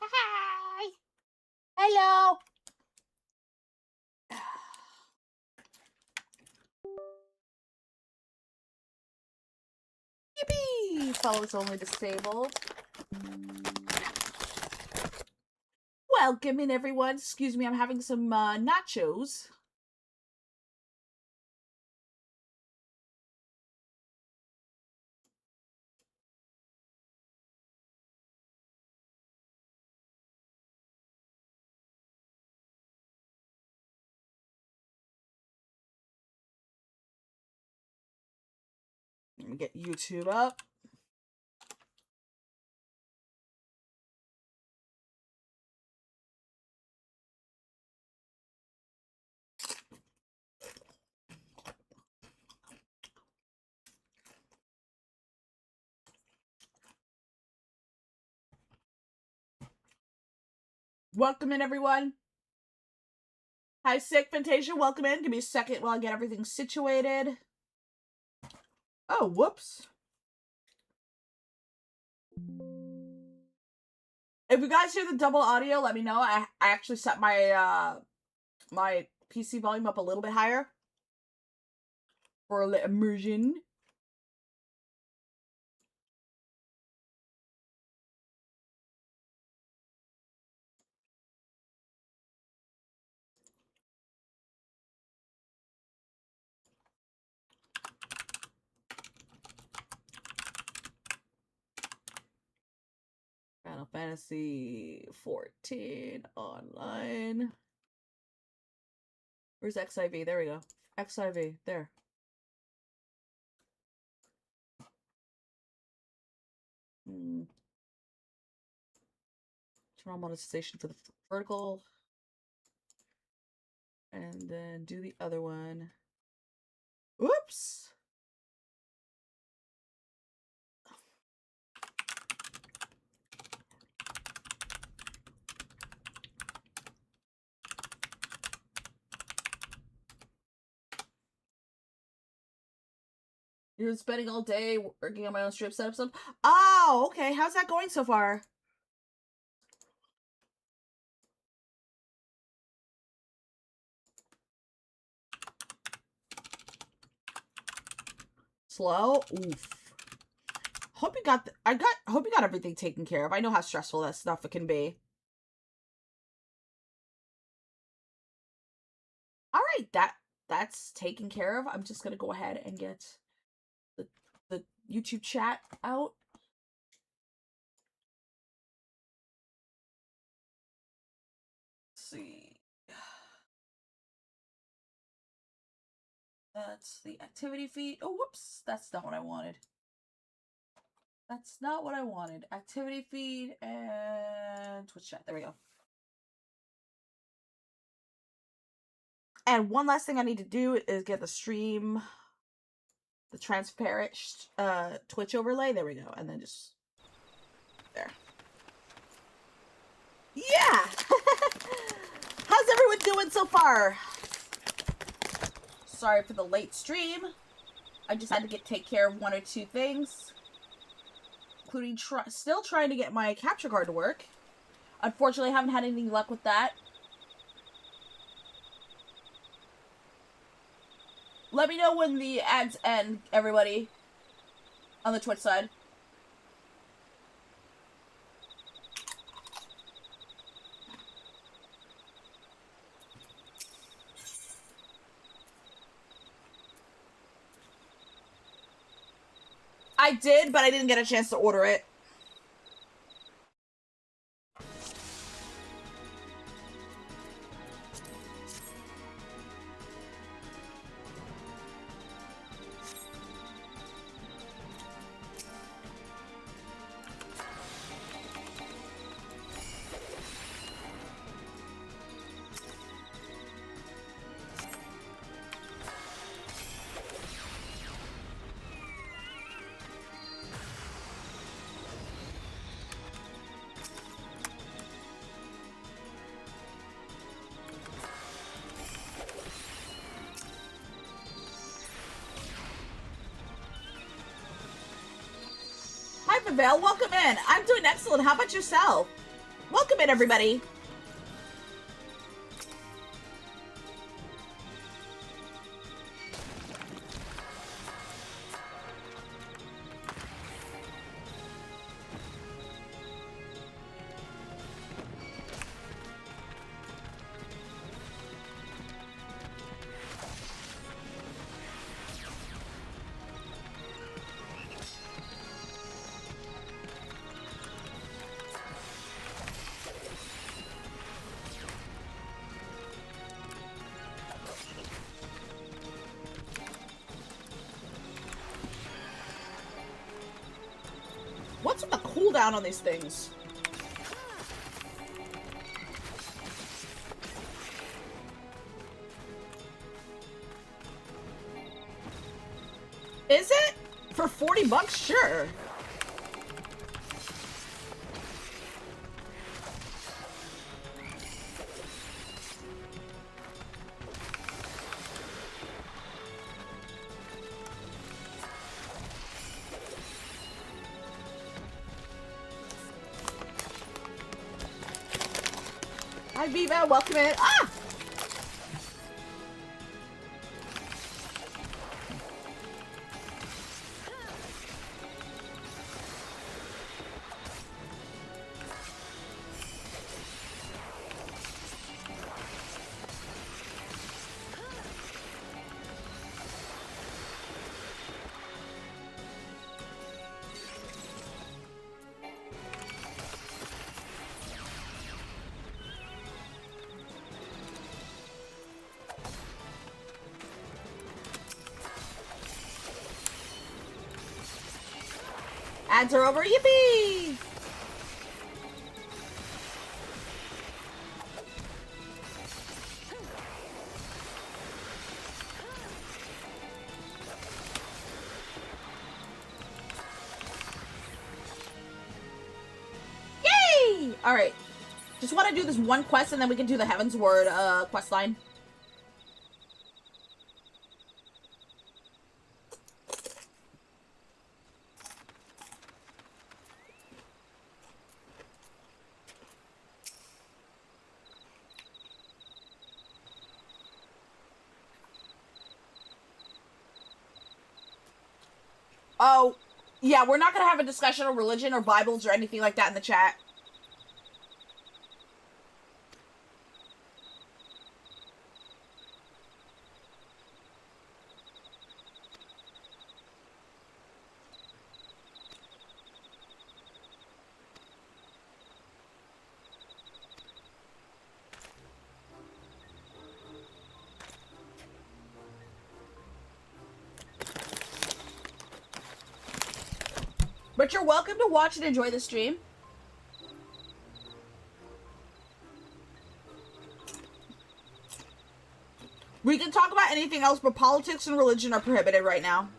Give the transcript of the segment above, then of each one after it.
Hi. Hello. Yippee! Follows only disabled. Welcome in, everyone. Excuse me, I'm having some nachos. Let me get YouTube up. Welcome in, everyone. Hi, Sick Fantasia. Welcome in. Give me a second while I get everything situated. Oh, whoops. If you guys hear the double audio, let me know. I actually set my my PC volume up a little bit higher for a little immersion. Final Fantasy XIV online. Where's XIV? There we go. XIV. There. Turn on monetization for the vertical. And then do the other one. Oops! You're spending all day working on my own strip setup stuff. Oh, okay. How's that going so far? Slow? Oof. Hope you got hope you got everything taken care of. I know how stressful that stuff it can be. All right, that's taken care of. I'm just gonna go ahead and get the YouTube chat out. Let's see. That's the activity feed. Oh, whoops. That's not what I wanted. That's not what I wanted. Activity feed and Twitch chat. There we go. And one last thing I need to do is get the stream, the transparent Twitch overlay. There we go. And then just there. Yeah! How's everyone doing so far? Sorry for the late stream. I just had to take care of one or two things, including still trying to get my capture card to work. Unfortunately, I haven't had any luck with that. Let me know when the ads end, everybody, on the Twitch side. I did, but I didn't get a chance to order it. Hi, Pavel. Welcome in. I'm doing excellent. How about yourself? Welcome in, everybody. What's the cooldown on these things? Is it? For 40 bucks? Sure. Hi, Viva. Welcome in. Ah! Ads are over. Yippee! Yay! Alright. Just want to do this one quest and then we can do the Heavensward quest line. Oh, yeah, we're not going to have a discussion of religion or Bibles or anything like that in the chat. But you're welcome to watch and enjoy the stream. We can talk about anything else, but politics and religion are prohibited right now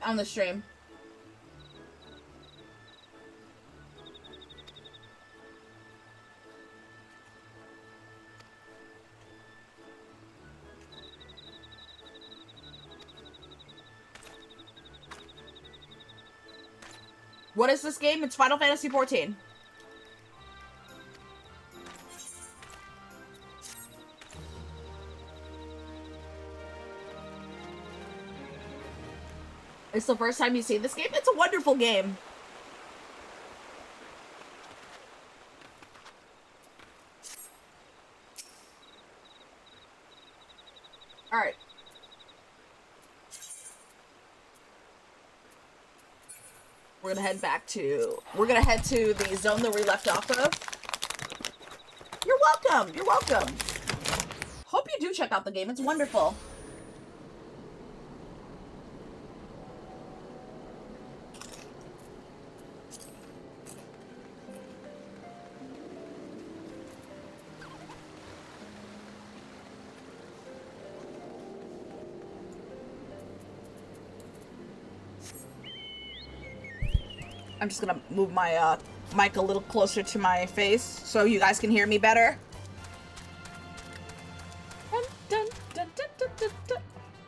on the stream. What is this game? It's Final Fantasy XIV. It's the first time you've seen this game? It's a wonderful game. Alright. We're gonna head back to... We're gonna head to the zone that we left off of. You're welcome! You're welcome! Hope you do check out the game. It's wonderful. I'm just gonna move my mic a little closer to my face so you guys can hear me better. Dun, dun, dun, dun, dun, dun, dun.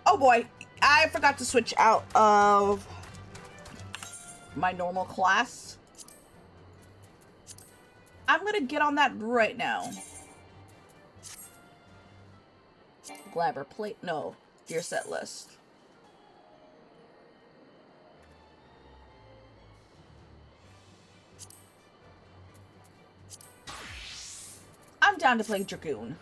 Oh boy, I forgot to switch out of my normal class. I'm gonna get on that right now. Glamour plate, no, your set list. I'm down to play Dragoon.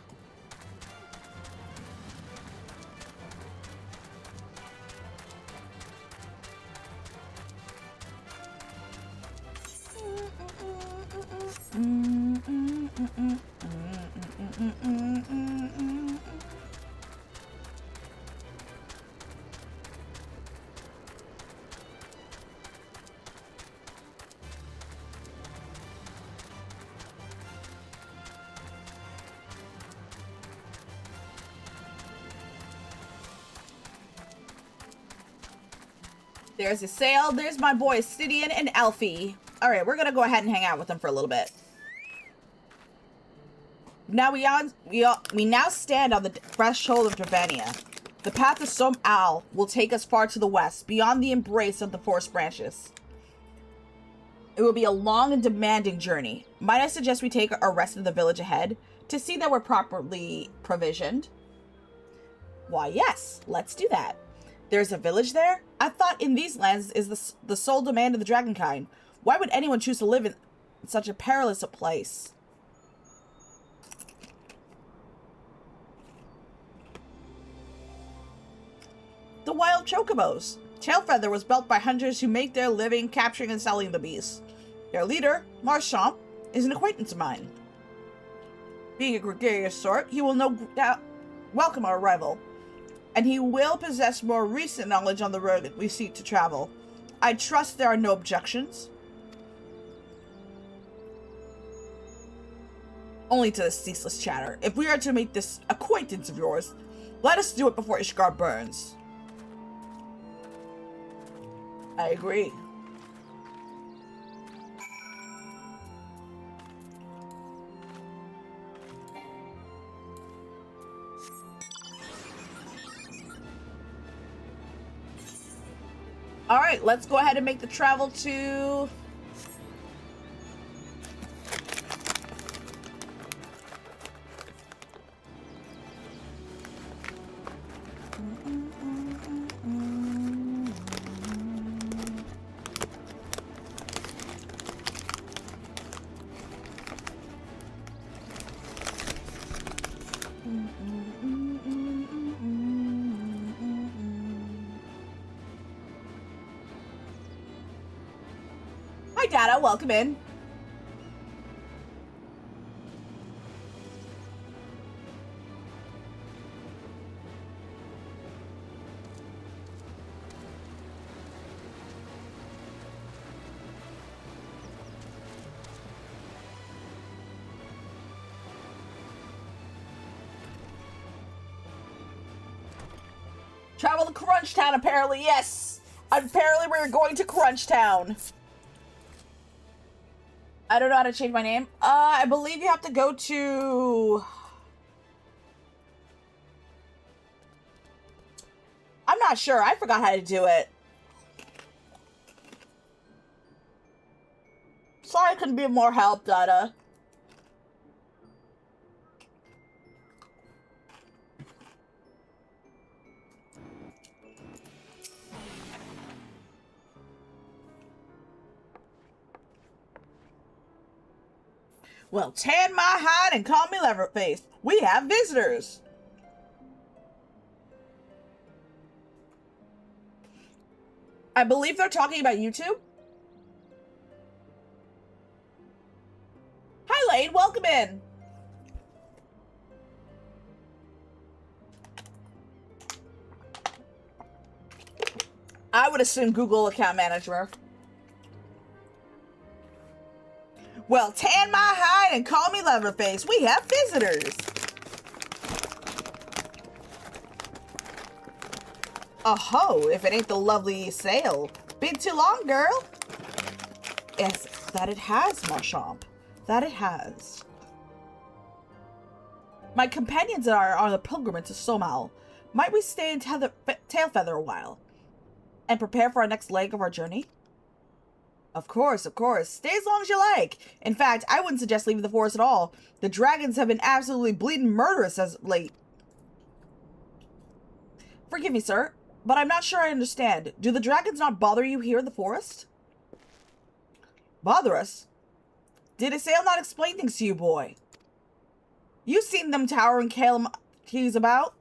There's a sale. There's my boys, Stidian and Alfie. All right, we're going to go ahead and hang out with them for a little bit. Now we now stand on the threshold of Dravania. The path of some owl will take us far to the west, beyond the embrace of the forest branches. It will be a long and demanding journey. Might I suggest we take a rest in the village ahead to see that we're properly provisioned? Why, yes, let's do that. There's a village there? I thought in these lands is the sole domain of the dragonkind. Why would anyone choose to live in such a perilous a place? The wild chocobos. Tailfeather was built by hunters who make their living capturing and selling the beasts. Their leader, Marchand, is an acquaintance of mine. Being a gregarious sort, he will no doubt welcome our arrival, and he will possess more recent knowledge on the road that we seek to travel. I trust there are no objections. Only to this ceaseless chatter. If we are to make this acquaintance of yours, let us do it before Ishgar burns. I agree. All right, let's go ahead and make the travel to... Hi, Dada. Welcome in. Travel to Crunchtown, apparently. Yes. Apparently, we're going to Crunchtown. I don't know how to change my name. I believe you have to go to... I'm not sure. I forgot how to do it. Sorry I couldn't be of more help, Dada. Well, tan my hide and call me Leatherface. We have visitors. I believe they're talking about YouTube. Hi, Lane. Welcome in. I would assume Google account manager. Well, tan my hide and call me Leatherface. We have visitors. Oh-ho, if it ain't the lovely sail. Been too long, girl. Yes, that it has, Marchand. That it has. My companions and I are on a pilgrimage to Somal. Might we stay in Tailfeather a while and prepare for our next leg of our journey? Of course, of course. Stay as long as you like. In fact, I wouldn't suggest leaving the forest at all. The dragons have been absolutely bleeding murderous as of late. Forgive me, sir, but I'm not sure I understand. Do the dragons not bother you here in the forest? Bother us? Did Asael not explain things to you, boy? You've seen them towering calamitous about.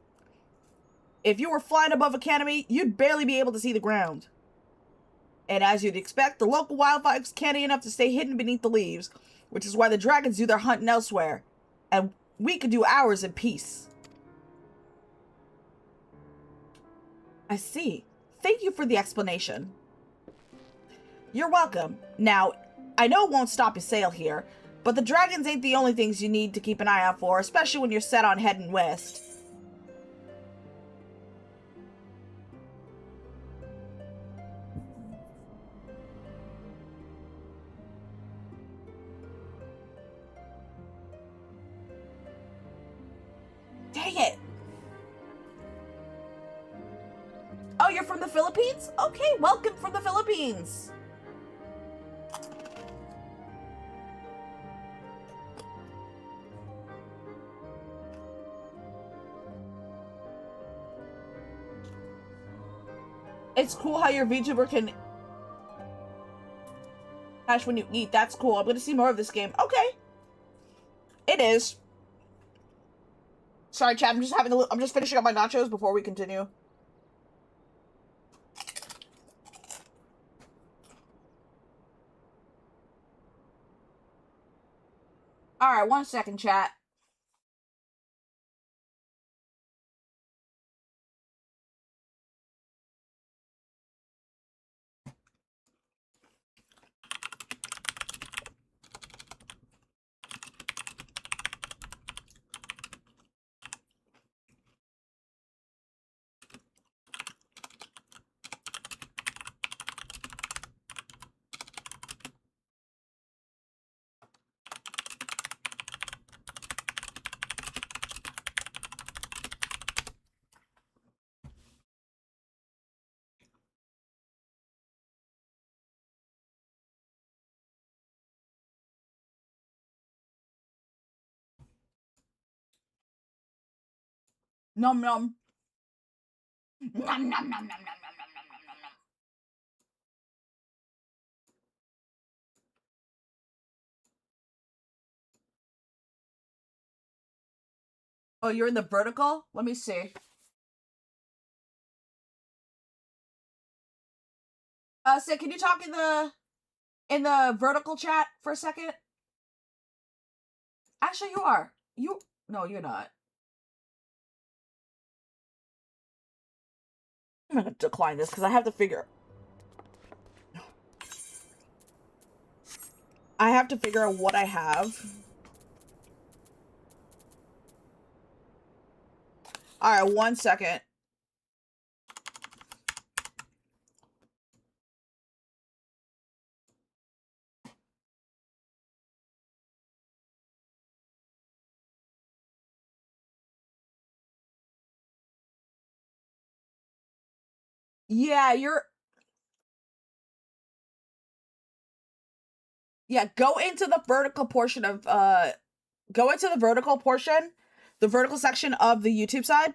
If you were flying above a canopy, you'd barely be able to see the ground. And as you'd expect, the local wildfire is canny enough to stay hidden beneath the leaves, which is why the dragons do their hunting elsewhere. And we could do ours in peace. I see. Thank you for the explanation. You're welcome. Now, I know it won't stop your sail here, but the dragons ain't the only things you need to keep an eye out for, especially when you're set on heading west. Dang it! Oh, you're from the Philippines? Okay, welcome from the Philippines! It's cool how your VTuber can cash when you eat. That's cool. I'm gonna see more of this game. Okay. It is. Sorry, chat. I'm just finishing up my nachos before we continue. Alright, 1 second, chat. Nom nom. Nom nom nom nom nom nom nom nom nom nom. Oh, you're in the vertical? Let me see. Sid, can you talk in the vertical chat for a second? Actually, you are. No, you're not. I'm gonna decline this because I have to figure out what I have. Alright, 1 second. Yeah, go into the vertical portion of the vertical section of the YouTube side.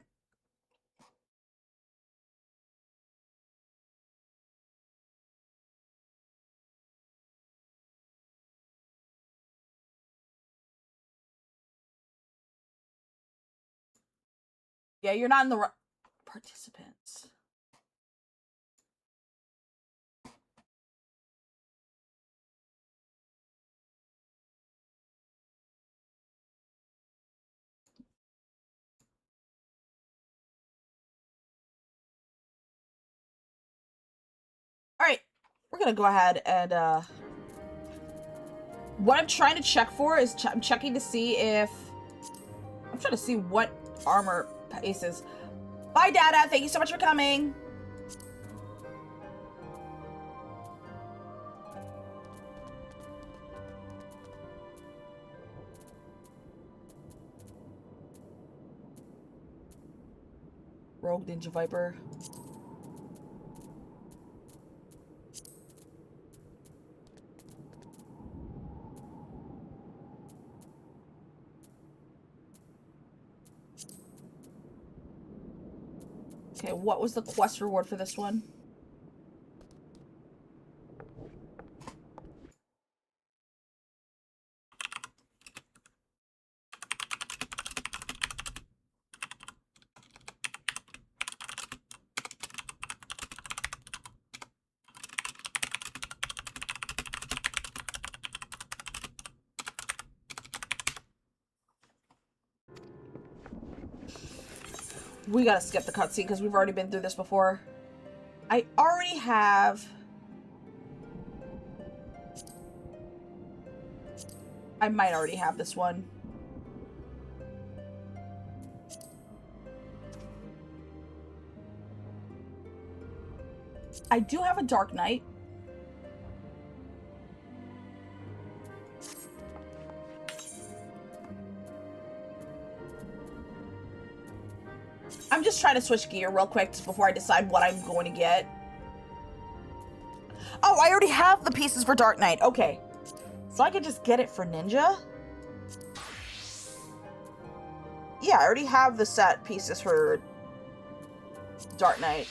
Yeah, you're not in the participants. Alright, we're gonna go ahead and, what I'm trying to check for is I'm checking to see if... I'm trying to see what armor paces. Bye, Dada! Thank you so much for coming! Rogue Ninja Viper. Okay, what was the quest reward for this one? We gotta skip the cutscene because we've already been through this before. I already have... I might already have this one. I do have a Dark Knight. I'm just trying to switch gear real quick before I decide what I'm going to get. Oh, I already have the pieces for Dark Knight. Okay. So I could just get it for Ninja? Yeah, I already have the set pieces for Dark Knight.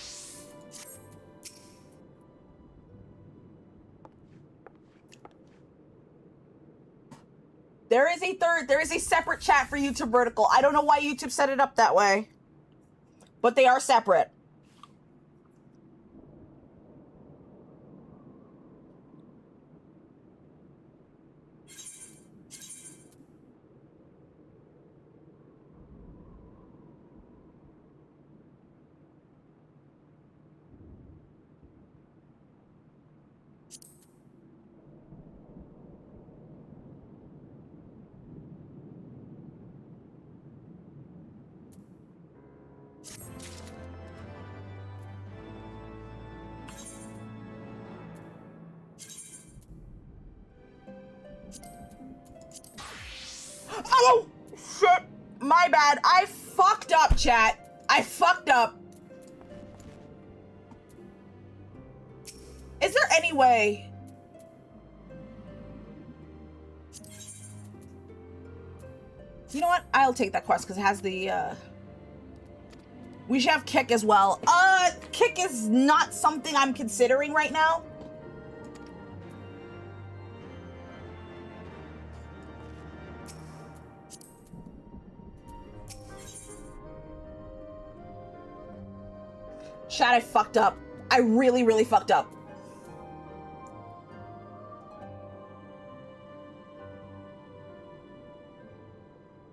There is a separate chat for YouTube Vertical. I don't know why YouTube set it up that way. But they are separate. Oh, shit. My bad. I fucked up, chat. I fucked up. Is there any way... You know what? I'll take that quest because it has the, We should have kick as well. Kick is not something I'm considering right now. Chat, I fucked up. I really, really fucked up.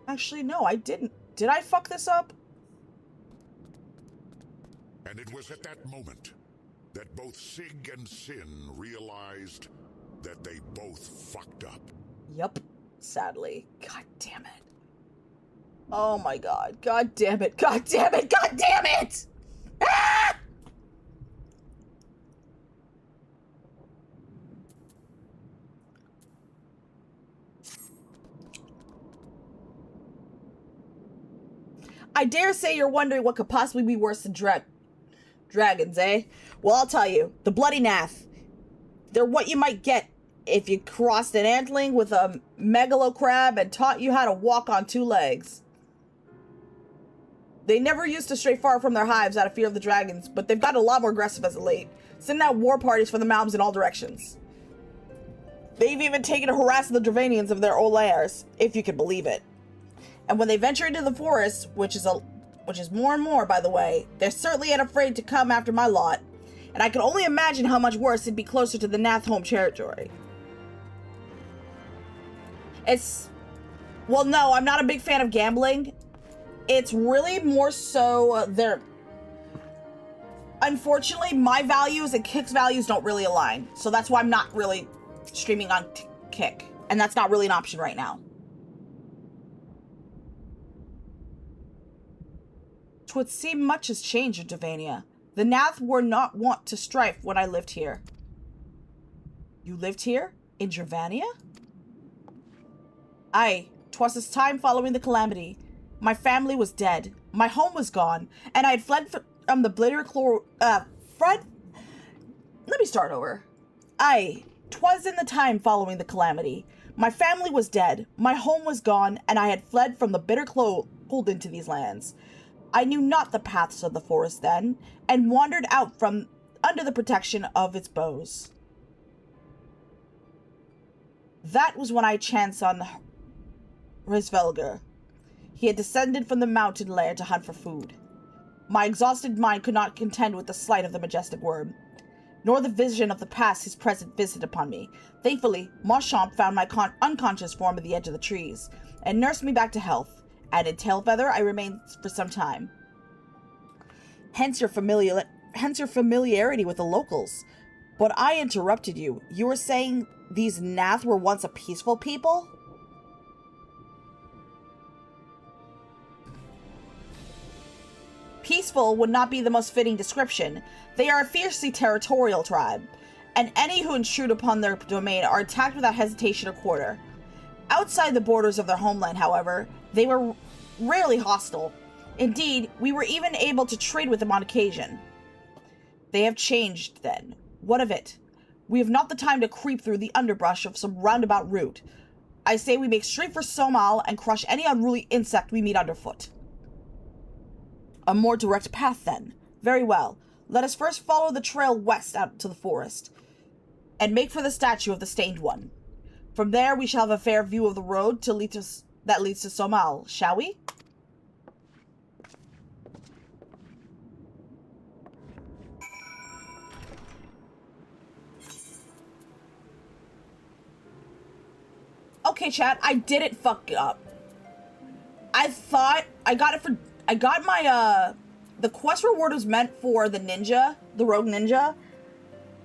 Actually, no, I didn't. Did I fuck this up? And it was at that moment that both Sig and Sin realized that they both fucked up. Yep, sadly. God damn it. Oh my god. God damn it. God damn it. God damn it! Ah! I dare say you're wondering what could possibly be worse than dragons, eh? Well, I'll tell you. The bloody nath. They're what you might get if you crossed an antling with a megalo crab and taught you how to walk on two legs. They never used to stray far from their hives out of fear of the dragons, but they've gotten a lot more aggressive as of late, sending out war parties for the mountains in all directions. They've even taken to harassing the Dravanians of their old lairs, if you can believe it. And when they venture into the forest, which is more and more, by the way, they're certainly unafraid to come after my lot. And I can only imagine how much worse it'd be closer to the Nath home territory. Well, no, I'm not a big fan of gambling. It's really more so unfortunately, my values and Kick's values don't really align. So that's why I'm not really streaming on Kick. And that's not really an option right now. 'Twould seem much has changed in Dravania. The Nath were not wont to strife when I lived here. You lived here? In Dravania? Aye, 'twas this time following the calamity. My family was dead, my home was gone, and I had fled from the let me start over. Aye, 'twas in the time following the calamity. My family was dead, my home was gone, and I had fled from the bitter cold into these lands. I knew not the paths of the forest then, and wandered out from under the protection of its boughs. That was when I chanced on Hrisvelger. He had descended from the mountain lair to hunt for food. My exhausted mind could not contend with the sight of the majestic worm, nor the vision of the past his present visit upon me. Thankfully, Machamp found my unconscious form at the edge of the trees, and nursed me back to health, and in Tailfeather I remained for some time. Hence your familiarity with the locals. But I interrupted you. You were saying these Nath were once a peaceful people? Peaceful would not be the most fitting description. They are a fiercely territorial tribe, and any who intrude upon their domain are attacked without hesitation or quarter. Outside the borders of their homeland, however, they were rarely hostile. Indeed, we were even able to trade with them on occasion. They have changed, then. What of it? We have not the time to creep through the underbrush of some roundabout route. I say we make straight for Somal and crush any unruly insect we meet underfoot. A more direct path, then. Very well. Let us first follow the trail west out to the forest, and make for the statue of the Stained One. From there, we shall have a fair view of the road that leads to Somal, shall we? Okay, chat, I didn't fuck up. I thought I got my, the quest reward was meant for the ninja, the rogue ninja,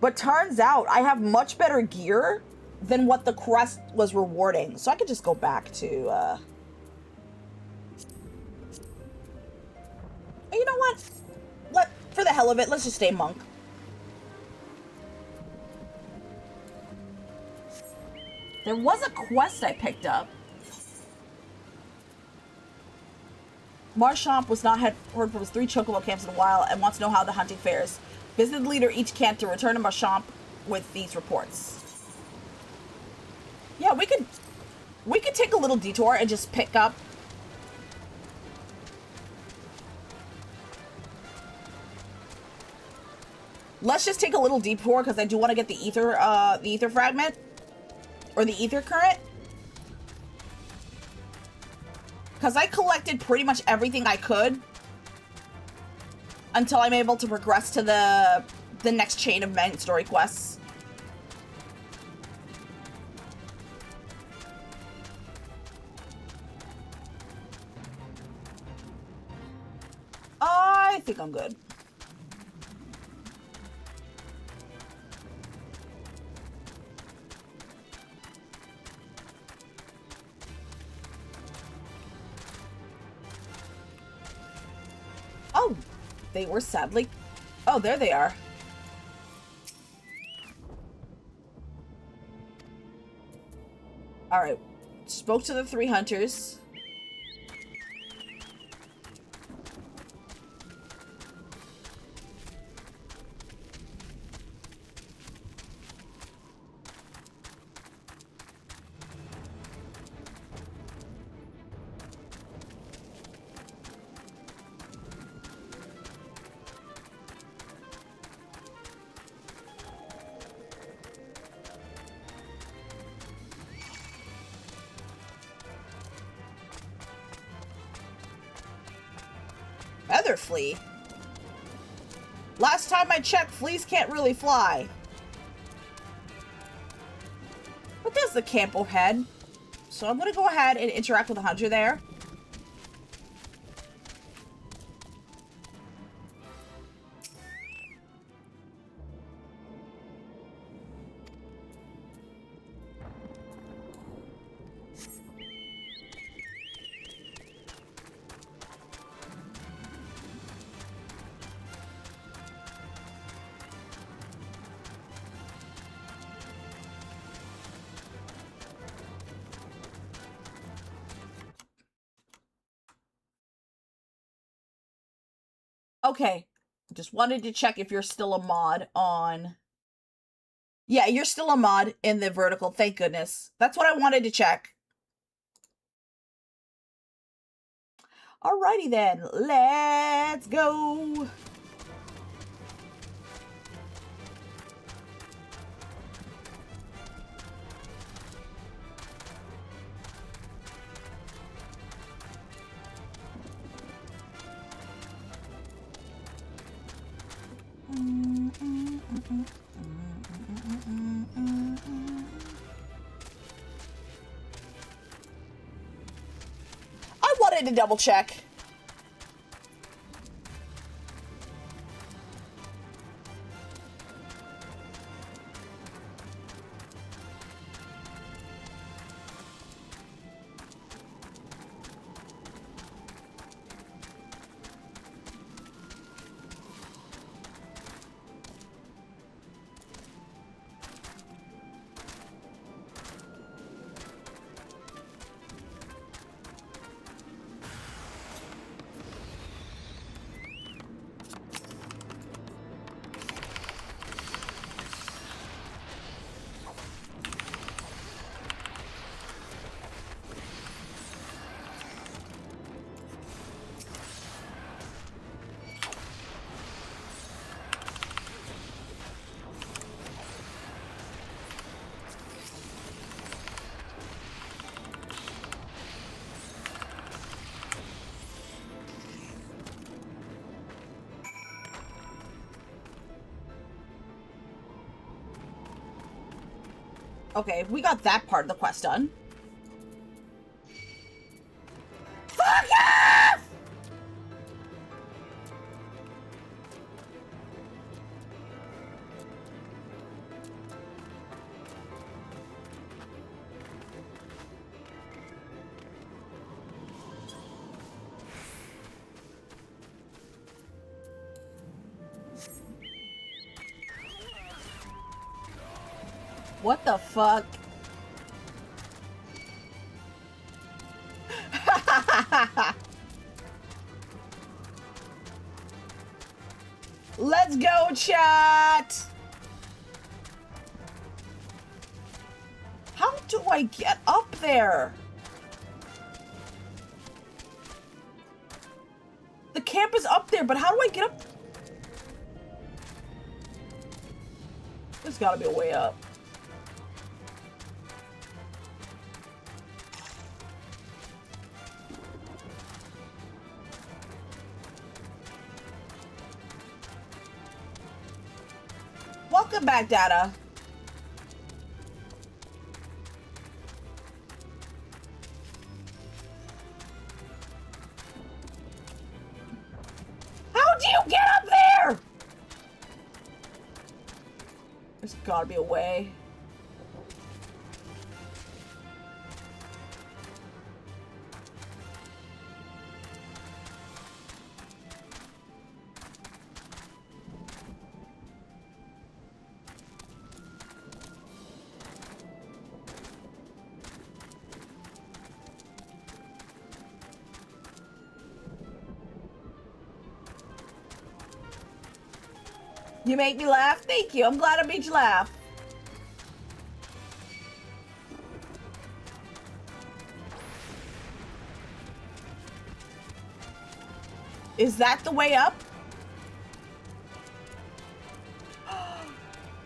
but turns out I have much better gear than what the quest was rewarding. So I could just go back to, you know what? For the hell of it, let's just stay monk. There was a quest I picked up. Machamp was not heard from his 3 chocobo camps in a while and wants to know how the hunting fares. Visit the leader each camp to return to Machamp with these reports. Yeah, we could take a little detour and just pick up. Let's just take a little detour because I do want to get the ether fragment or the ether current. Because I collected pretty much everything I could until I'm able to progress to the next chain of main story quests. I think I'm good. Oh, they were sadly... Oh, there they are. Alright. Spoke to the 3 hunters. Feather flea? Last time I checked, fleas can't really fly. But there's the Campo head. So I'm gonna go ahead and interact with the hunter there. Okay, just wanted to check if you're still a mod on... Yeah, you're still a mod in the vertical, thank goodness. That's what I wanted to check. Alrighty then, let's go. I wanted to double check. Okay, we got that part of the quest done. Fuck off! What the fuck? Let's go, chat! How do I get up there? The camp is up there, but how do I get up? There's gotta be a way up. Welcome back, Data. How do you get up there? There's gotta be a way. You make me laugh? Thank you. I'm glad I made you laugh. Is that the way up?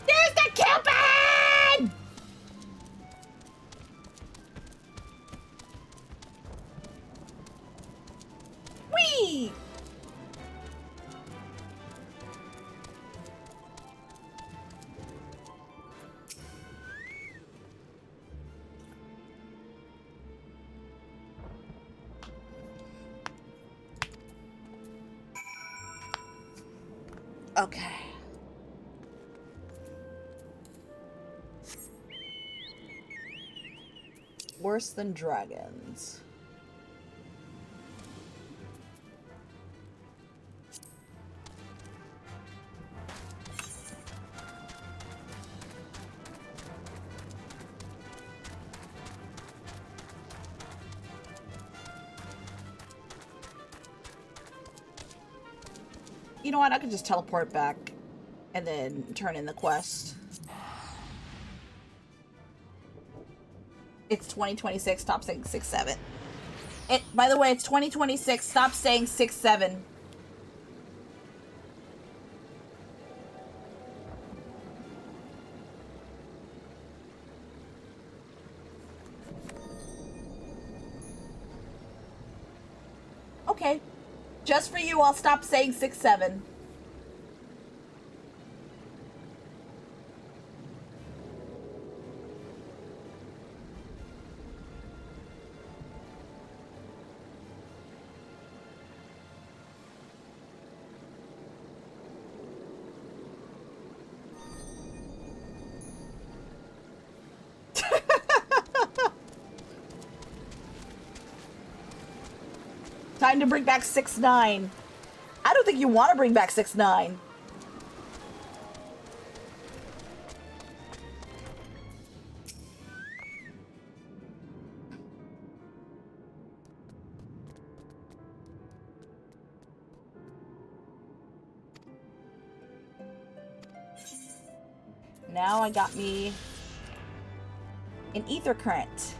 There's the Cupid! Whee! Okay. Worse than dragons. You know what? I could just teleport back and then turn in the quest. It's 2026, top 667. By the way, it's 2026. Stop saying 6-7. Okay. Just for you, I'll stop saying 6-7. Time to bring back 6-9. I don't think you want to bring back 6-9. Now I got me an ether current.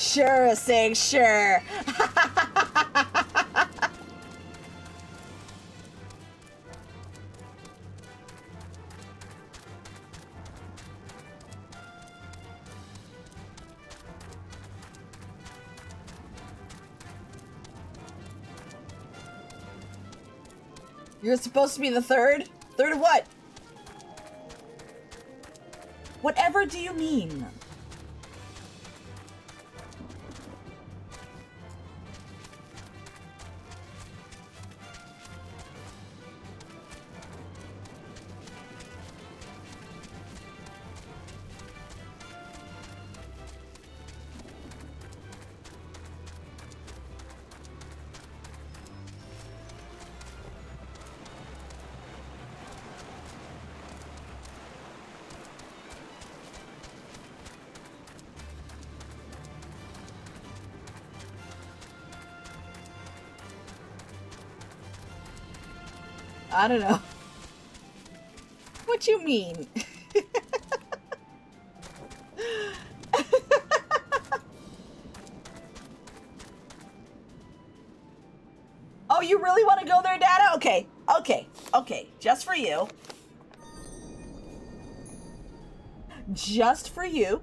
Sure, saying sure. You're supposed to be the third? Third of what? Whatever do you mean? I don't know. What you mean? Oh, you really want to go there, Dada? Okay, okay, okay. Just for you. Just for you.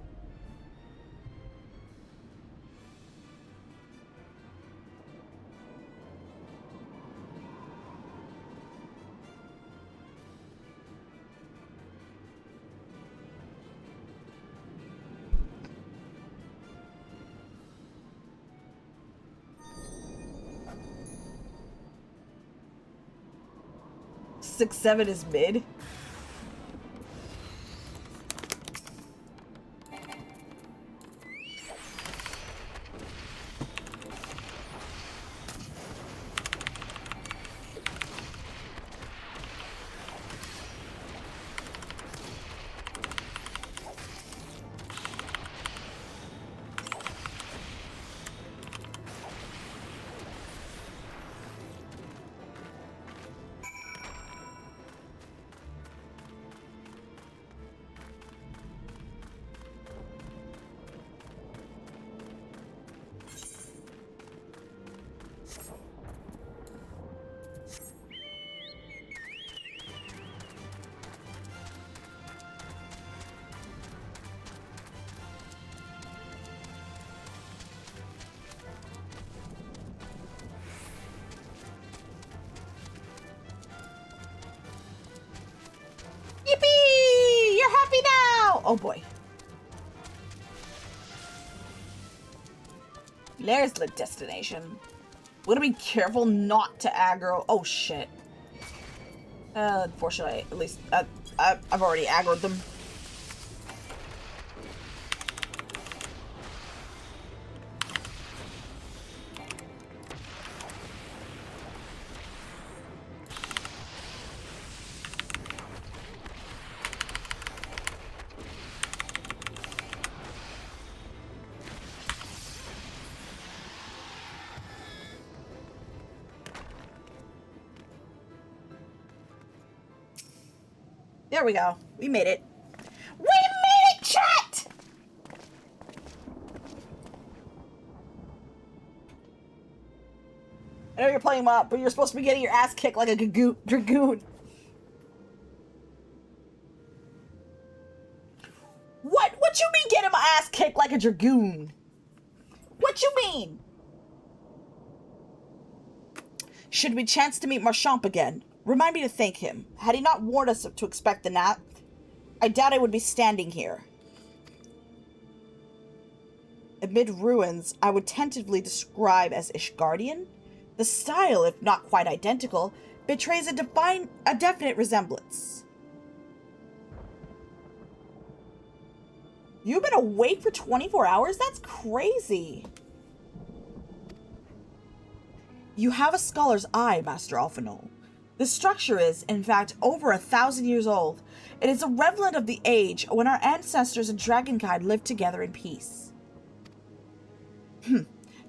Six, 7 is mid. Yippee! You're happy now! Oh boy. There's the destination. We're gonna be careful not to aggro. Oh shit. Unfortunately, at least I've already aggroed them. There we go. We made it. We made it, chat! I know you're playing them up, but you're supposed to be getting your ass kicked like a dragoon. What you mean getting my ass kicked like a dragoon? What you mean? Should we chance to meet Marchamp again, remind me to thank him. Had he not warned us to expect the nap, I doubt I would be standing here. Amid ruins, I would tentatively describe as Ishgardian. The style, if not quite identical, betrays a definite resemblance. You've been awake for 24 hours? That's crazy. You have a scholar's eye, Master Alphinaud. The structure is, in fact, over 1,000 years old. It is a remnant of the age when our ancestors and dragonkind lived together in peace.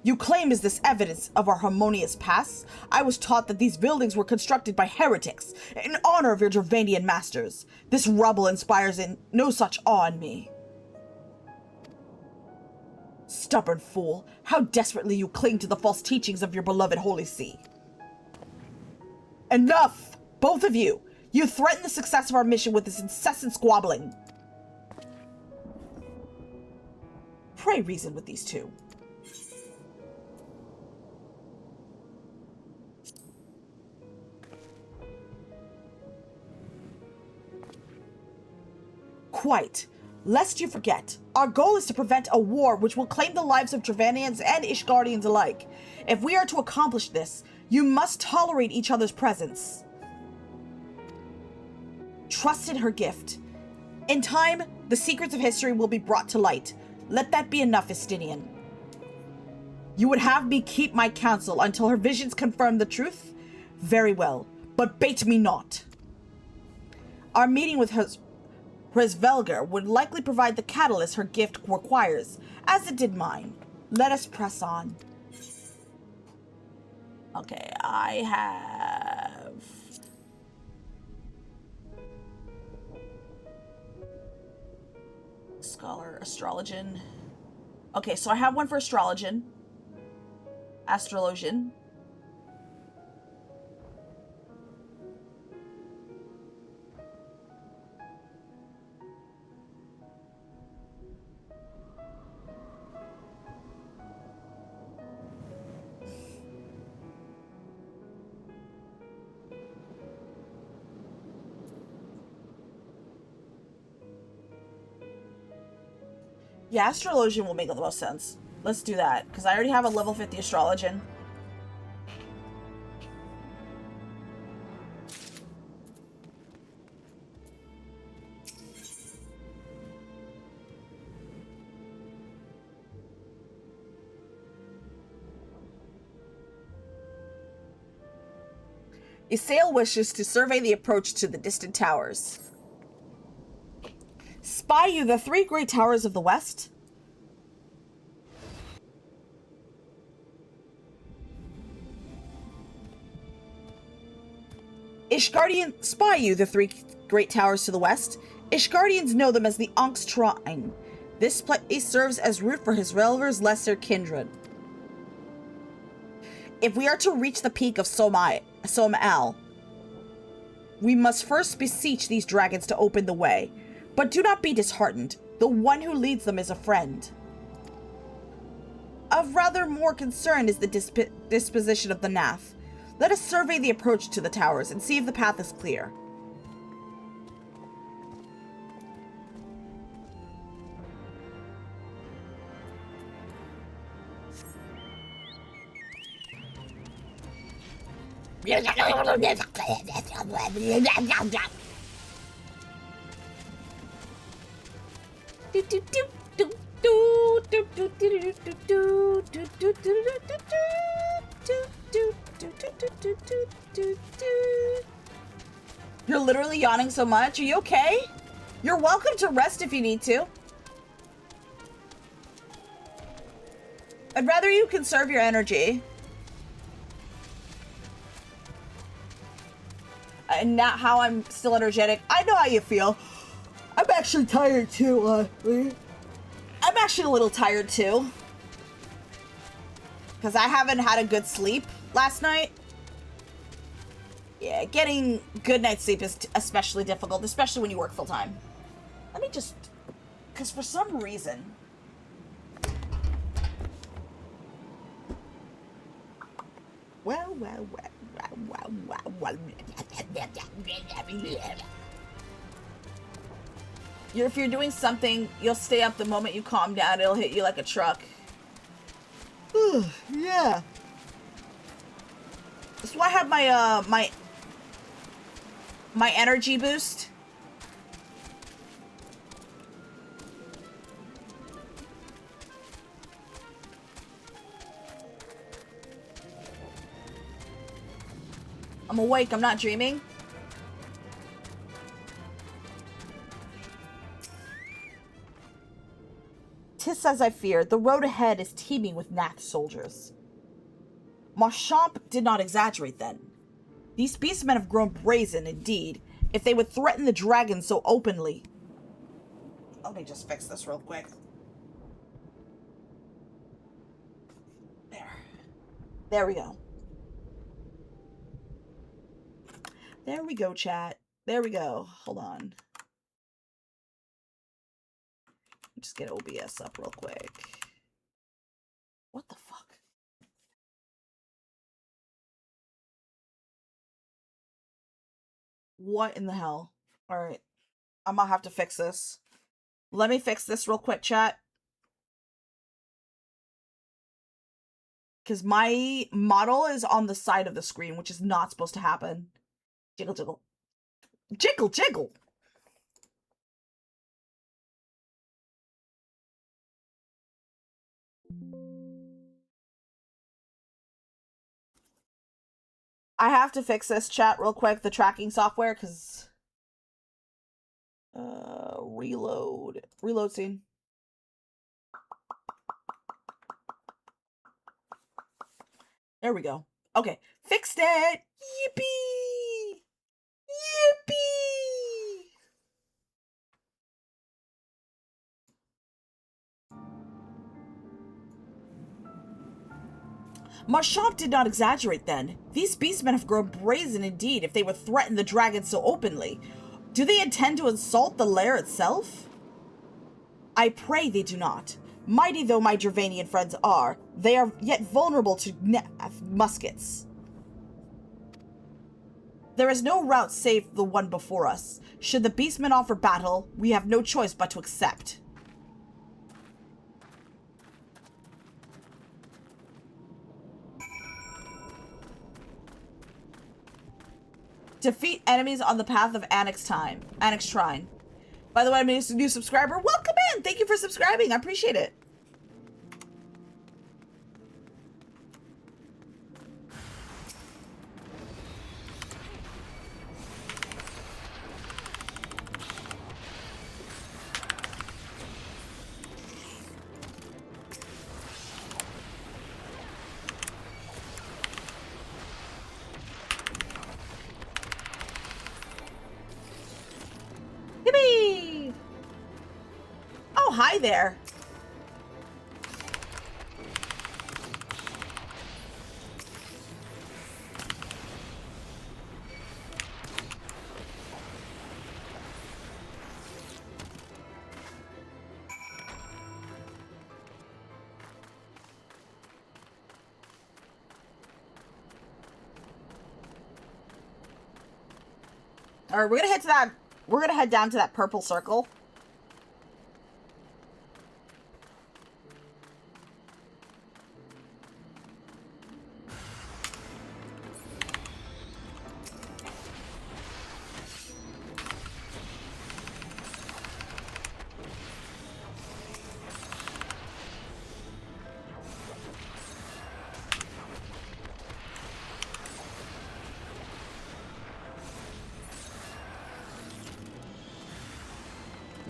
You claim is this evidence of our harmonious past? I was taught that these buildings were constructed by heretics in honor of your Dravanian masters. This rubble inspires no such awe in me. Stubborn fool, how desperately you cling to the false teachings of your beloved Holy See. Enough! Both of you! You threaten the success of our mission with this incessant squabbling. Pray reason with these two. Quite. Lest you forget, our goal is to prevent a war which will claim the lives of Dravanians and Ishgardians alike. If we are to accomplish this, you must tolerate each other's presence. Trust in her gift. In time, the secrets of history will be brought to light. Let that be enough, Estinian. You would have me keep my counsel until her visions confirm the truth? Very well, but bait me not. Our meeting with Hresvelgar would likely provide the catalyst her gift requires, as it did mine. Let us press on. Okay, I have... Scholar, Astrologian. Okay, so I have one for Astrologian. Astrologian. Yeah, Astrologian will make the most sense. Let's do that, because I already have a level 50 Astrologian. Isael wishes to survey the approach to the distant towers. Spy you the 3 great towers of the west? Spy you the 3 great towers to the west? Ishgardians know them as the Ank's Shrine. This place serves as route for Hresvelgar's lesser kindred. If we are to reach the peak of Somal, we must first beseech these dragons to open the way. But do not be disheartened. The one who leads them is a friend. Of rather more concern is the disposition of the Nath. Let us survey the approach to the towers and see if the path is clear. You're literally yawning so much. Are you okay? You're welcome to rest if you need to. I'd rather you conserve your energy. and not how I'm still energetic. I know how you feel. I'm actually tired too, I'm actually a little tired too. Because I haven't had a good sleep last night. Yeah, getting good night's sleep is especially difficult, especially when you work full time. Let me just... Because for some reason... If you're doing something, you'll stay up the moment you calm down. It'll hit you like a truck. Yeah. That's why I have my my energy boost. I'm awake, I'm not dreaming. Tis as I feared, the road ahead is teeming with Nath soldiers. Marchamp did not exaggerate then. These beastmen have grown brazen, indeed, if they would threaten the dragon so openly. Let me just fix this real quick. There. There we go. There we go, chat. There we go. Hold on. Just get OBS up real quick. What the fuck? What in the hell? Alright. I'm gonna have to fix this. Let me fix this real quick, chat. Because my model is on the side of the screen, which is not supposed to happen. Jiggle, jiggle. Jiggle, jiggle! I have to fix this, chat, real quick, the tracking software, because... reload. Reload scene. There we go. Okay, fixed it! Yippee! Yippee! Marchamp did not exaggerate then. These beastmen have grown brazen indeed if they would threaten the dragon so openly. Do they intend to insult the lair itself? I pray they do not. Mighty though my Dravanian friends are, they are yet vulnerable to muskets. There is no route save the one before us. Should the beastmen offer battle, we have no choice but to accept. Defeat enemies on the path of Annex Shrine. By the way, I'm a new subscriber. Welcome in! Thank you for subscribing. I appreciate it. Yippee! Oh, hi there. All right, we're gonna head to that. We're gonna head down to that purple circle.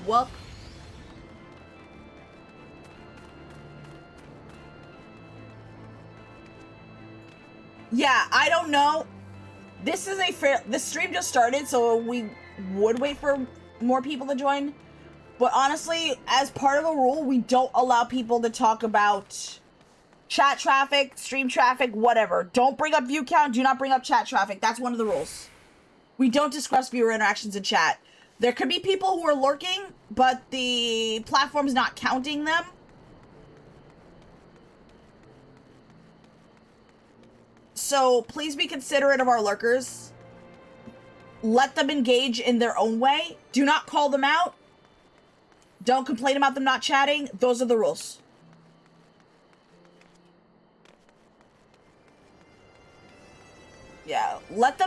Well, yeah, I don't know. This is this stream just started, so we would wait for more people to join. But honestly, as part of a rule, we don't allow people to talk about chat traffic, stream traffic, whatever. Don't bring up view count. Do not bring up chat traffic. That's one of the rules. We don't discuss viewer interactions in chat. There could be people who are lurking, but the platform's not counting them. So please be considerate of our lurkers. Let them engage in their own way. Do not call them out. Don't complain about them not chatting. Those are the rules. Yeah, let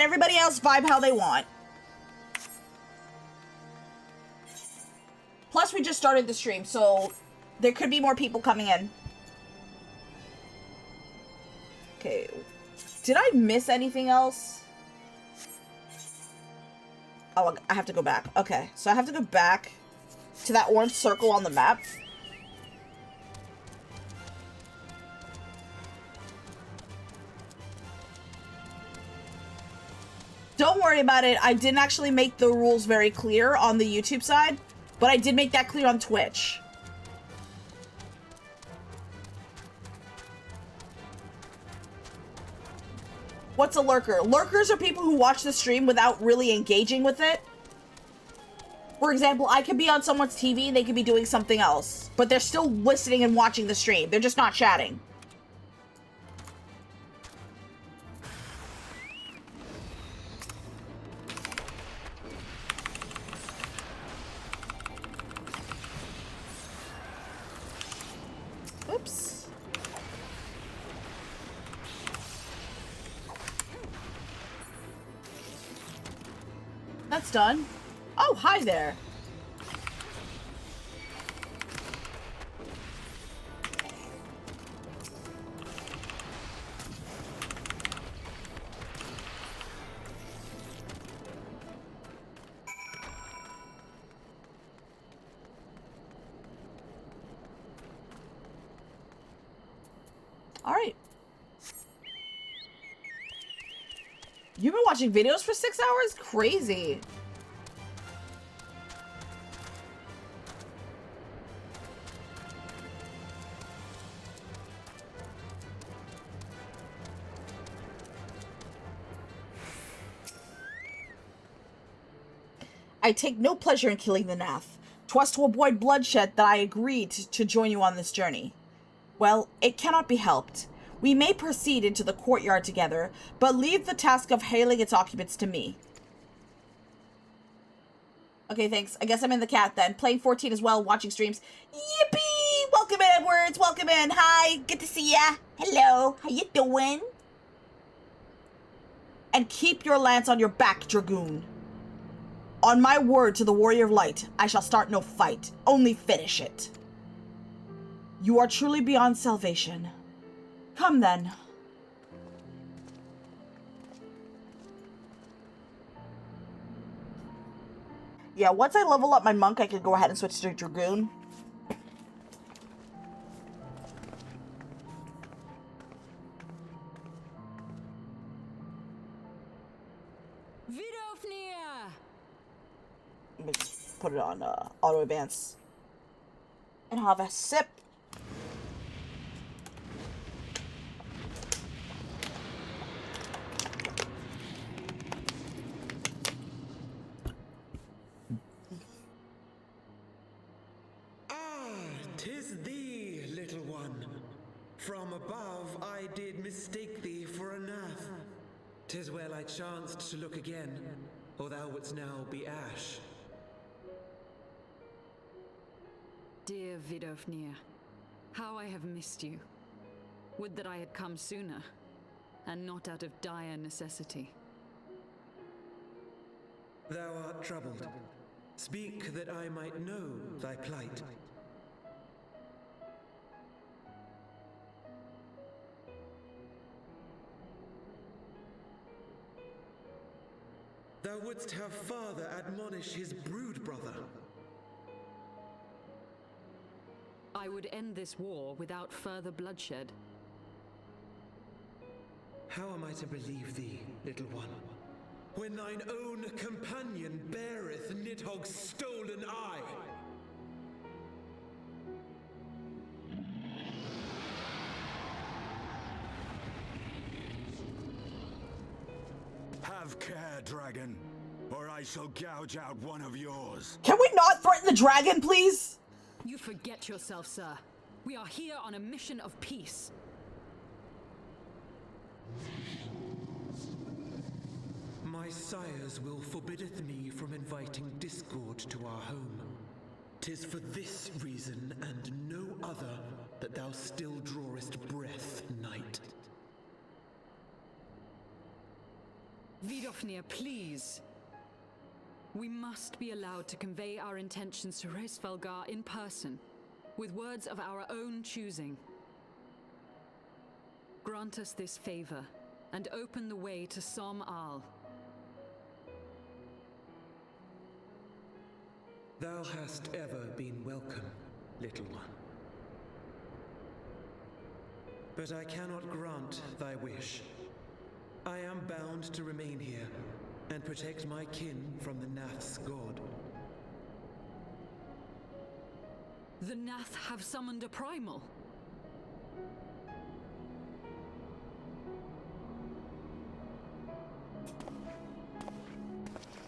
everybody else vibe how they want. Plus, we just started the stream, so there could be more people coming in. Okay, did I miss anything else? Oh, I have to go back. Okay, so I have to go back to that orange circle on the map. Don't worry about it. I didn't actually make the rules very clear on the YouTube side, but I did make that clear on Twitch. What's a lurker? Lurkers are people who watch the stream without really engaging with it. For example, I could be on someone's TV and they could be doing something else, but they're still listening and watching the stream. They're just not chatting. Oops. That's done. Oh, hi there. All right. You've been watching videos for 6 hours? Crazy. I take no pleasure in killing the Nath. 'Twas to avoid bloodshed that I agreed to join you on this journey. Well, it cannot be helped. We may proceed into the courtyard together, but leave the task of hailing its occupants to me. Okay, thanks. I guess I'm in the cat then. Playing 14 as well, watching streams. Yippee! Welcome in, Edwards. Welcome in. Hi. Good to see ya. Hello. How you doing? And keep your lance on your back, Dragoon. On my word to the Warrior of Light, I shall start no fight, only finish it. You are truly beyond salvation. Come then. Yeah, once I level up my monk, I can go ahead and switch to Dragoon. Let me just put it on auto advance and have a sip. Tis thee, little one. From above I did mistake thee for a Nath. 'Tis well I chanced to look again, or thou wouldst now be ash. Dear Vidofnir, how I have missed you. Would that I had come sooner, and not out of dire necessity. Thou art troubled. Speak that I might know thy plight. Thou wouldst have father admonish his brood brother. I would end this war without further bloodshed. How am I to believe thee, little one, when thine own companion beareth Nidhogg's stolen eye? Have care, dragon, or I shall gouge out one of yours. Can we not threaten the dragon, please? You forget yourself, sir. We are here on a mission of peace. My sires will forbiddeth me from inviting discord to our home. 'Tis for this reason and no other that thou still drawest breath, knight. Vidofnir, please. We must be allowed to convey our intentions to Reisfelgar in person, with words of our own choosing. Grant us this favor, and open the way to Som Al. Thou hast ever been welcome, little one. But I cannot grant thy wish. I am bound to remain here and protect my kin from the Nath's god. The Nath have summoned a primal.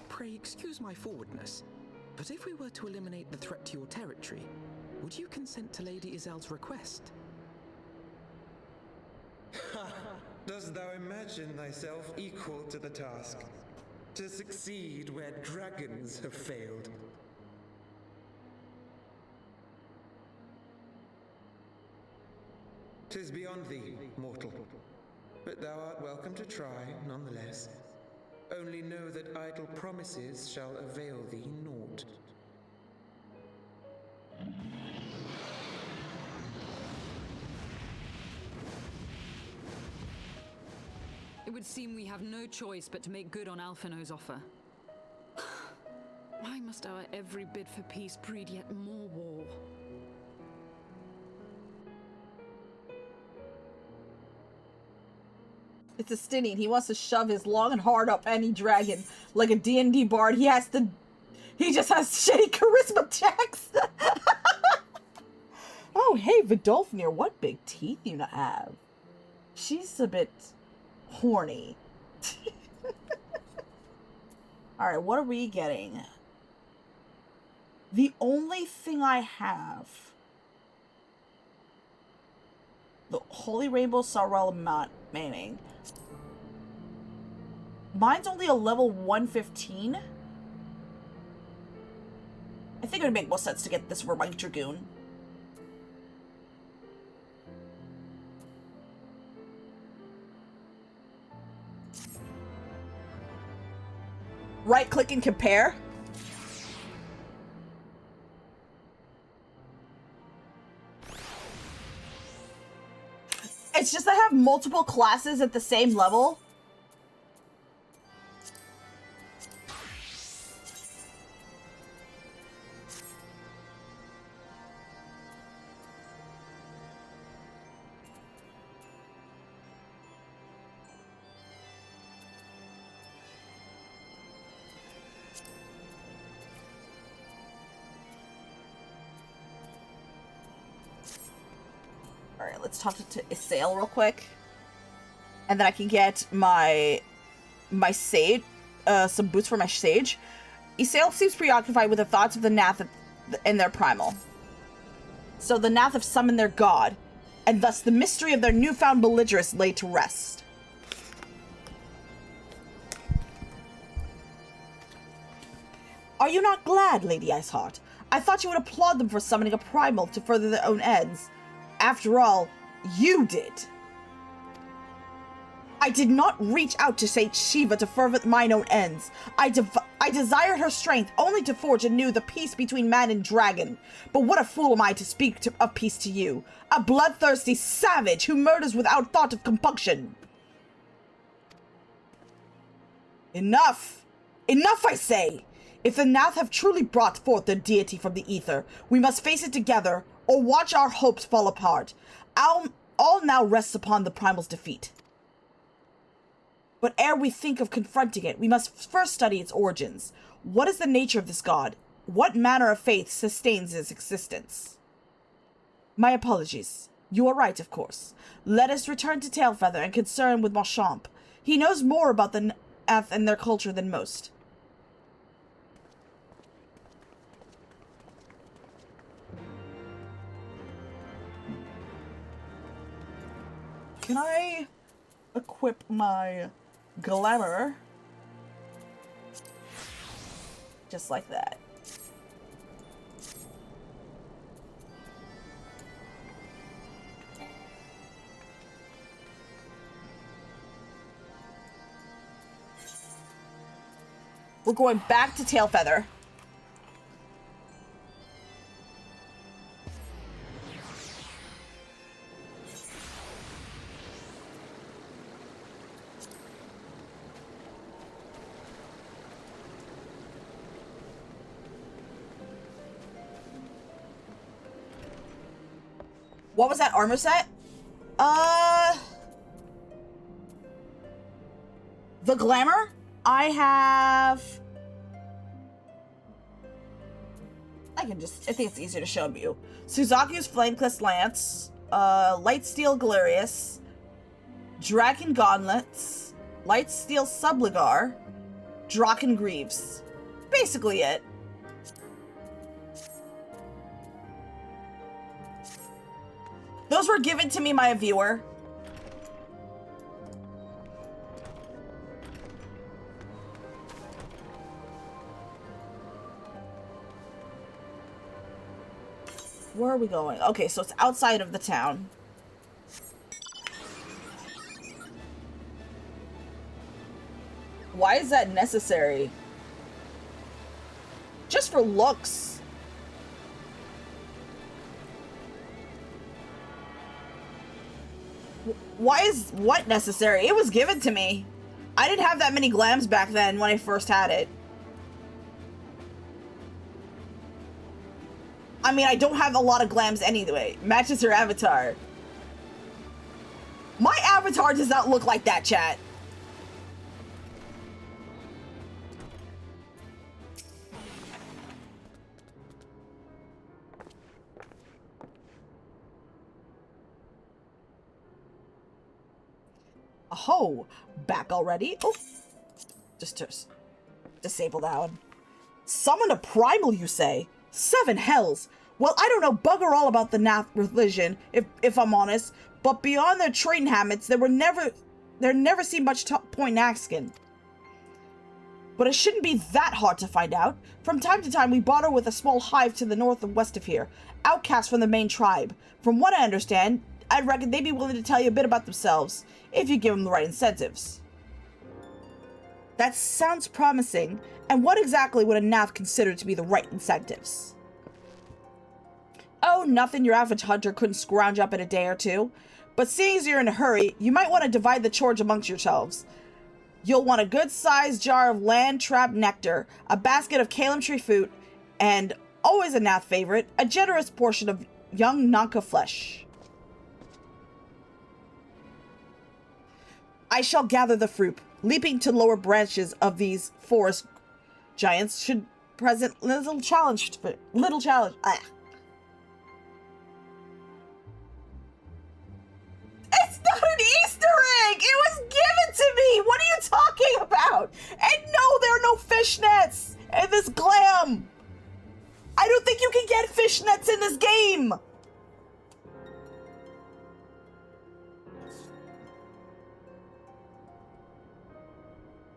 Pray excuse my forwardness, but if we were to eliminate the threat to your territory, would you consent to Lady Izel's request? Dost thou imagine thyself equal to the task? To succeed where dragons have failed? 'Tis beyond thee, mortal. But thou art welcome to try, nonetheless. Only know that idle promises shall avail thee naught. It would seem we have no choice but to make good on Alphino's offer. Why must our every bid for peace breed yet more war? It's a Stinian. He wants to shove his long and hard up any dragon. Like a D&D bard, he just has shitty charisma checks. Oh, hey, Vidolfnir, what big teeth you have. She's a bit horny. Alright, what are we getting? The only thing I have... The Holy Rainbow Sorrel Manning. Mine's only a level 115. I think it would make more sense to get this for my Dragoon. Right click and compare. It's just I have multiple classes at the same level. Alright, let's talk to Isael real quick. And then I can get my sage, some boots for my sage. Isael seems preoccupied with the thoughts of the Nath and their primal. So the Nath have summoned their god, and thus the mystery of their newfound belligerence laid to rest. Are you not glad, Lady Iceheart? I thought you would applaud them for summoning a primal to further their own ends. After all, you did. I did not reach out to Saint Shiva to further mine own ends. I desired her strength only to forge anew the peace between man and dragon. But what a fool am I to speak of peace to you, a bloodthirsty savage who murders without thought of compunction. Enough! Enough, I say! If the Nath have truly brought forth their deity from the ether, we must face it together, or watch our hopes fall apart. All now rests upon the primal's defeat. But ere we think of confronting it, we must first study its origins. What is the nature of this god? What manner of faith sustains its existence? My apologies. You are right, of course. Let us return to Tailfeather and concern with Machamp. He knows more about the Nath and their culture than most. Can I equip my glamour? Just like that. We're going back to Tailfeather. What was that armor set? The glamour? I have... I think it's easier to show you. Suzaku's Flamecrest Lance, Lightsteel Galerius, Dragon Gauntlets, Lightsteel Subligar, Draken Greaves. Basically it. Those were given to me by a viewer. Where are we going? Okay, so it's outside of the town. Why is that necessary? Just for looks. Why is what necessary? It was given to me. I didn't have that many glams back then when I first had it. I mean, I don't have a lot of glams anyway. Matches her avatar. My avatar does not look like that, chat. Oh, back already? Oh, just disable that one. Summon a primal, you say? 7 hells. Well, I don't know bugger all about the Nath religion, if I'm honest, but beyond their trading habits, there never seemed much point in asking. But it shouldn't be that hard to find out. From time to time, we barter with a small hive to the north and west of here, outcasts from the main tribe. From what I understand, I reckon they'd be willing to tell you a bit about themselves, if you give them the right incentives. That sounds promising. And what exactly would a Nath consider to be the right incentives? Oh, nothing your average hunter couldn't scrounge up in a day or two. But seeing as you're in a hurry, you might want to divide the charge amongst yourselves. You'll want a good-sized jar of land-trapped nectar, a basket of Kalim tree fruit, and, always a Nath favorite, a generous portion of young Nanka flesh. I shall gather the fruit. Leaping to lower branches of these forest giants should present little challenge. Ah. It's not an Easter egg! It was given to me! What are you talking about? And no, there are no fishnets in this glam! I don't think you can get fishnets in this game!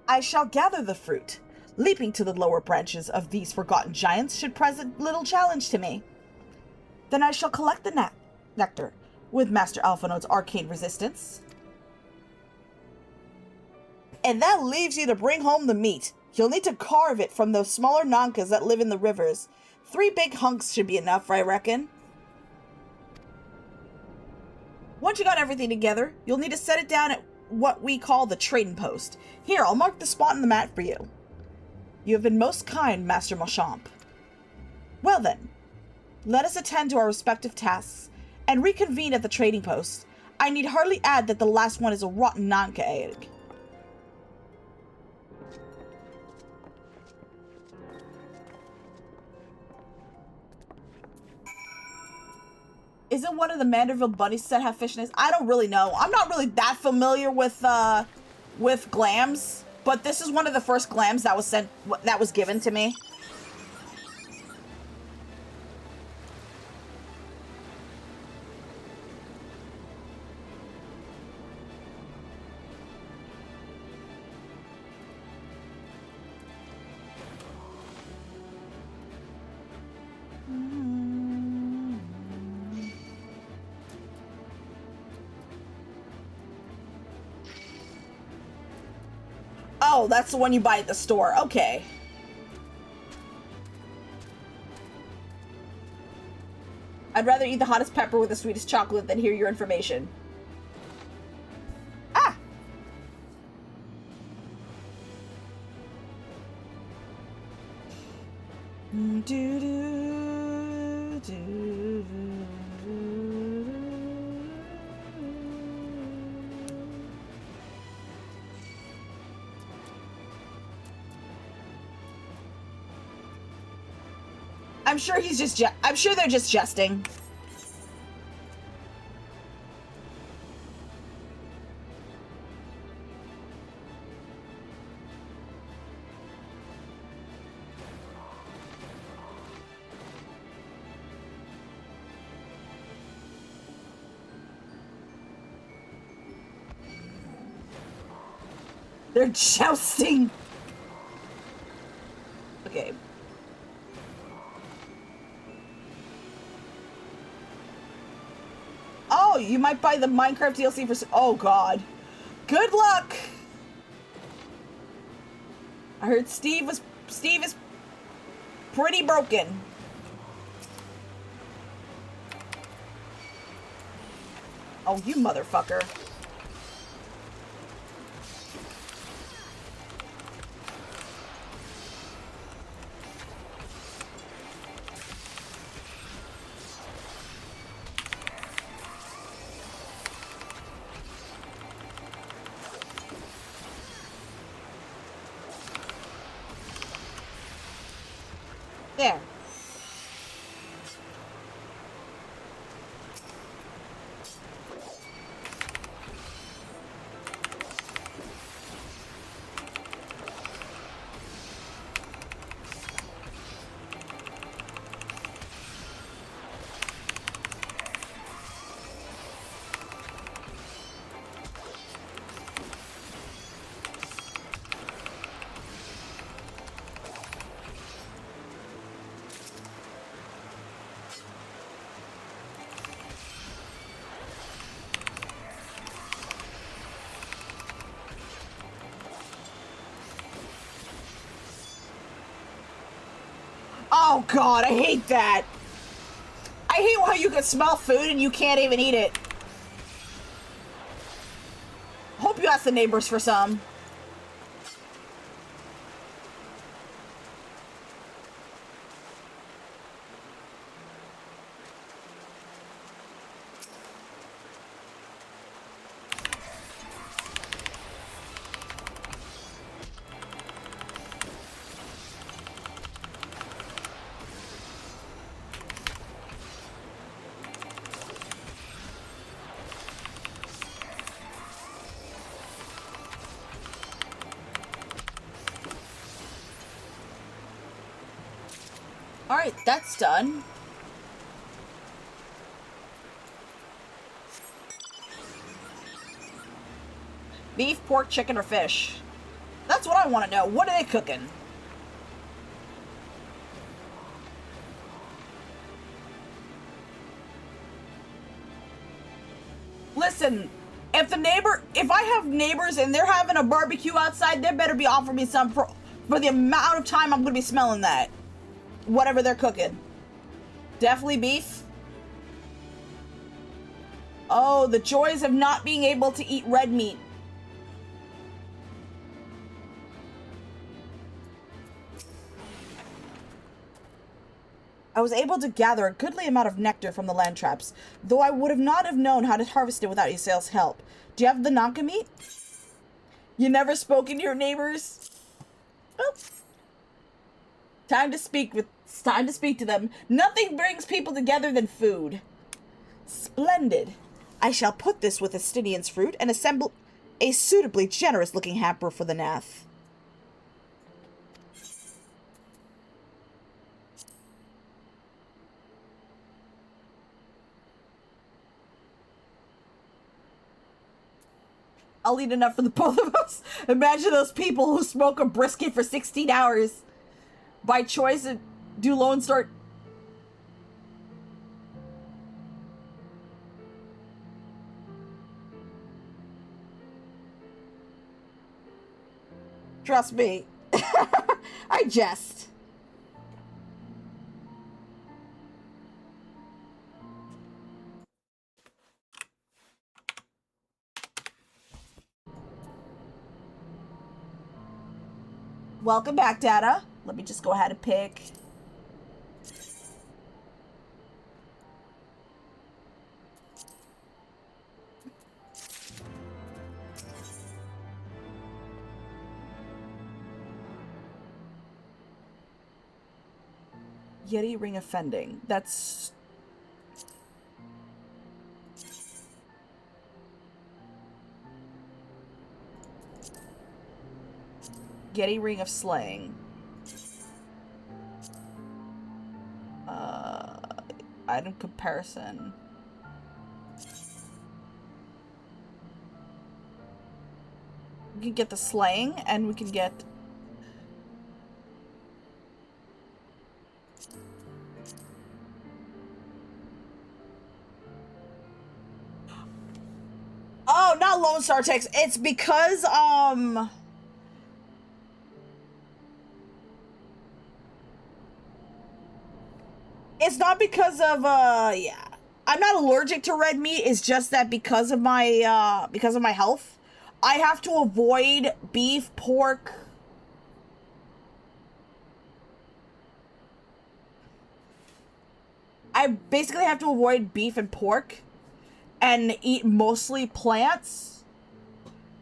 I shall gather the fruit. Leaping to the lower branches of these forgotten giants should present little challenge to me. Then I shall collect the nectar, with Master Alphinode's arcane resistance. And that leaves you to bring home the meat. You'll need to carve it from those smaller Nankas that live in the rivers. 3 big hunks should be enough, I reckon. Once you got everything together, you'll need to set it down at what we call the trading post. Here, I'll mark the spot on the mat for you. You have been most kind, Master Machamp. Well then, let us attend to our respective tasks and reconvene at the trading post. I need hardly add that the last one is a rotten Nanka egg. Isn't one of the Manderville bunnies that have fishnets? I don't really know. I'm not really that familiar with glams, but this is one of the first glams that was given to me. Oh, that's the one you buy at the store. Okay. I'd rather eat the hottest pepper with the sweetest chocolate than hear your information. Ah! I'm sure he's just I'm sure they're just jesting. They're jousting. Okay. Oh, you might buy the Minecraft DLC for... Oh, God. Good luck! I heard Steve is pretty broken. Oh, you motherfucker. There. Oh God, I hate that. I hate how you can smell food and you can't even eat it. Hope you ask the neighbors for some. Alright, that's done. Beef, pork, chicken, or fish? That's what I want to know. What are they cooking? Listen, if I have neighbors and they're having a barbecue outside, they better be offering me some for the amount of time I'm going to be smelling that. Whatever they're cooking. Definitely beef. Oh, the joys of not being able to eat red meat. I was able to gather a goodly amount of nectar from the land traps, though I would have not have known how to harvest it without Isael's help. Do you have the Naka meat? You never spoken to your neighbors? Well, time to speak to them. Nothing brings people together than food. Splendid. I shall put this with Estinian's fruit and assemble a suitably generous-looking hamper for the Nath. I'll eat enough for the both of us. Imagine those people who smoke a brisket for 16 hours. By choice and do Lone Star... Trust me. I jest. Welcome back, Data. Let me just go ahead and pick. Yeti Ring Offending. That's... Yeti Ring of Slaying. Item comparison. We can get the slaying, and we can get... Oh, not Lone Star Text. It's because, it's not because of, yeah. I'm not allergic to red meat. It's just that because of my health, I have to avoid beef, pork. I basically have to avoid beef and pork and eat mostly plants.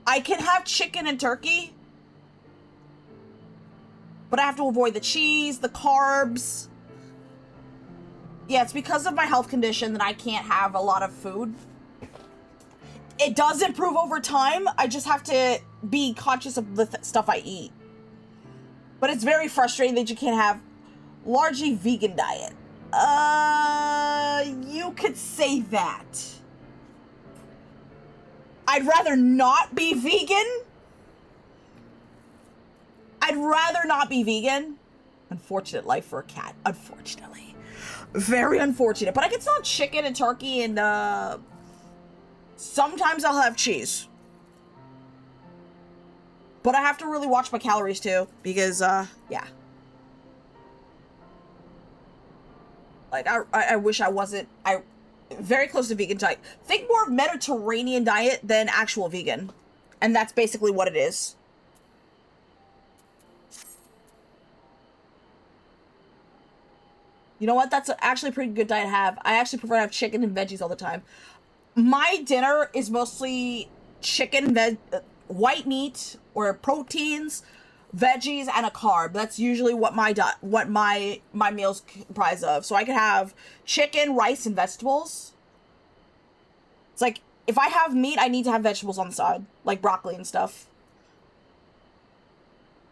I can have chicken and turkey, but I have to avoid the cheese, the carbs. Yeah, it's because of my health condition that I can't have a lot of food. It does improve over time. I just have to be conscious of the stuff I eat. But it's very frustrating that you can't have largely vegan diet. You could say that. I'd rather not be vegan. I'd rather not be vegan. Unfortunate life for a cat, unfortunately. Very unfortunate. But I can still have chicken and turkey and, sometimes I'll have cheese. But I have to really watch my calories, too. Because, yeah. Like, I wish I wasn't... very close to vegan diet. Think more of Mediterranean diet than actual vegan. And that's basically what it is. You know what? That's actually a pretty good diet to have. I actually prefer to have chicken and veggies all the time. My dinner is mostly chicken, white meat, or proteins, veggies, and a carb. That's usually what my meals comprise of. So I could have chicken, rice, and vegetables. It's like, if I have meat, I need to have vegetables on the side, like broccoli and stuff.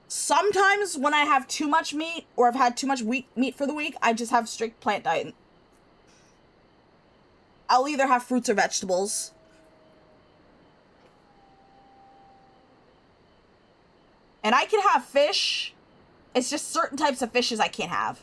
Sometimes when I have too much meat, or I've had too much meat for the week, I just have strict plant diet. I'll either have fruits or vegetables. And I can have fish. It's just certain types of fishes I can't have.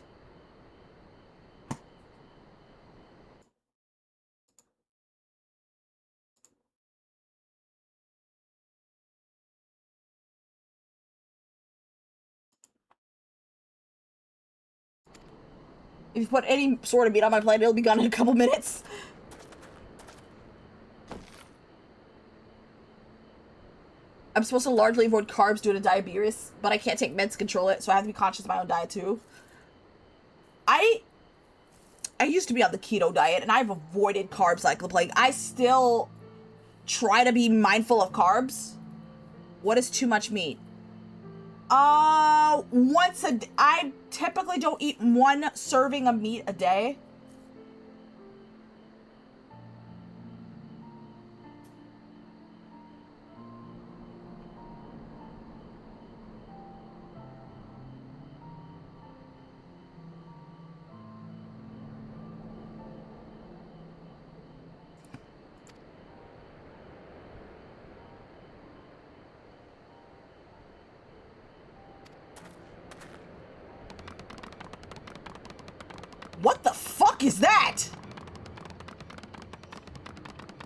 If you put any sort of meat on my plate, it'll be gone in a couple minutes. I'm supposed to largely avoid carbs due to diabetes, but I can't take meds to control it, so I have to be conscious of my own diet too. I used to be on the keto diet, and I've avoided carbs like the plague. I still try to be mindful of carbs. What is too much meat? I typically don't eat one serving of meat a day.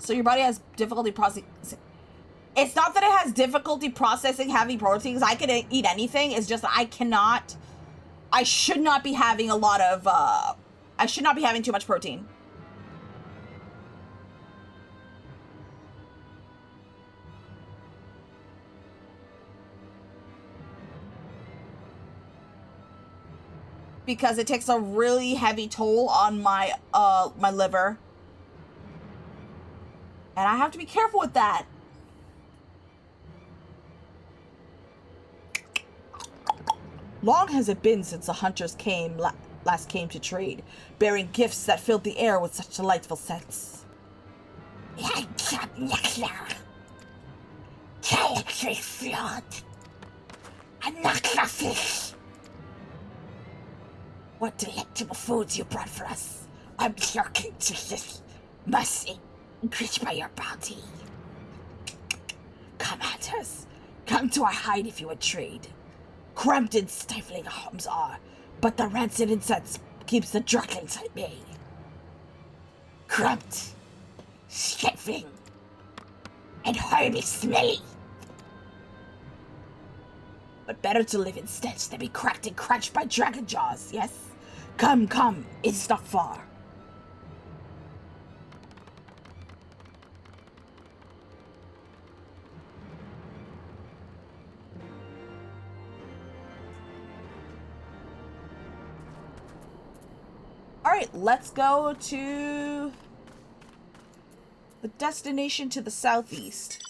So your body has difficulty processing. It's not that it has difficulty processing heavy proteins. I can eat anything. It's just that I cannot. I should not be having a lot of. I should not be having too much protein. Because it takes a really heavy toll on my my liver. And I have to be careful with that. Long has it been since the hunters last came to trade, bearing gifts that filled the air with such delightful scents. What delectable foods you brought for us. I'm yearning to this. Must increase by your bounty. Come, hunters. Come to our hide if you would trade. Cramped and stifling our homes are, but the rancid incense keeps the dragons at bay. Cramped, stifling, and horribly smelly. But better to live in stench than be cracked and crunched by dragon jaws, yes? Come, come, it's not far. Alright, let's go to the destination to the southeast.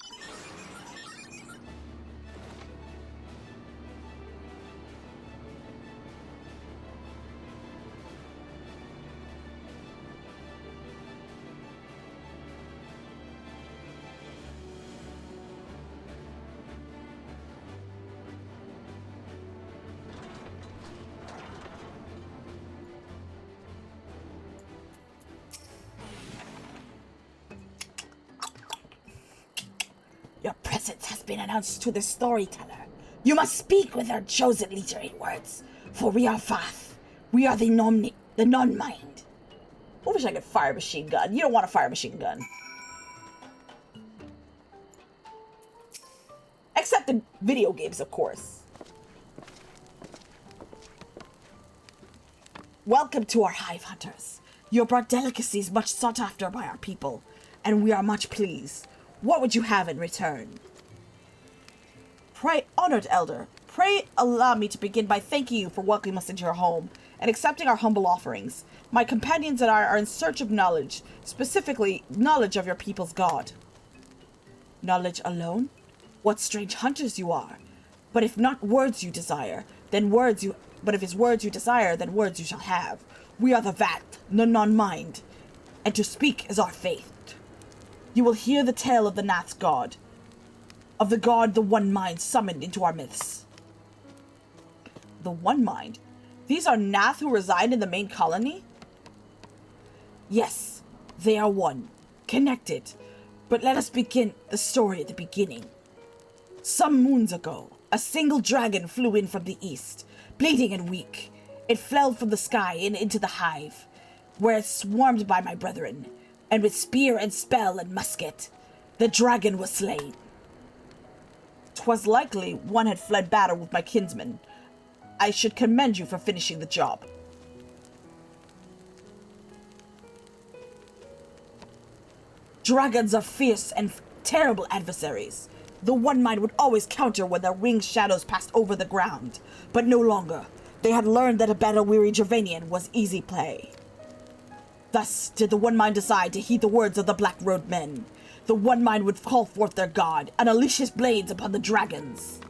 Your presence has been announced to the storyteller. You must speak with our chosen leader in words, for we are Fath. We are the non-mind. I wish I could fire a machine gun. You don't want to fire a machine gun. Except in video games, of course. Welcome to our hive, hunters. You brought delicacies much sought after by our people, and we are much pleased. What would you have in return? Pray, honored elder, pray allow me to begin by thanking you for welcoming us into your home and accepting our humble offerings. My companions and I are in search of knowledge, specifically knowledge of your people's god. Knowledge alone? What strange hunters you are! But if not words you desire, then words you. But if it's words you desire, then words you shall have. We are the Vat, the non-mind, and to speak is our faith. You will hear the tale of the Nath's god, of the god the One Mind summoned into our myths. The One Mind? These are Nath who reside in the main colony? Yes, they are one, connected, but let us begin the story at the beginning. Some moons ago, a single dragon flew in from the east, bleeding and weak. It fell from the sky and into the hive, where it swarmed by my brethren. And with spear and spell and musket, the dragon was slain. 'Twas likely one had fled battle with my kinsmen. I should commend you for finishing the job. Dragons are fierce and terrible adversaries. The One Mind would always counter when their winged shadows passed over the ground, but no longer. They had learned that a battle-weary Javanian was easy play. Thus did the One Mind decide to heed the words of the Black Road Men. The One Mind would call forth their god and unleash his blades upon the dragons.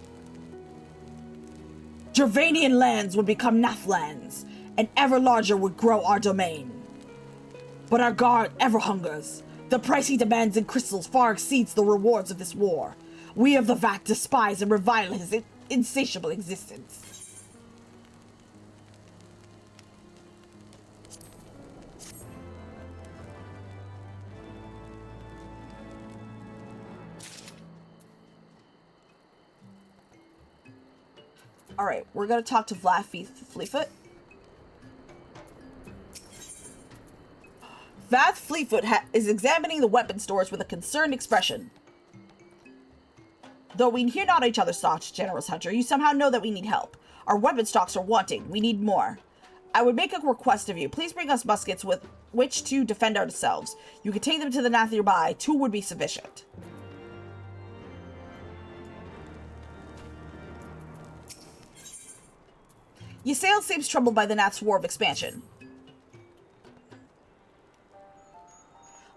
Javanian lands would become Nath lands, and ever larger would grow our domain. But our god ever hungers. The price he demands in crystals far exceeds the rewards of this war. We of the Vat despise and revile his insatiable existence. Alright, we're gonna talk to Fleetfoot. Vath Fleetfoot is examining the weapon stores with a concerned expression. Though we hear not each other's thoughts, generous hunter, you somehow know that we need help. Our weapon stocks are wanting. We need more. I would make a request of you. Please bring us muskets with which to defend ourselves. You can take them to the Nath nearby. 2 would be sufficient. Ysael seems troubled by the Nath's war of expansion.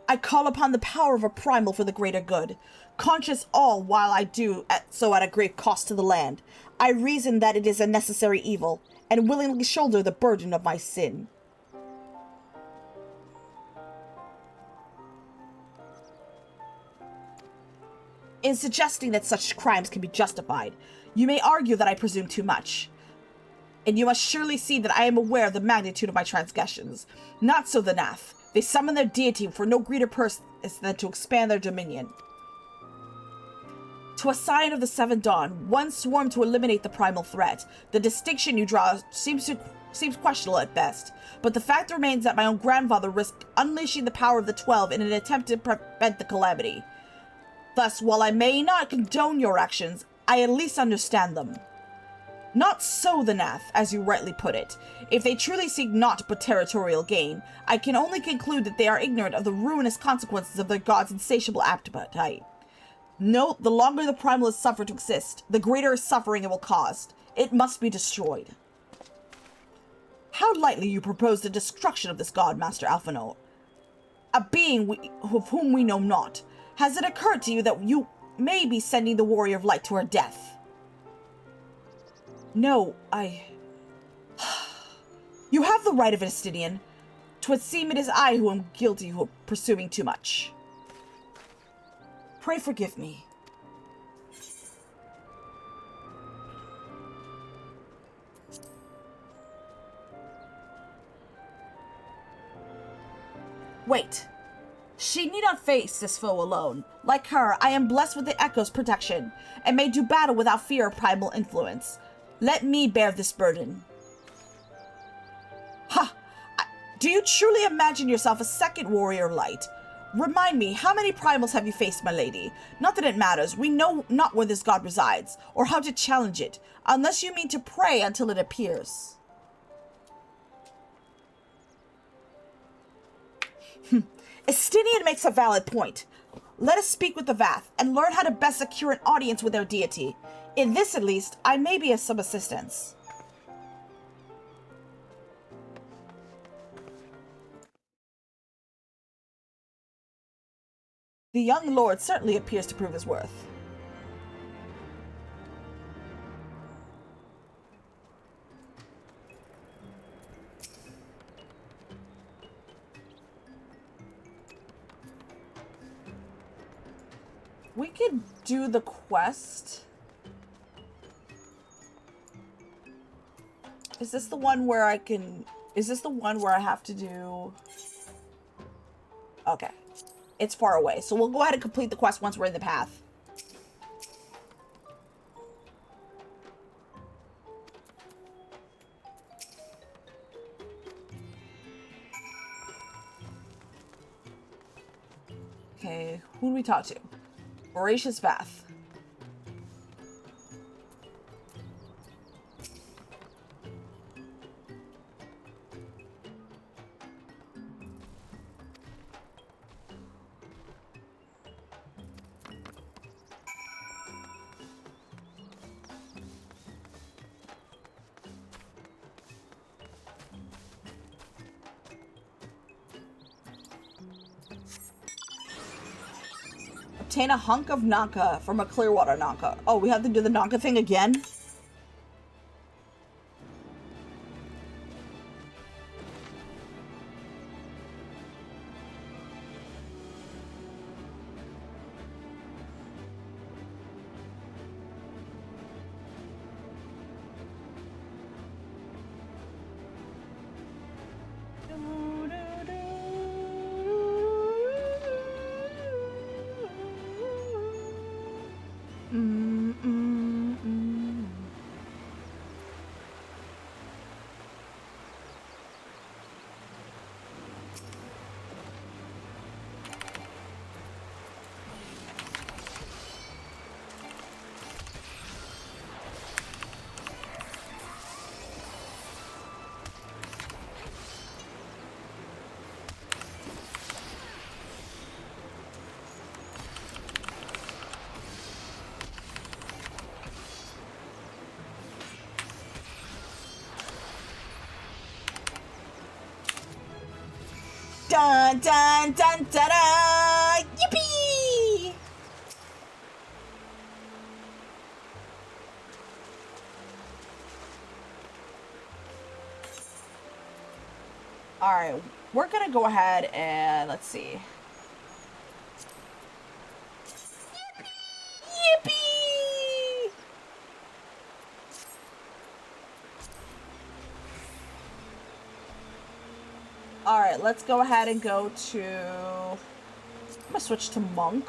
I call upon the power of a primal for the greater good. Conscious all while I do so at a great cost to the land. I reason that it is a necessary evil, and willingly shoulder the burden of my sin. In suggesting that such crimes can be justified, you may argue that I presume too much. And you must surely see that I am aware of the magnitude of my transgressions. Not so the Nath. They summon their deity for no greater purpose than to expand their dominion. To a sign of the Seventh Dawn, one swarm to eliminate the primal threat. The distinction you draw seems questionable at best, but the fact remains that my own grandfather risked unleashing the power of the 12 in an attempt to prevent the calamity. Thus, while I may not condone your actions, I at least understand them. Not so the Nath, as you rightly put it. If they truly seek naught but territorial gain, I can only conclude that they are ignorant of the ruinous consequences of their god's insatiable appetite. Note, the longer the primal is suffered to exist, the greater suffering it will cause. It must be destroyed. How lightly you propose the destruction of this god, Master Alphinaud. A being of whom we know not. Has it occurred to you that you may be sending the warrior of light to her death? No, You have the right of an Estinian. 'Twould seem it is I who am guilty of presuming too much. Pray forgive me. Wait. She need not face this foe alone. Like her, I am blessed with the Echo's protection, and may do battle without fear of primal influence. Let me bear this burden. Ha! Do you truly imagine yourself a second warrior of light? Remind me, how many primals have you faced, my lady? Not that it matters. We know not where this god resides, or how to challenge it, unless you mean to pray until it appears. Estinian makes a valid point. Let us speak with the Vath, and learn how to best secure an audience with their deity. In this, at least, I may be of some assistance. The young lord certainly appears to prove his worth. We could do the quest. Is this the one where I can... Is this the one where I have to do... Okay. It's far away, so we'll go ahead and complete the quest once we're in the path. Okay, who do we talk to? Voracious Vath. Obtain a hunk of Nanka from a Clearwater Nanka. Oh, we have to do the Nanka thing again? Dun dun dun da da! Yippee! Alright, we're gonna go ahead and let's see. Yippee! Alright, let's go ahead and go to... I'm gonna switch to Monk.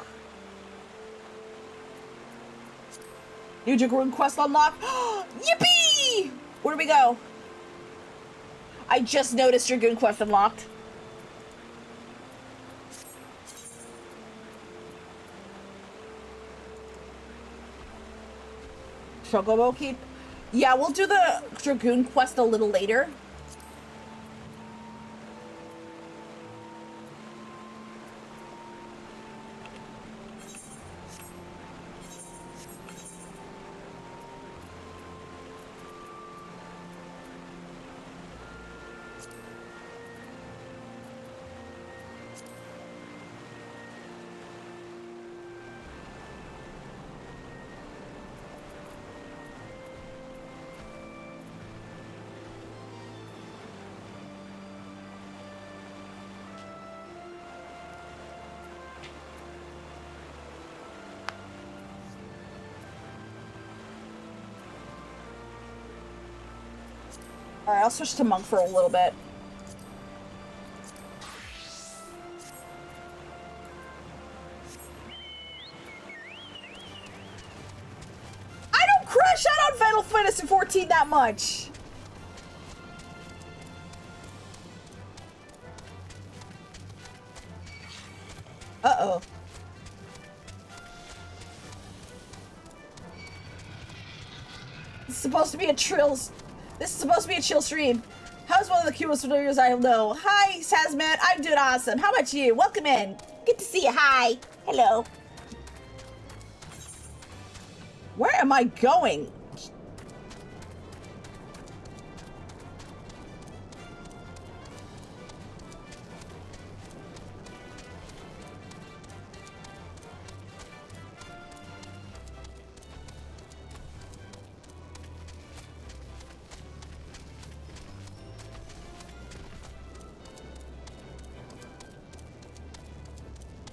New Dragoon quest unlocked. Yippee! Where do we go? I just noticed Dragoon quest unlocked. Chocobo keep? Yeah, we'll do the Dragoon quest a little later. Alright, I'll switch to Monk for a little bit. I don't crash out on Final Fantasy XIV that much! Uh-oh. This is supposed to be a Trills. This is supposed to be a chill stream. How's one of the cutest familiars I know? Hi, Sazman. I'm doing awesome. How about you? Welcome in. Good to see you. Hi. Hello. Where am I going?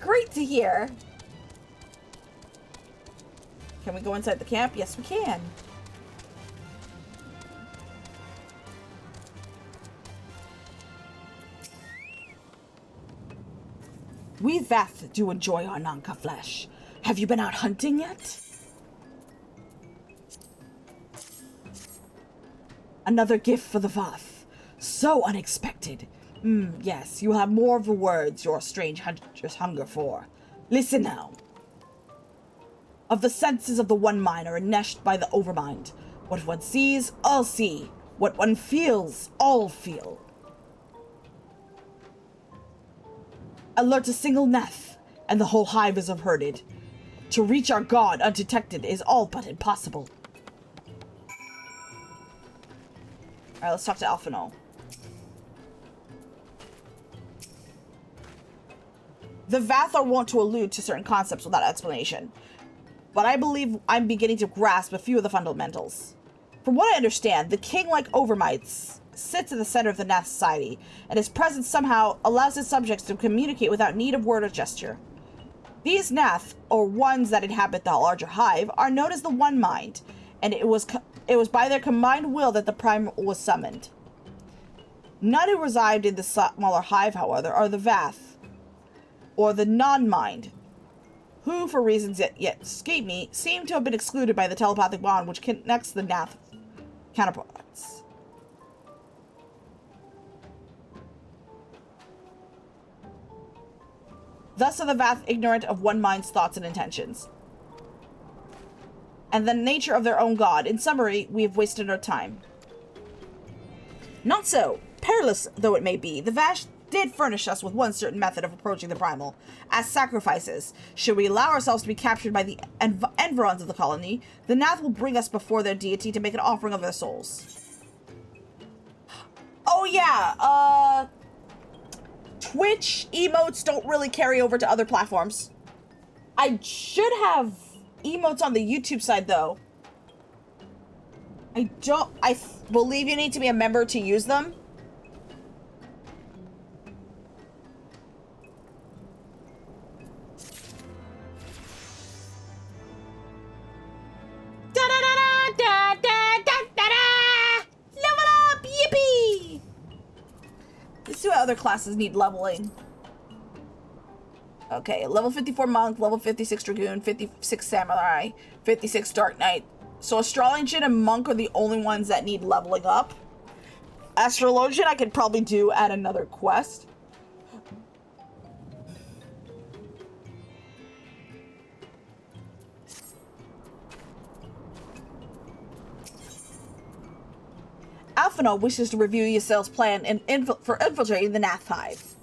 Great to hear. Can we go inside the camp? Yes, we can. We Vath do enjoy our Nanka flesh. Have you been out hunting yet? Another gift for the Vath. So unexpected. Yes, you have more of the words your strange hunters hunger for. Listen now. Of the senses of the one mind are enmeshed by the overmind. What one sees, all see. What one feels, all feel. Alert a single Neth, and the whole hive is herded. To reach our god undetected is all but impossible. Alright, let's talk to Alphinaud. The Vath are wont to allude to certain concepts without explanation, but I believe I'm beginning to grasp a few of the fundamentals. From what I understand, the king-like overmites sits at the center of the Nath society, and his presence somehow allows his subjects to communicate without need of word or gesture. These Nath, or ones that inhabit the larger hive, are known as the One Mind, and it was by their combined will that the Prime was summoned. None who reside in the smaller hive, however, are the Vath, or the non-mind, who, for reasons yet escape me, seem to have been excluded by the telepathic bond which connects the Nath counterparts. Thus are the Vath ignorant of one mind's thoughts and intentions, and the nature of their own god. In summary, we have wasted our time. Not so. Perilous though it may be, the Vash did furnish us with one certain method of approaching the primal, as sacrifices. Should we allow ourselves to be captured by the environs of the colony, the Nath will bring us before their deity to make an offering of their souls. Oh yeah, Twitch emotes don't really carry over to other platforms. I should have emotes on the YouTube side, though. I believe you need to be a member to use them. Level up! Yippee! Let's see what other classes need leveling. Okay, level 54 monk, level 56 dragoon, 56 samurai, 56 dark knight. So astrologian and monk are the only ones that need leveling up. Astrologian I could probably do at another quest. Alphino wishes to review Yasel's plan for infiltrating the Nath Hive.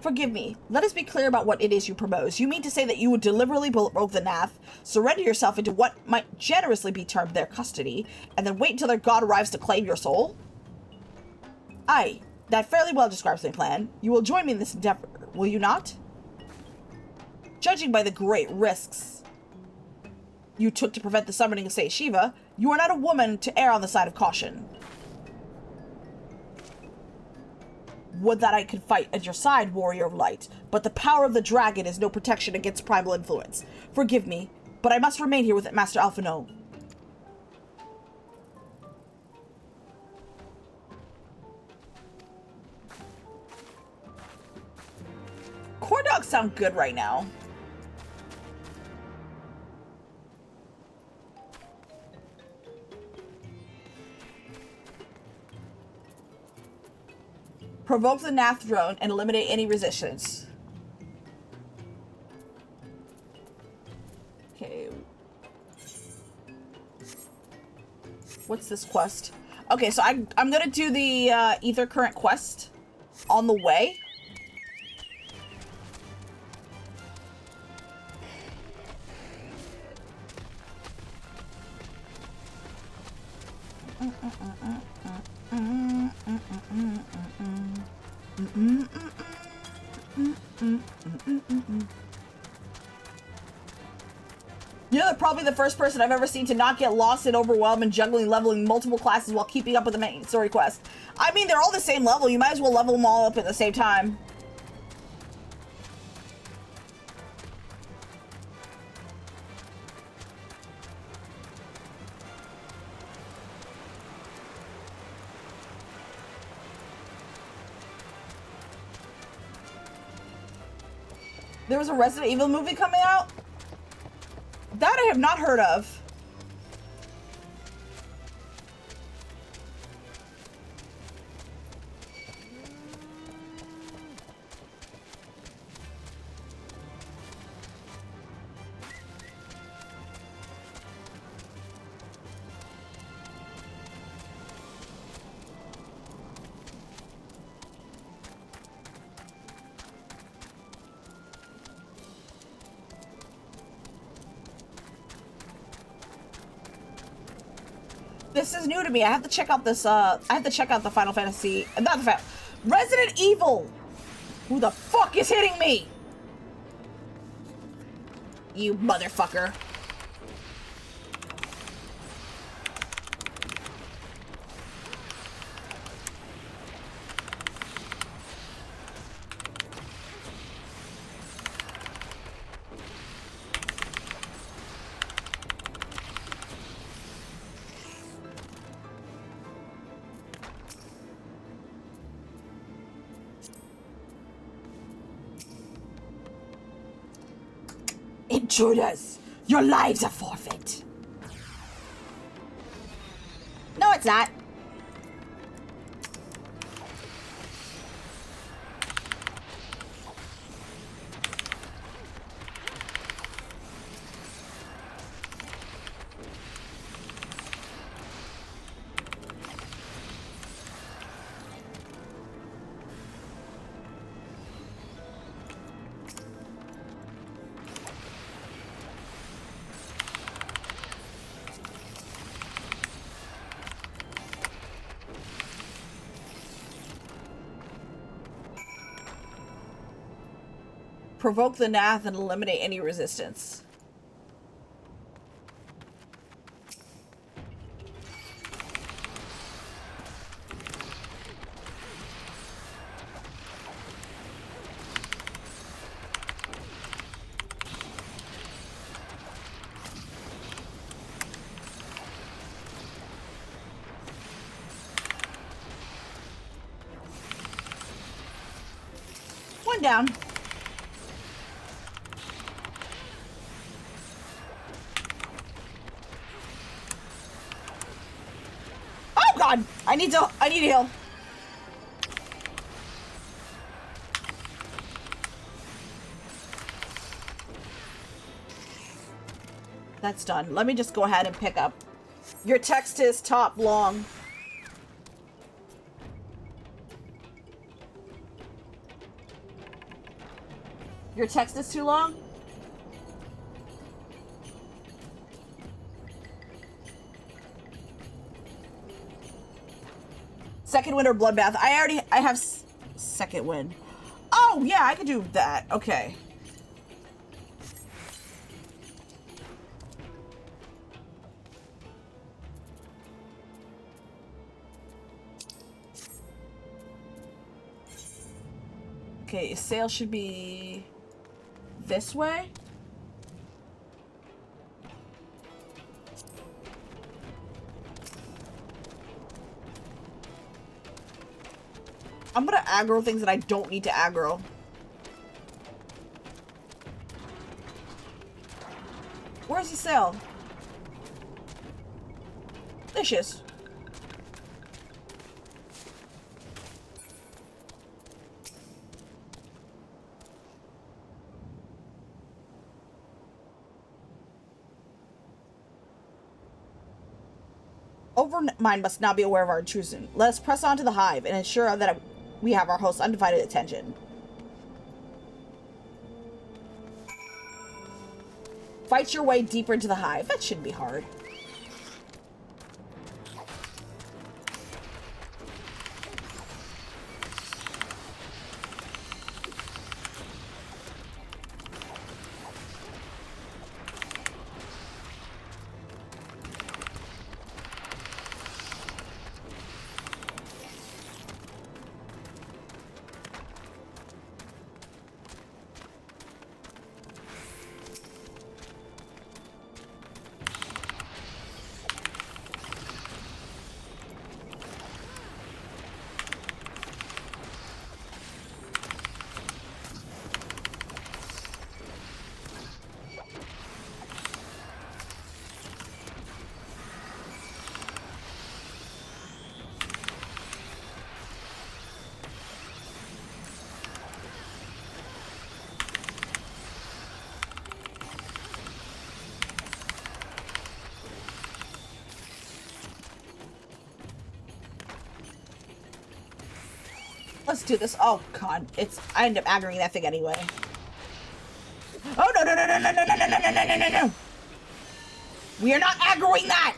Forgive me. Let us be clear about what it is you propose. You mean to say that you would deliberately provoke the Nath, surrender yourself into what might generously be termed their custody, and then wait until their god arrives to claim your soul? Aye, that fairly well describes my plan. You will join me in this endeavor, will you not? Judging by the great risks you took to prevent the summoning of Saint Shiva, you are not a woman to err on the side of caution. Would that I could fight at your side, warrior of light, but the power of the dragon is no protection against primal influence. Forgive me, but I must remain here with Master Alphino. Corn dogs sound good right now. Provoke the Nath drone and eliminate any resistance. Okay. What's this quest? Okay, so I'm gonna do the Ether Current quest on the way. You're probably the first person I've ever seen to not get lost and overwhelmed and leveling multiple classes while keeping up with the main story quest. I mean, they're all the same level. You might as well level them all up at the same time. There was a Resident Evil movie coming out? That I have not heard of. This is new to me. I have to check out this, I have to check out the Final Fantasy, not the Final, Resident Evil! Who the fuck is hitting me? You motherfucker. Intruders, your lives are forfeit. No, it's not. Provoke the Nath and eliminate any resistance. One down. Oh god! I need to heal. That's done. Let me just go ahead and pick up. Your text is top long. Your text is too long? Second wind or bloodbath? I have second wind. Oh, yeah, I could do that. Okay. Okay, sail should be this way. I'm gonna aggro things that I don't need to aggro. Where's the sail? There she is. Overmind must not be aware of our intrusion. Let us press on to the hive and ensure that we have our host's undivided attention. Fight your way deeper into the hive. That shouldn't be hard. Let's do this. Oh god, I end up aggroing that thing anyway. Oh no no no no no no no no no no no no no! We are not aggroing that!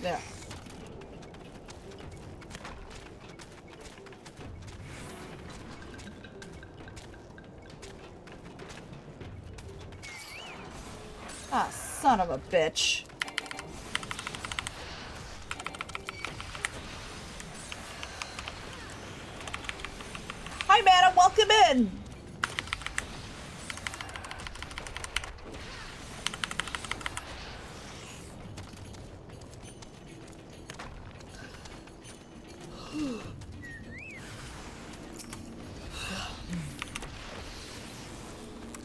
There. Ah, son of a bitch. Hi, madam. Welcome in.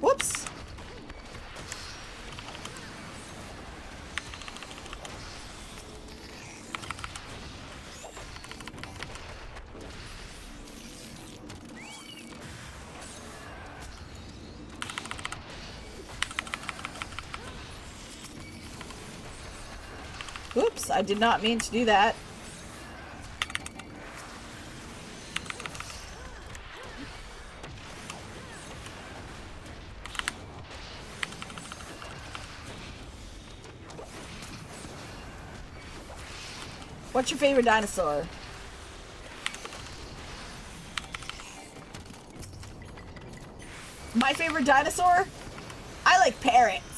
Whoops. Oops, I did not mean to do that. What's your favorite dinosaur? My favorite dinosaur? I like parrots.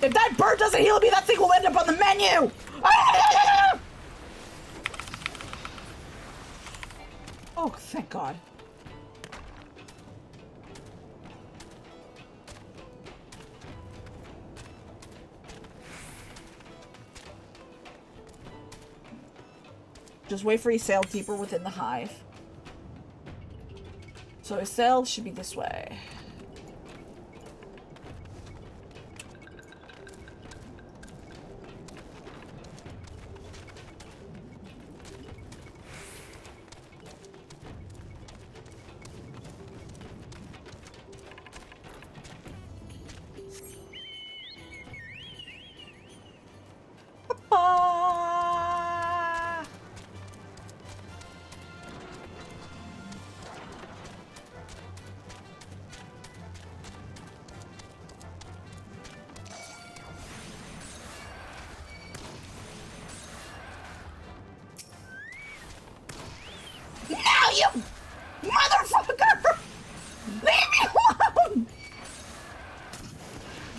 If that bird doesn't heal me, that thing will end up on the menu! Oh, thank God. Just wait for he sail deeper within the hive. So his sail should be this way.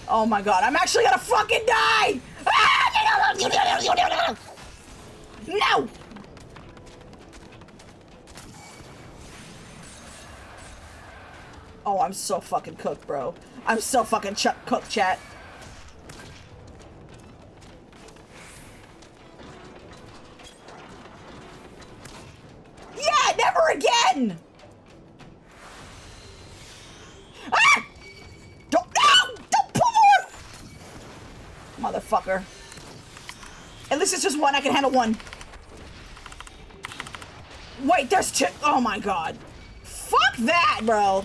Oh my God, I'm actually gonna fucking die! No! Oh, I'm so fucking cooked, bro. I'm so fucking cooked, chat. Yeah, never again! Motherfucker. At least it's just one. I can handle one. Wait, there's two. Oh my God. Fuck that, bro.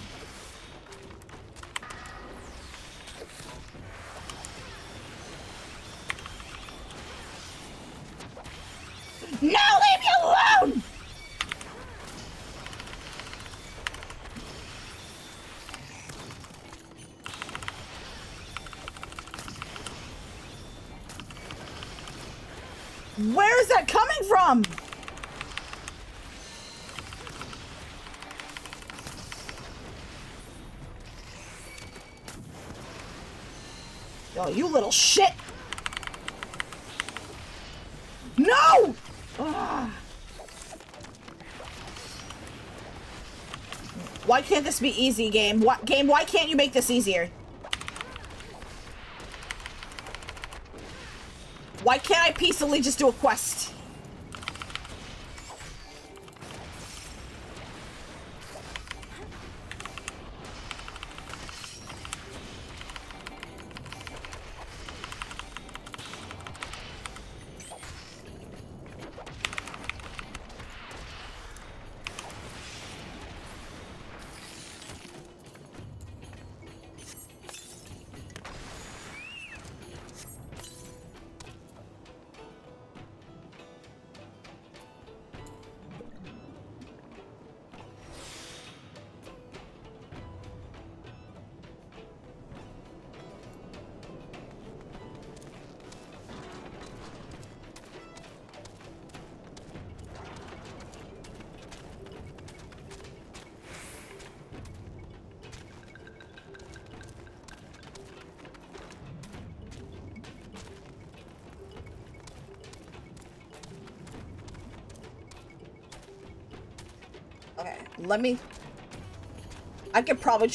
No, leave me alone! Where is that coming from? Oh, you little shit! No! Ugh. Why can't this be easy, game? What game? Why can't you make this easier? Why can't I peacefully just do a quest? Let me... I could probably...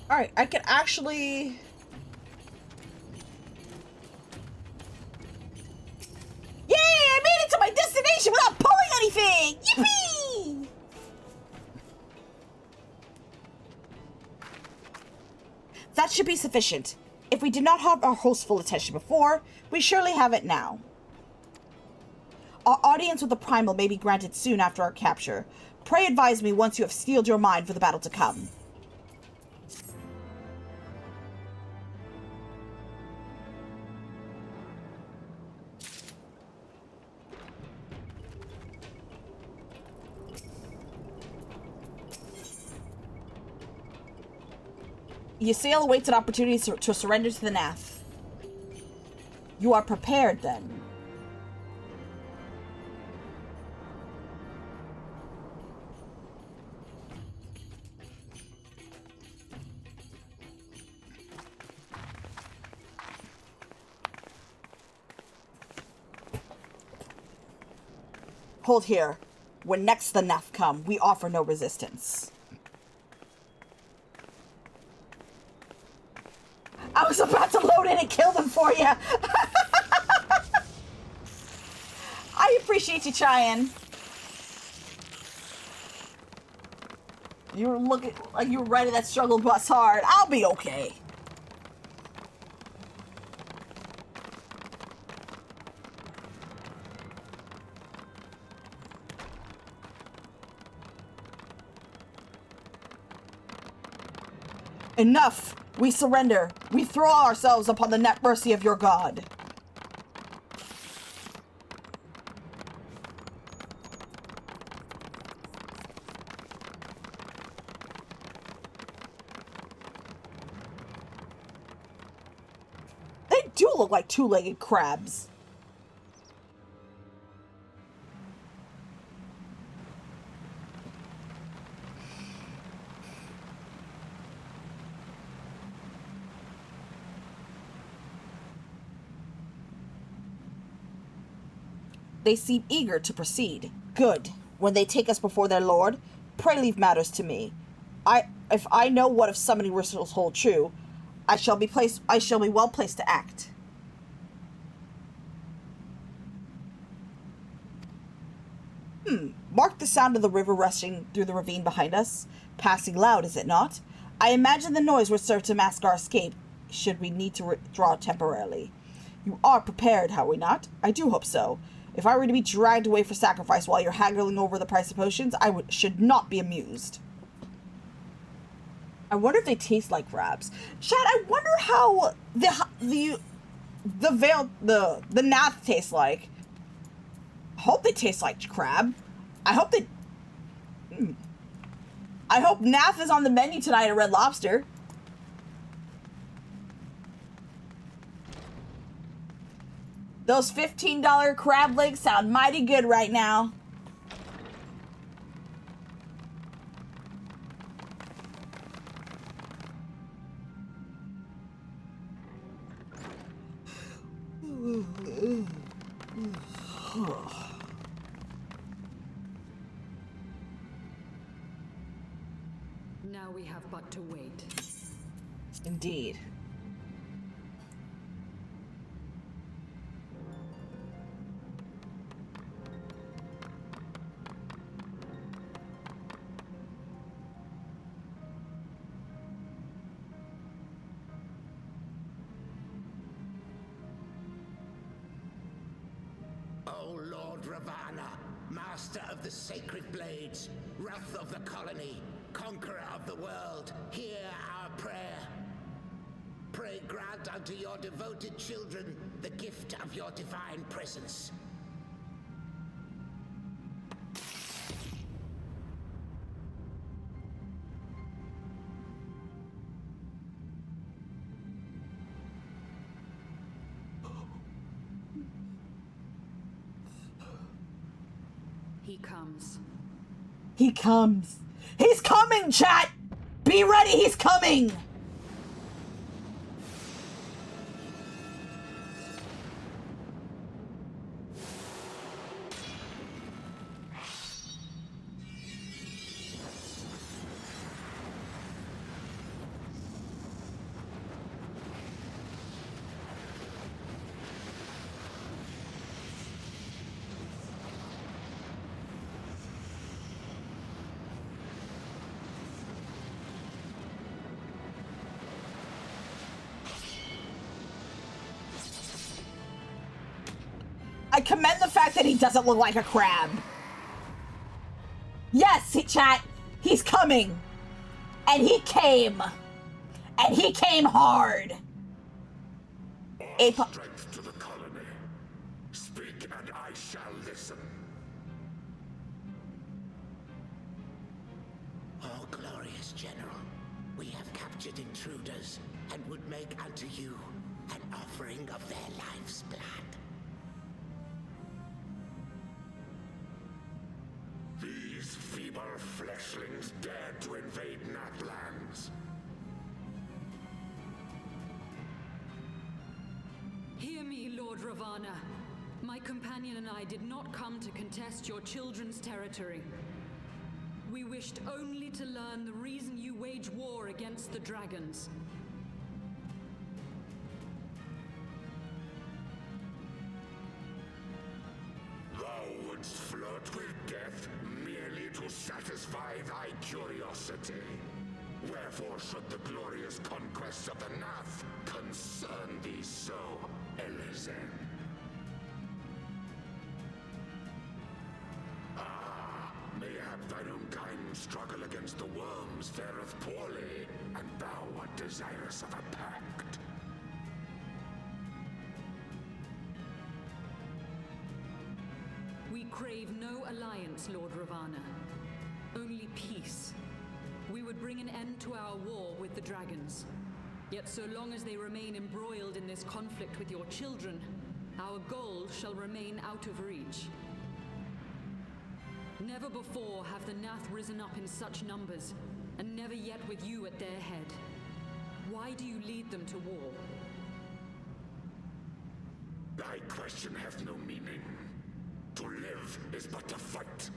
Alright, I can actually... Yay! I made it to my destination without pulling anything! Yippee! That should be sufficient. If we did not have our host's full attention before, we surely have it now. Our audience with the primal may be granted soon after our capture. Pray advise me once you have steeled your mind for the battle to come. Ysael awaits an opportunity to surrender to the Nath. You are prepared, then. Hold here. When next the Nath come, we offer no resistance. I was about to load in and kill them for you. I appreciate you trying. You're looking like you're riding that struggle bus hard. I'll be okay. Enough! We surrender. We throw ourselves upon the net mercy of your god. They do look like two-legged crabs. They seem eager to proceed. Good. When they take us before their lord, pray leave matters to me. If I know what of summoning rituals hold true, I shall be well placed to act. Mark the sound of the river rushing through the ravine behind us. Passing loud, is it not? I imagine the noise would serve to mask our escape, should we need to withdraw temporarily. You are prepared, are we not? I do hope so. If I were to be dragged away for sacrifice while you're haggling over the price of potions, I should not be amused. I wonder if they taste like crabs. Chad, I wonder how the Nath tastes like. I hope they taste like crab. I hope they... I hope Nath is on the menu tonight at Red Lobster. Those $15 crab legs sound mighty good right now. Now we have but to wait. Indeed. O Lord Ravana, master of the sacred blades, wrath of the colony, conqueror of the world, hear our prayer. Pray grant unto your devoted children the gift of your divine presence. He comes. He comes. He's coming, chat! Be ready, he's coming! I commend the fact that he doesn't look like a crab. Yes, chat, he's coming. And he came. And he came hard. Strength to the colony. Speak and I shall listen. Oh, glorious General, we have captured intruders and would make unto you an offering of their life's blood. These feeble fleshlings dared to invade Natlands. Hear me, Lord Ravana. My companion and I did not come to contest your children's territory. We wished only to learn the reason you wage war against the dragons. Thou wouldst flirt with death merely to satisfy thy curiosity. Wherefore should the glorious conquests of the Nath concern thee so, Elizen? Ah, mayhap thine own kind struggle against the worms fareth poorly, and thou art desirous of a pact. We crave no alliance, Lord Ravana. Only peace. We would bring an end to our war with the dragons. Yet so long as they remain embroiled in this conflict with your children, our goal shall remain out of reach. Never before have the Nath risen up in such numbers, and never yet with you at their head. Why do you lead them to war? Thy question hath no meaning. To live is but to fight.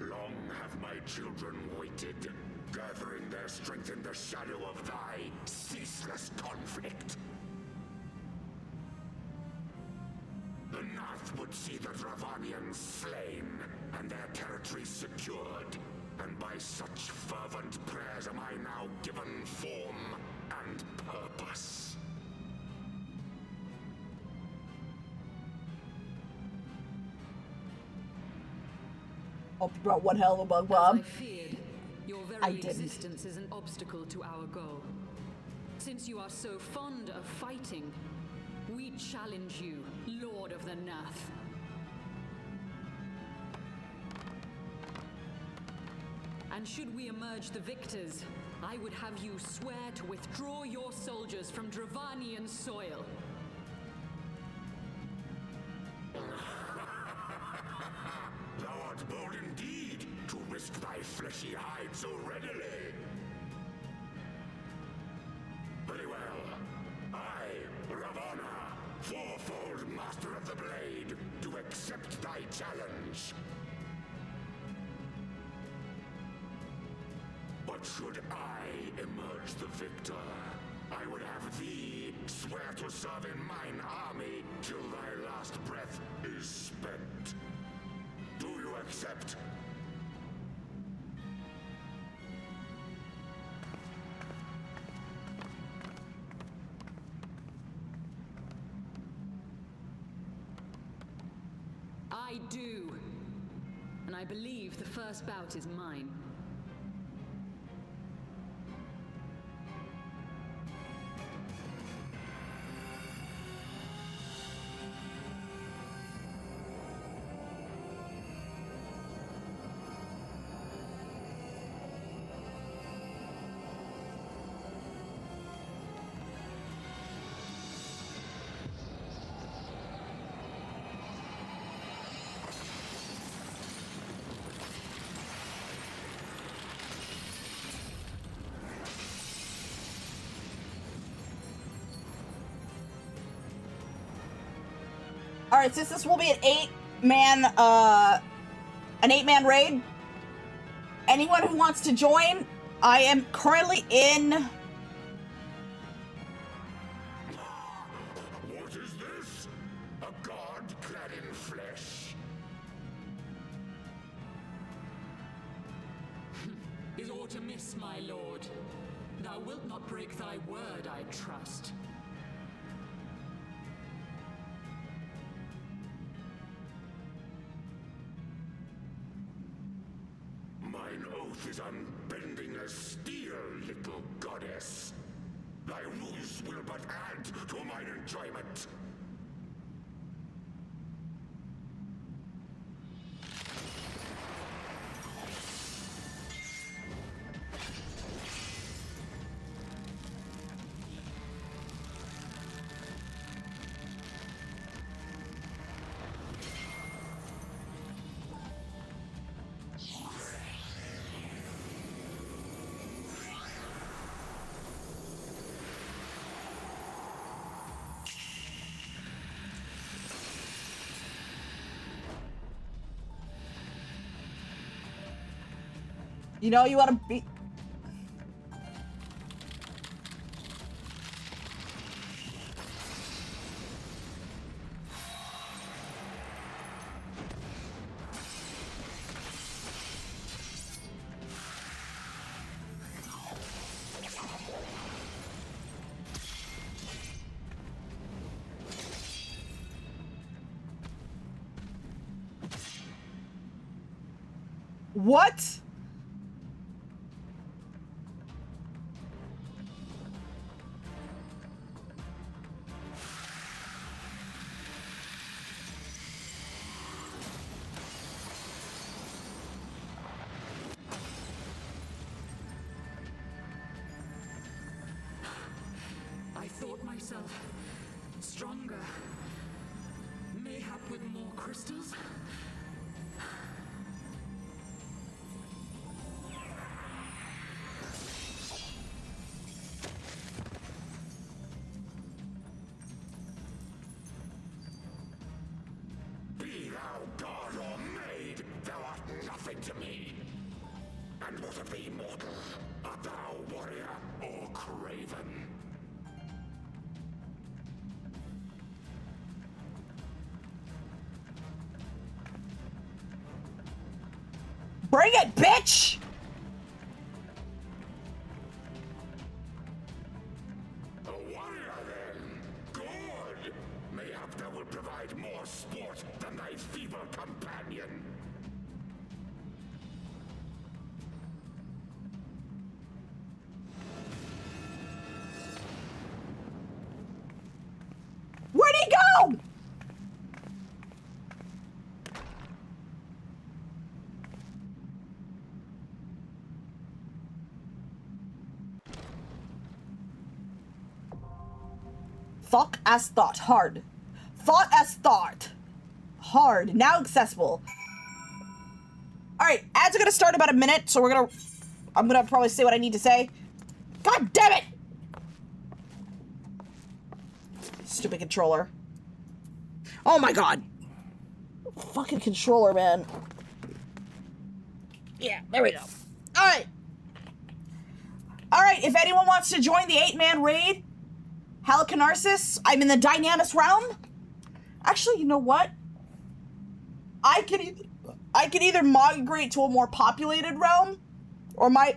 Long have my children waited, gathering their strength in the shadow of thy ceaseless conflict. The Nath would see the Dravanians slain, and their territory secured. And by such fervent prayers am I now given form and purpose. Hope you brought one hell of a bug, As Bob. I feared, your I very didn't. existence is an obstacle to our goal. Since you are so fond of fighting, we challenge you, Lord of the Nath. And should we emerge the victors, I would have you swear to withdraw your soldiers from Dravanian soil. Thou art bold indeed to risk thy fleshy hide so readily. Very well. I, Ravana, fourfold master of the blade, do accept thy challenge. But should I emerge the victor, I would have thee swear to serve in mine army till thy last breath is spent. Do you accept? I do. And I believe the first bout is mine. Alright, since this will be an eight-man raid, anyone who wants to join, I am currently in... What is this? A god clad in flesh? Is aught amiss, my lord? Thou wilt not break thy word, I trust. Mine oath is unbending as steel, little goddess. Thy ruse will but add to mine enjoyment. You know you want to be... What? I thought myself stronger. Mayhap with more crystals? Be thou god or maid, thou art nothing to me. And what of thee, mortal? Art thou warrior or craven? Bring it, bitch! A warrior, then? Good! Mayhap thou will provide more sport than thy feeble companion. Where'd he go? Fuck as thought. Hard. Thought as thought. Hard. Now accessible. Alright, ads are gonna start in about a minute, so I'm gonna probably say what I need to say. God damn it! Stupid controller. Oh my god. Fucking controller, man. Yeah, there we go. Alright. Alright, if anyone wants to join the 8-man raid, Halicarnassus, I'm in the Dynamis realm. Actually, you know what? I can either migrate to a more populated realm, or my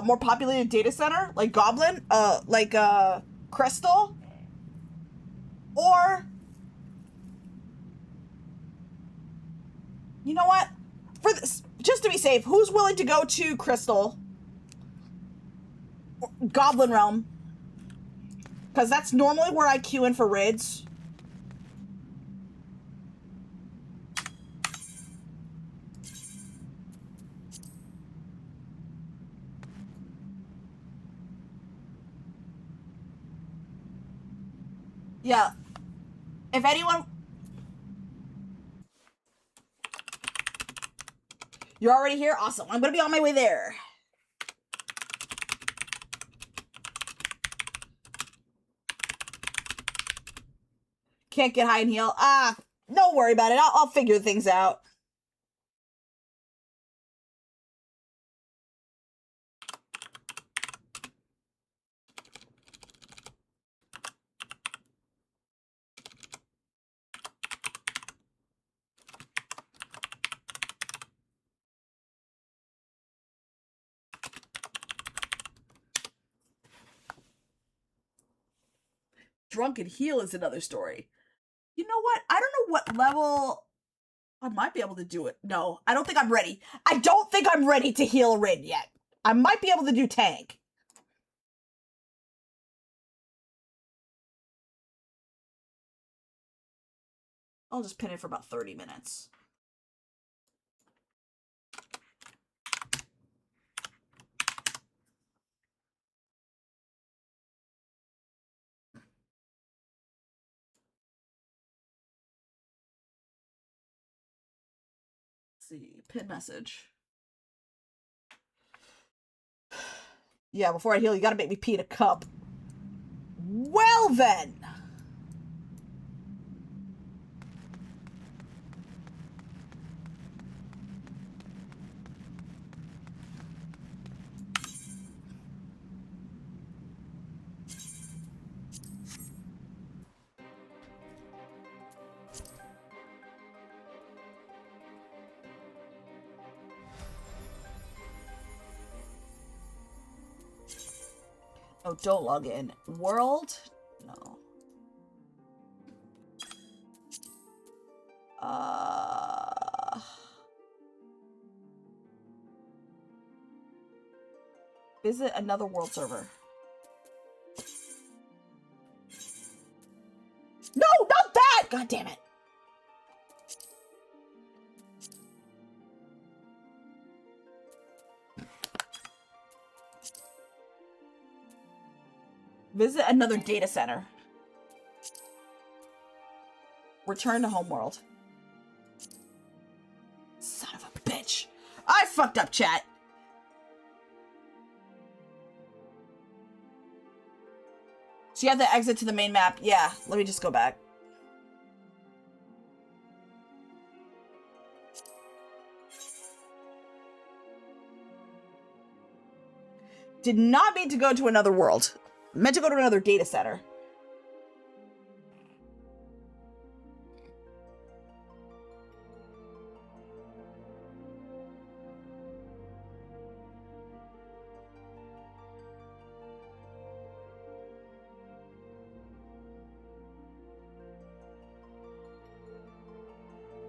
more populated data center, like Goblin, Crystal, or you know what? For this, just to be safe, who's willing to go to Crystal, Goblin realm? Because that's normally where I queue in for raids. Yeah. If anyone... You're already here? Awesome. I'm going to be on my way there. Can't get high and heal. Ah, don't worry about it. I'll figure things out. drunk and heal is another story. You know what? I don't know what level... I might be able to do it. No, I don't think I'm ready. I don't think I'm ready to heal Rin yet. I might be able to do tank. I'll just pin it for about 30 minutes. Let's see, pin message. Yeah, before I heal, you gotta make me pee in a cup. Well then! Oh, don't log in. World? No. Visit another world server. No, not that! God damn it. Visit another data center. Return to homeworld. Son of a bitch. I fucked up, chat. So you have to exit to the main map. Yeah, let me just go back. Did not mean to go to another world. Meant to go to another data center.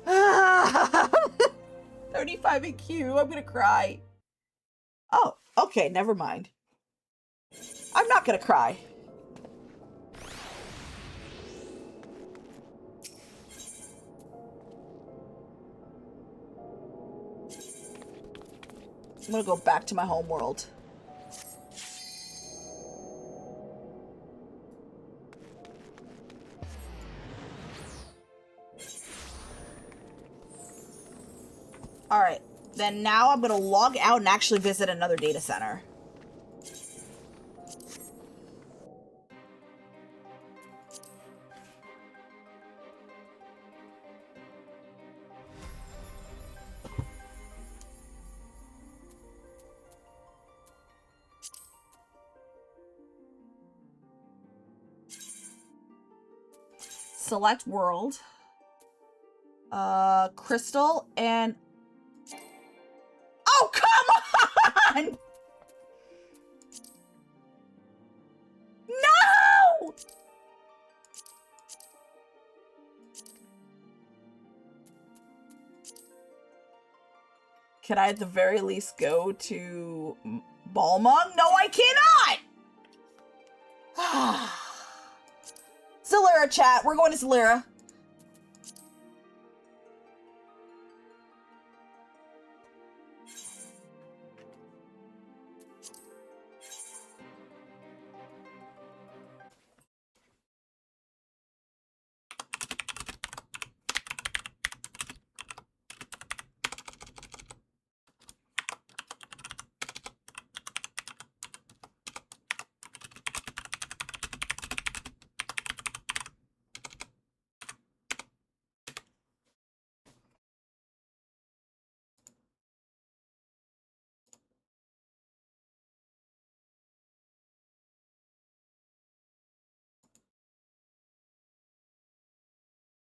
Ah! 35 in queue. I'm gonna cry. Oh, okay, never mind. I'm not gonna cry. I'm gonna go back to my home world. Alright, then now I'm gonna log out and actually visit another data center. Select world. Crystal and... Oh, come on! No! Can I at the very least go to Balmung? No, I cannot! Zalira chat, we're going to Zalira.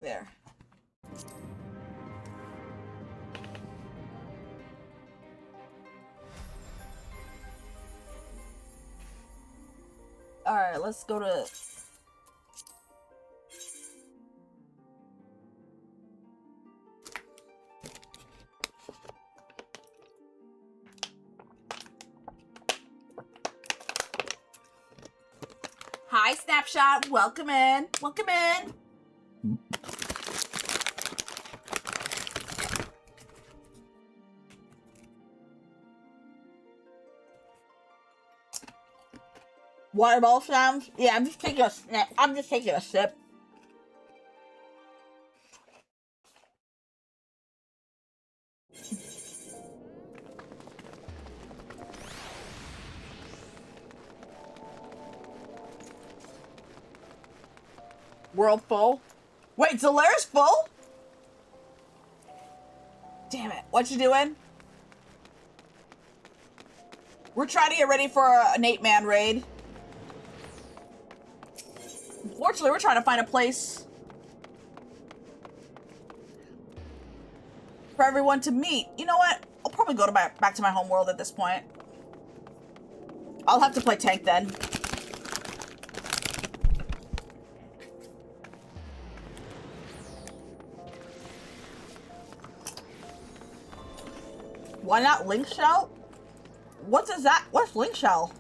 There. Alright, let's go to Hi, Snapshot. Welcome in. Welcome in. Waterball sounds? Yeah, I'm just taking a snap. I'm just taking a sip. World full? Wait, Zolair's full? Damn it. What you doing? We're trying to get ready for an 8-man raid. Unfortunately, we're trying to find a place for everyone to meet. You know what? I'll probably go to back to my home world at this point. I'll have to play tank then. Why not Link Shell? What is that? What's Link Shell?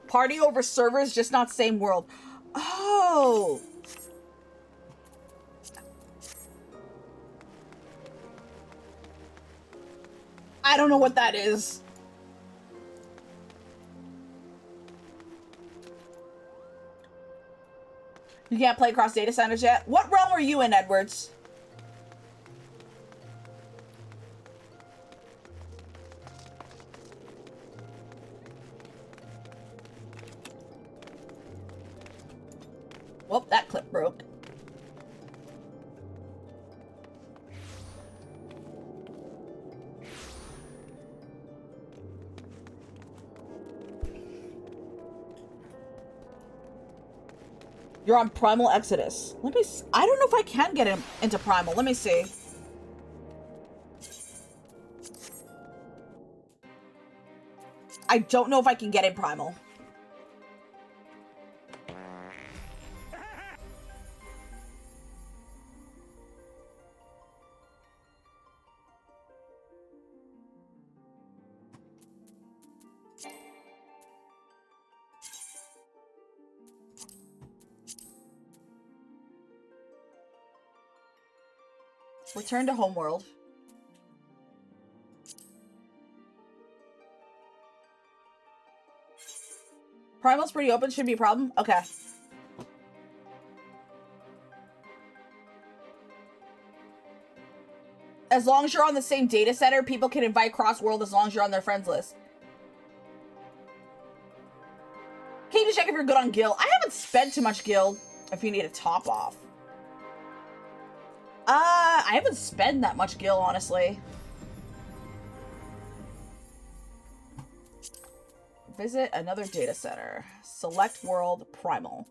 Party over servers, just not same world. Oh. I don't know what that is. You can't play across data centers yet? What realm are you in, Edwards? Well, that clip broke. You're on Primal Exodus. Let me see. I don't know if I can get him into Primal. Let me see. I don't know if I can get in Primal. Return to homeworld. Primal's pretty open, should be a problem. Okay. As long as you're on the same data center, people can invite cross-world as long as you're on their friends list. Can you just check if you're good on guild? I haven't spent too much guild if you need a top off. I haven't spent that much gil, honestly. Visit another data center. Select world primal.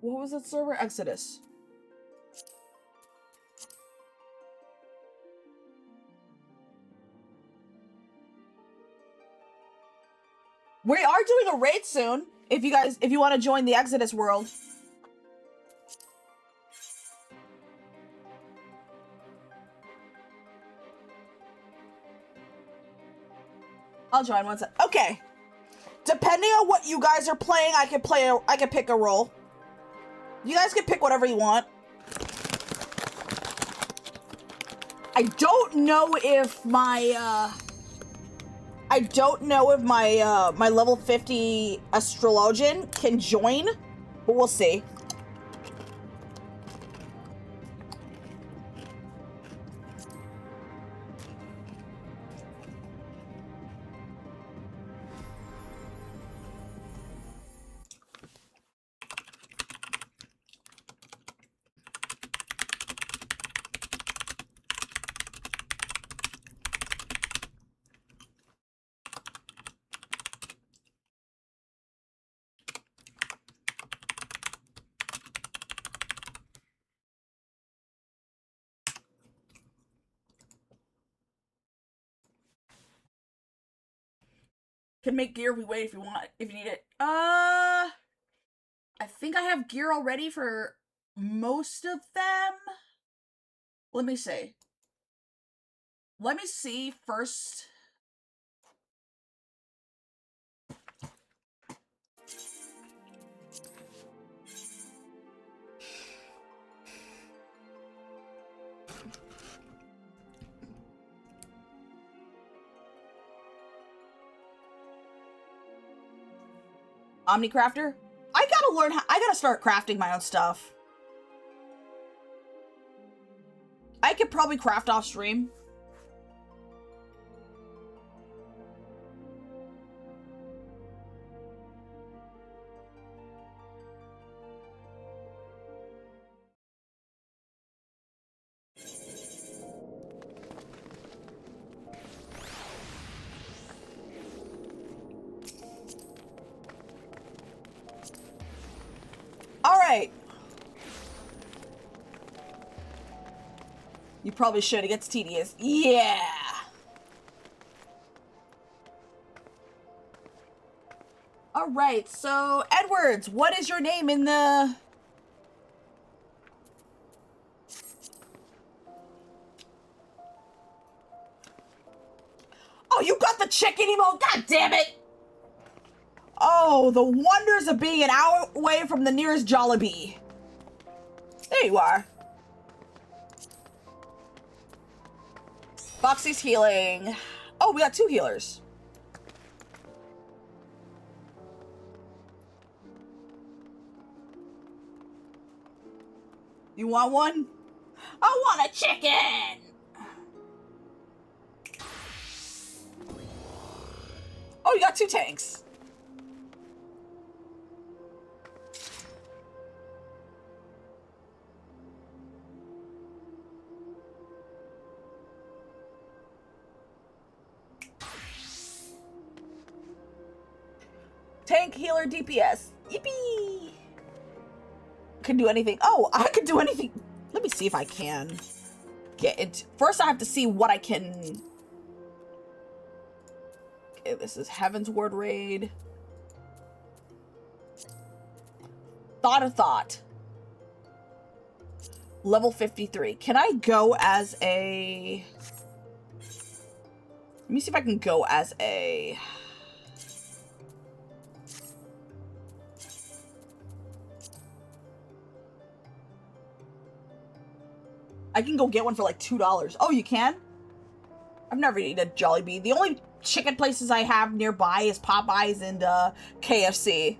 What was that server? Exodus. We are doing a raid soon. If you want to join the Exodus world. I'll join once. Okay. Depending on what you guys are playing, I can pick a role. You guys can pick whatever you want. I don't know if my my level 50 astrologian can join, but we'll see. Can make gear if we wait if you want, if you need it. I think I have gear already for most of them. Let me see. Let me see first. Omnicrafter? I gotta learn how, I gotta start crafting my own stuff. I could probably craft off stream. Alright. You probably should. It gets tedious. Yeah. Alright, so Edwards, what is your name in the... Oh, you got the chicken emote! God damn it! Oh, the wonders of being an hour away from the nearest Jollibee. There you are. Foxy's healing. Oh, we got 2 healers. You want one? I want a chicken! Oh, you got 2 tanks. Tank, healer, DPS. Yippee! Can do anything. Oh, I can do anything. Let me see if I can get it. First, I have to see what I can. Okay, this is Heavensward raid. Thought of Thought. Level 53. Can I go as a... Let me see if I can go as a... I can go get one for like $2. Oh, you can? I've never eaten a Jollibee. The only chicken places I have nearby is Popeyes and KFC.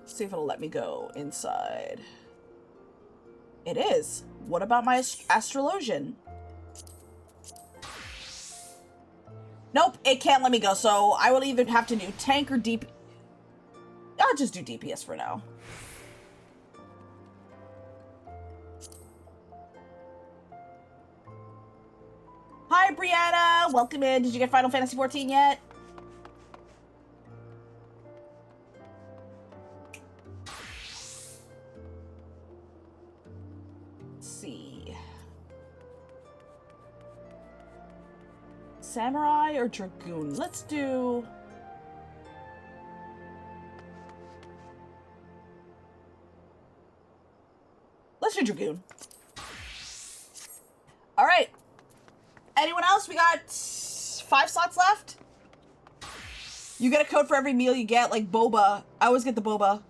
Let's see if it'll let me go inside. It is. What about my astrologian? Nope, it can't let me go, so I will either have to do tank or DP. I'll just do DPS for now. Hi, Brianna! Welcome in. Did you get Final Fantasy XIV yet? Let's see. Samurai or Dragoon? Let's do... Let's do Dragoon. Alright. Anyone else? We got 5 slots left. You get a code for every meal you get, like boba. I always get the boba.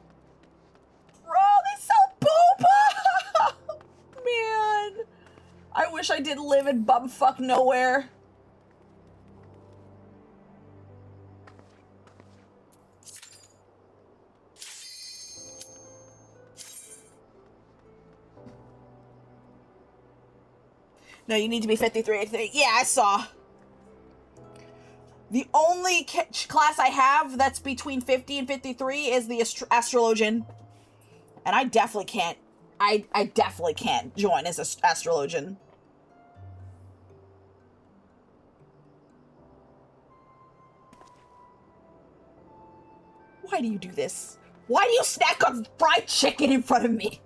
Bro, they sell boba! Man. I wish I didn't live in bumfuck nowhere. No, you need to be 53, I think. Yeah, I saw. The only class I have that's between 50 and 53 is the astrologian. And I definitely can't. I definitely can't join as an astrologian. Why do you do this? Why do you snack on fried chicken in front of me?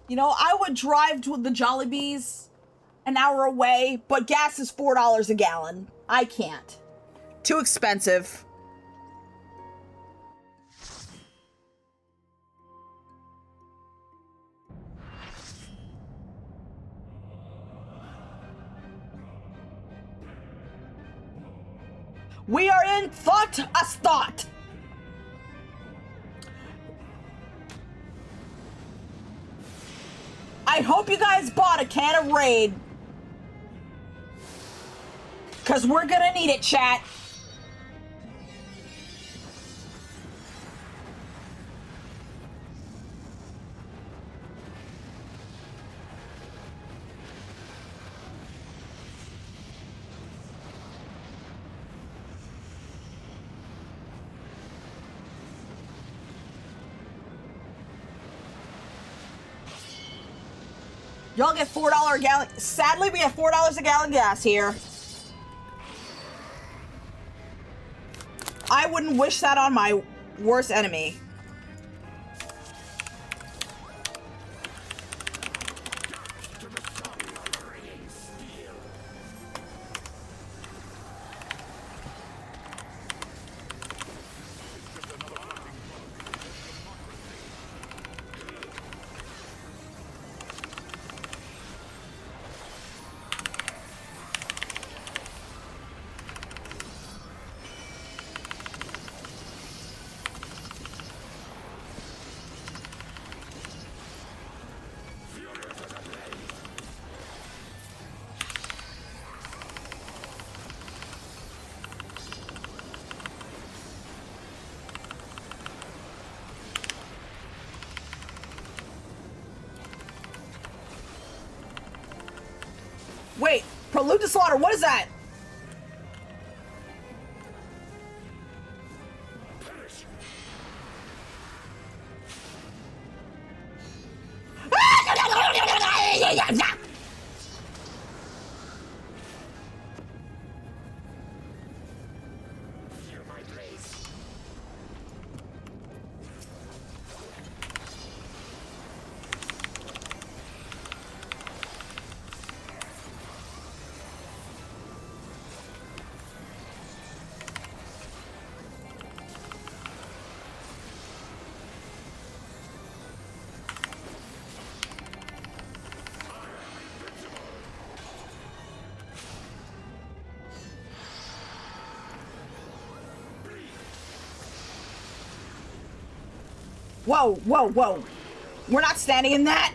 You know, I would drive to the Jollibees an hour away, but gas is $4 a gallon. I can't. Too expensive. We are in thought as thought. I hope you guys bought a can of Raid. Cause we're gonna need it, chat. Y'all get $4 a gallon. Sadly, we have $4 a gallon gas here. I wouldn't wish that on my worst enemy. Wait, prelude to slaughter, what is that? Whoa, whoa, whoa. We're not standing in that.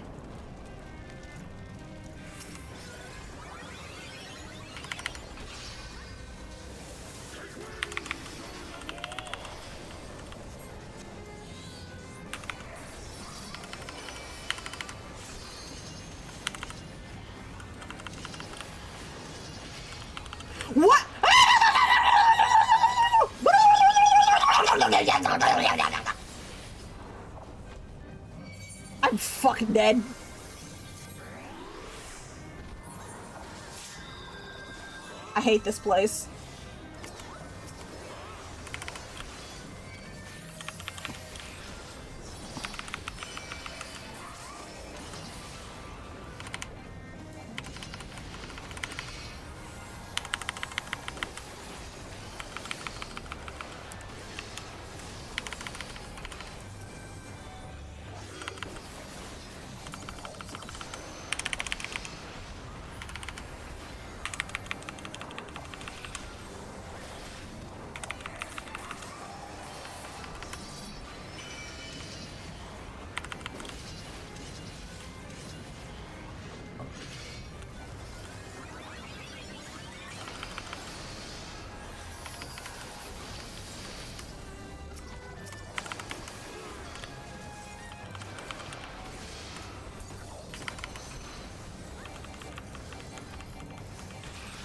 What? I'm fucking dead. I hate this place.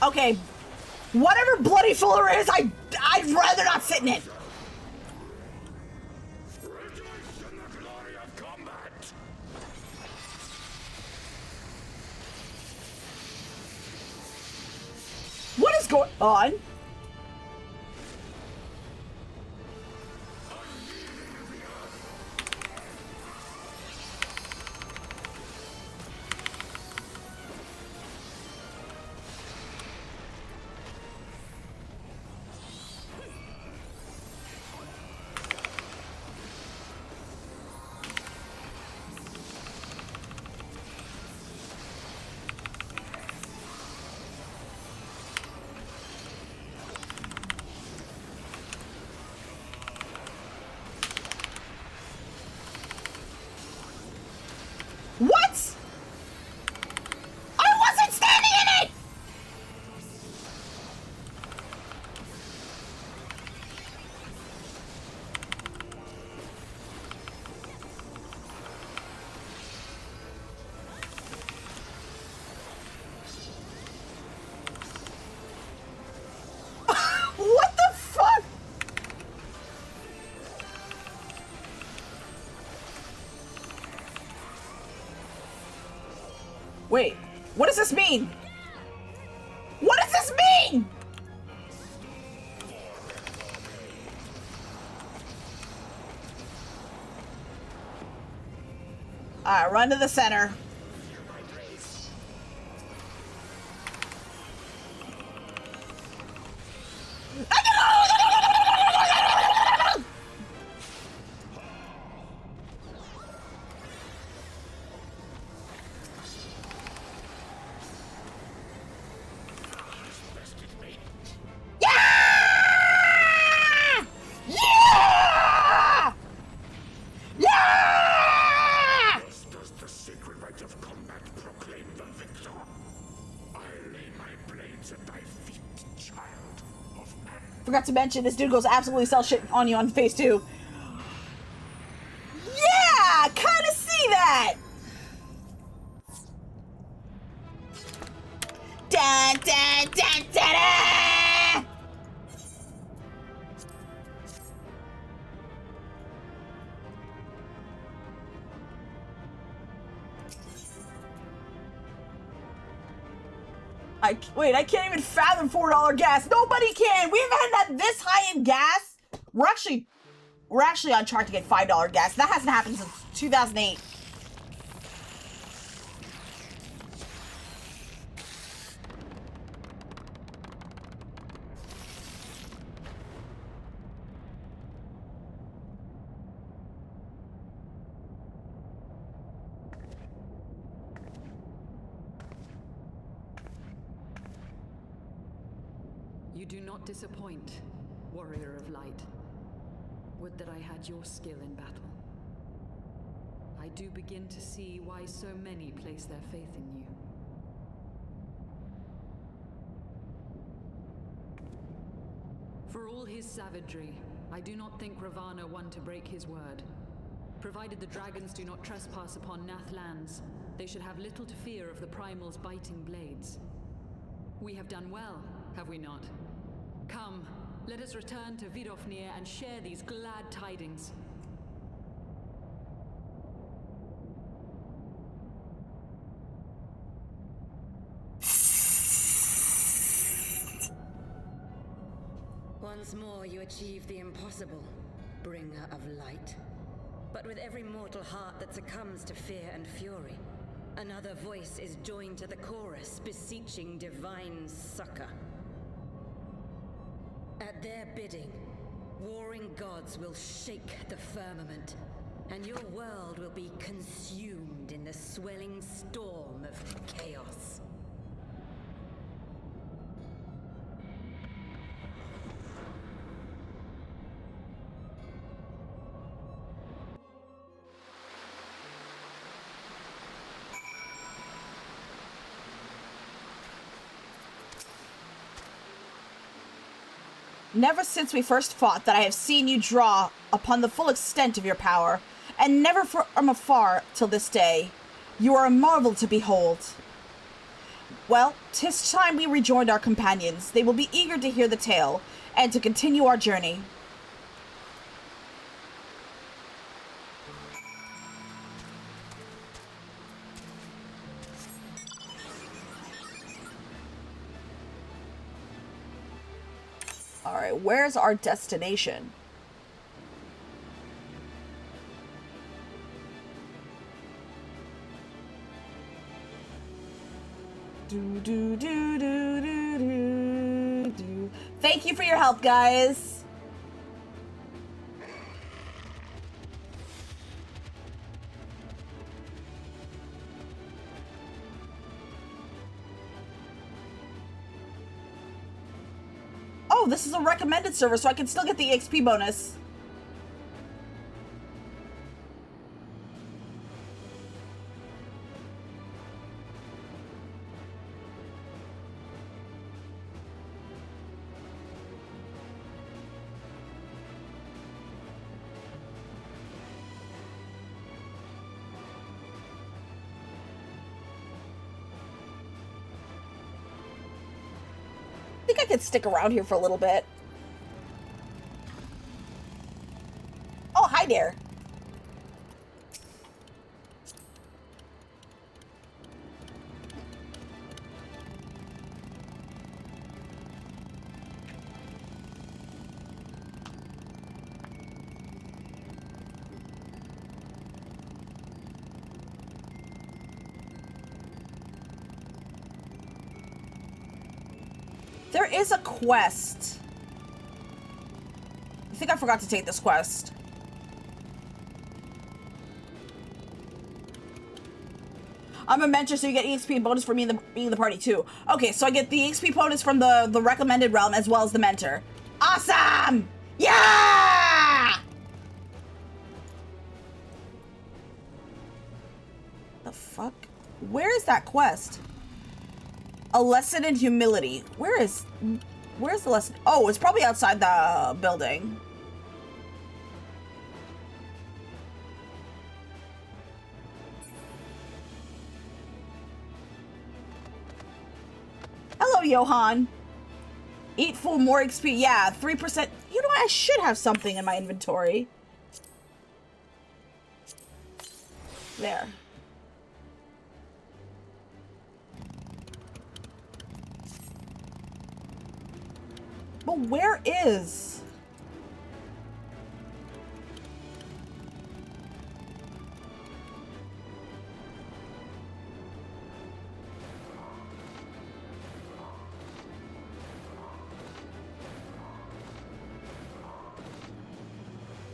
Okay. Whatever bloody fuller is, I'd rather not sit in it. Rejoice in the glory of combat! What is going on? What? I wasn't standing in it! What the fuck? Wait, what does this mean? What does this mean? Alright, run to the center. Forgot to mention, this dude goes absolutely sell shit on you on phase 2. Yeah! Kinda see that! Dun, dun, dun, dun, dun! Wait, I can't even fathom $4 gas. Nobody can. We haven't had that this high in gas. We're actually on track to get $5 gas. That hasn't happened since 2008. You do not disappoint, warrior of light. Would that I had your skill in battle. I do begin to see why so many place their faith in you. For all his savagery, I do not think Ravana one to break his word. Provided the dragons do not trespass upon Nath lands, they should have little to fear of the Primal's biting blades. We have done well, have we not? Come, let us return to Vidofnir and share these glad tidings. Once more you achieve the impossible, bringer of light. But with every mortal heart that succumbs to fear and fury, another voice is joined to the chorus, beseeching divine succor. At their bidding, warring gods will shake the firmament, and your world will be consumed in the swelling storm of chaos. Never since we first fought that I have seen you draw upon the full extent of your power, and never from afar till this day. You are a marvel to behold. Well, 'tis time we rejoined our companions. They will be eager to hear the tale, and to continue our journey. Alright, where's our destination? Thank you for your help, guys. Oh, this is a recommended server, so I can still get the XP bonus. I think I could stick around here for a little bit. Oh, hi there. There is a quest. I think I forgot to take this quest. I'm a mentor, so you get EXP bonus for me being the party too. Okay, so I get the EXP bonus from the recommended realm as well as the mentor. Awesome! Yeah! The fuck? Where is that quest? A lesson in humility. Where's the lesson? Oh, it's probably outside the building. Hello, Johan. Eat full, more XP. Yeah, 3%. You know what? I should have something in my inventory. There. But where is?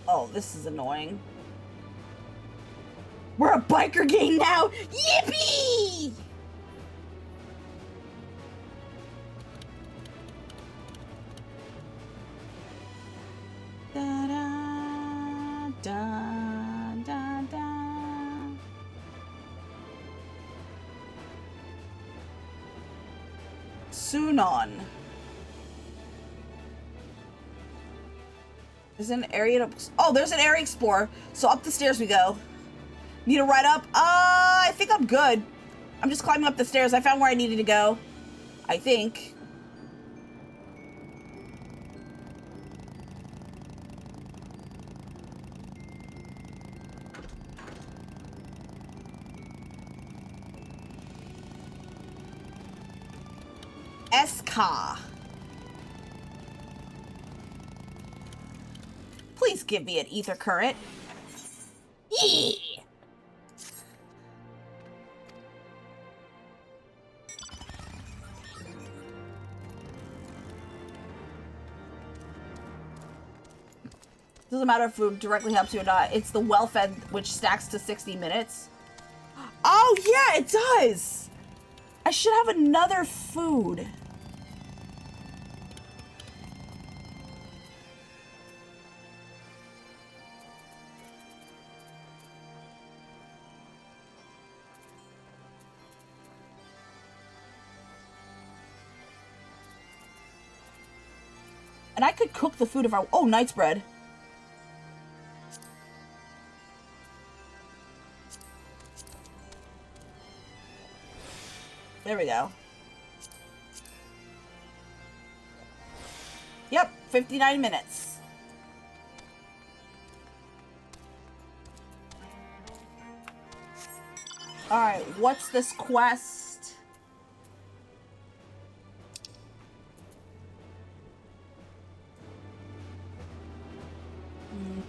Oh, this is annoying. We're a biker gang now! Yippee! Da, da, da, da, da. Sunon. There's an area to... Oh, there's an area explore. So up the stairs we go. Need a ride up? I think I'm good. I'm just climbing up the stairs. I found where I needed to go. I think. Eska. Please give me an ether current. Yeah. Doesn't matter if food directly helps you or not. It's the well-fed, which stacks to 60 minutes. Oh, yeah, it does. I should have another food. And I could cook the food if I... Oh, knight's bread. There we go. Yep, 59 minutes. Alright, what's this quest?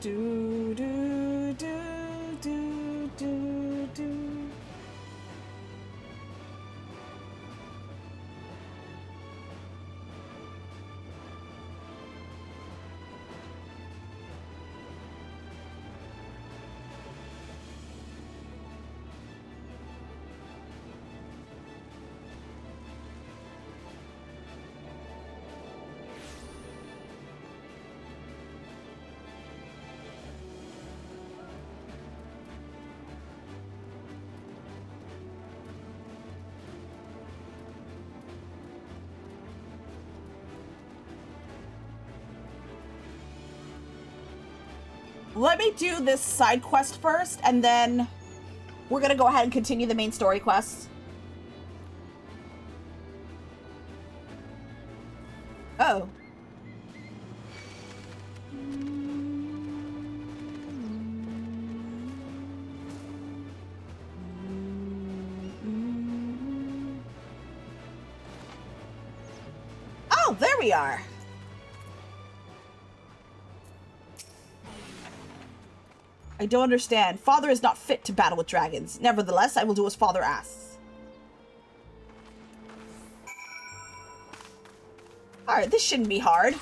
Do, do, do, do, do, do. Let me do this side quest first, and then we're gonna go ahead and continue the main story quest. Oh. Oh, there we are. I don't understand. Father is not fit to battle with dragons. Nevertheless, I will do as father asks. Alright, this shouldn't be hard.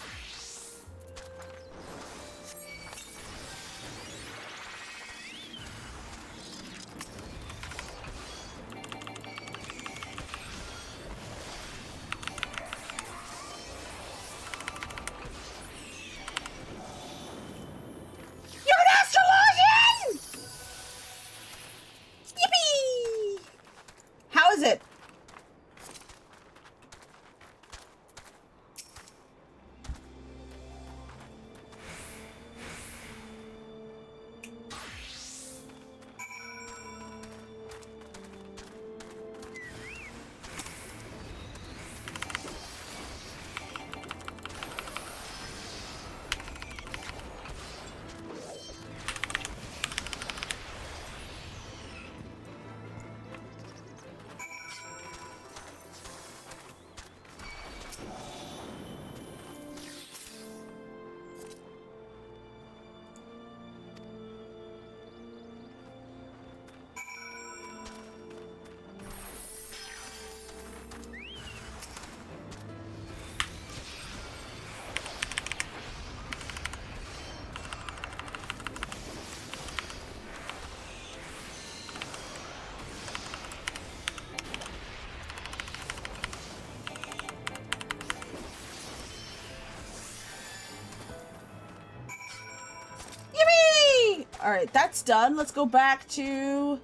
Alright, that's done. Let's go back to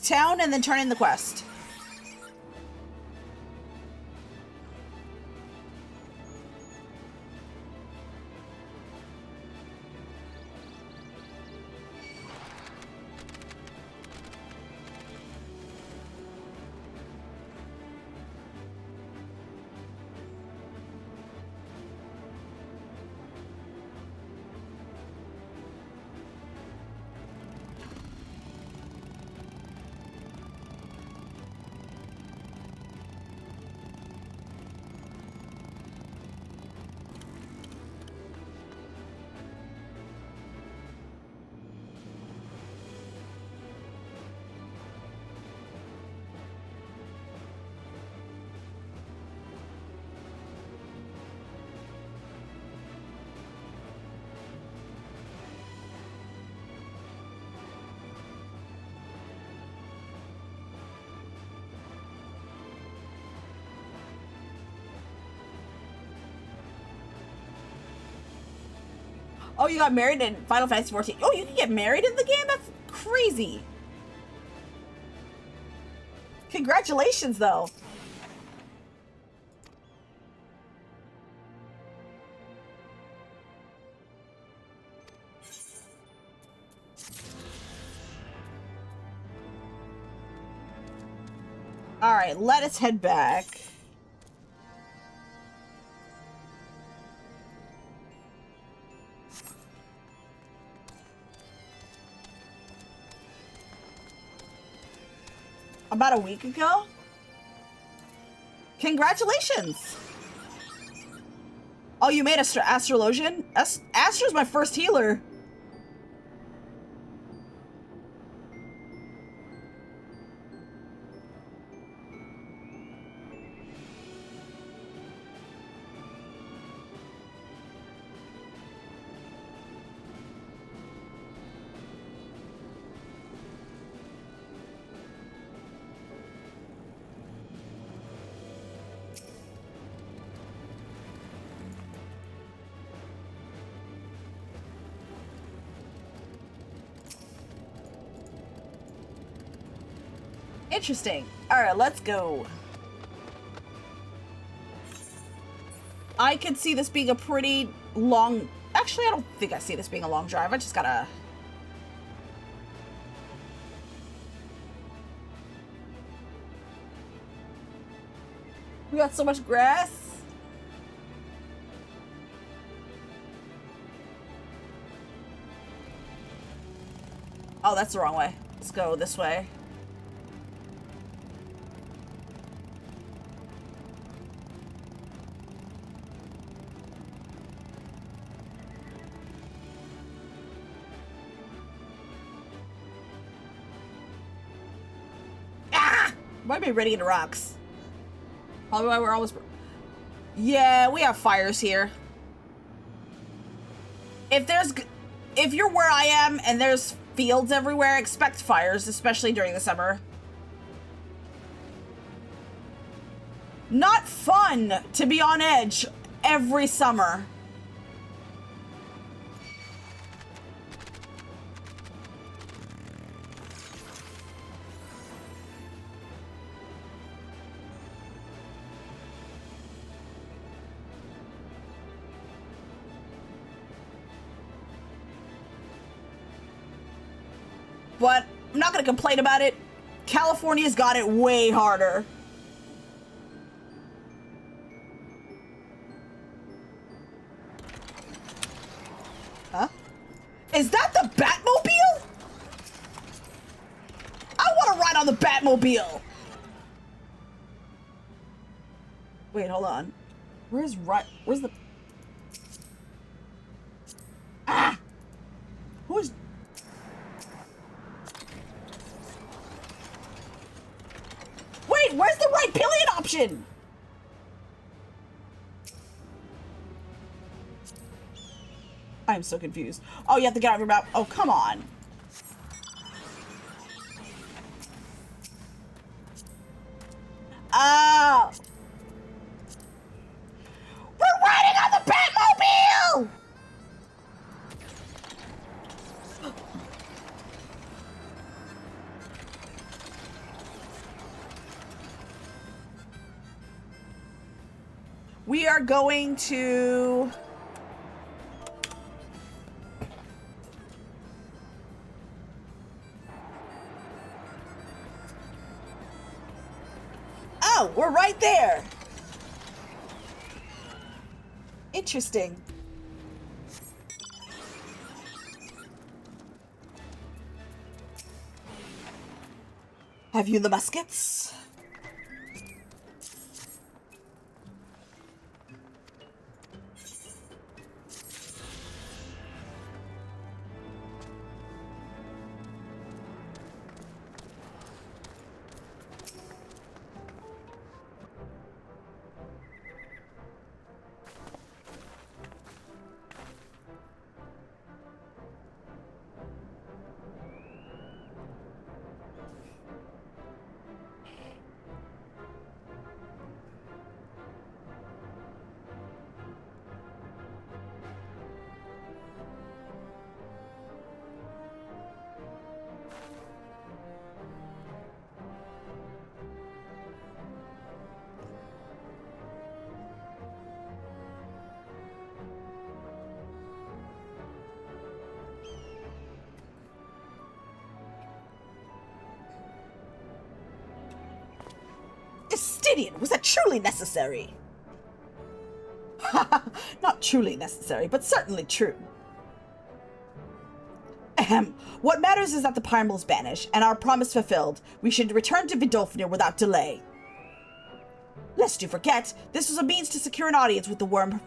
town and then turn in the quest. Oh, you got married in Final Fantasy XIV. Oh, you can get married in the game? That's crazy. Congratulations, though. Alright, let us head back. About a week ago? Congratulations! Oh, you made Astrologian? Astra's my first healer. Interesting. Alright, let's go. I could see this being a pretty long... Actually, I don't think I see this being a long drive. I just gotta... We got so much grass. Oh, that's the wrong way. Let's go this way. Might be ready into rocks. Probably why we're always... Yeah, we have fires here. If you're where I am and there's fields everywhere, expect fires, especially during the summer. Not fun to be on edge every summer. But I'm not gonna complain about it. California's got it way harder. Huh? Is that the Batmobile? I want to ride on the Batmobile. Wait, hold on. Where's the... Ah! Who's... Wait, where's the right pillion option? I'm so confused. Oh, you have to get out of your map. Oh, come on. Oh. We're riding on the Batmobile! We are going to... Oh, we're right there. Interesting. Have you the muskets? Was that truly necessary? Not truly necessary, but certainly true. Ahem. What matters is that the Primal's banished, and our promise fulfilled. We should return to Vidolfnir without delay. Lest you forget, this was a means to secure an audience with the worm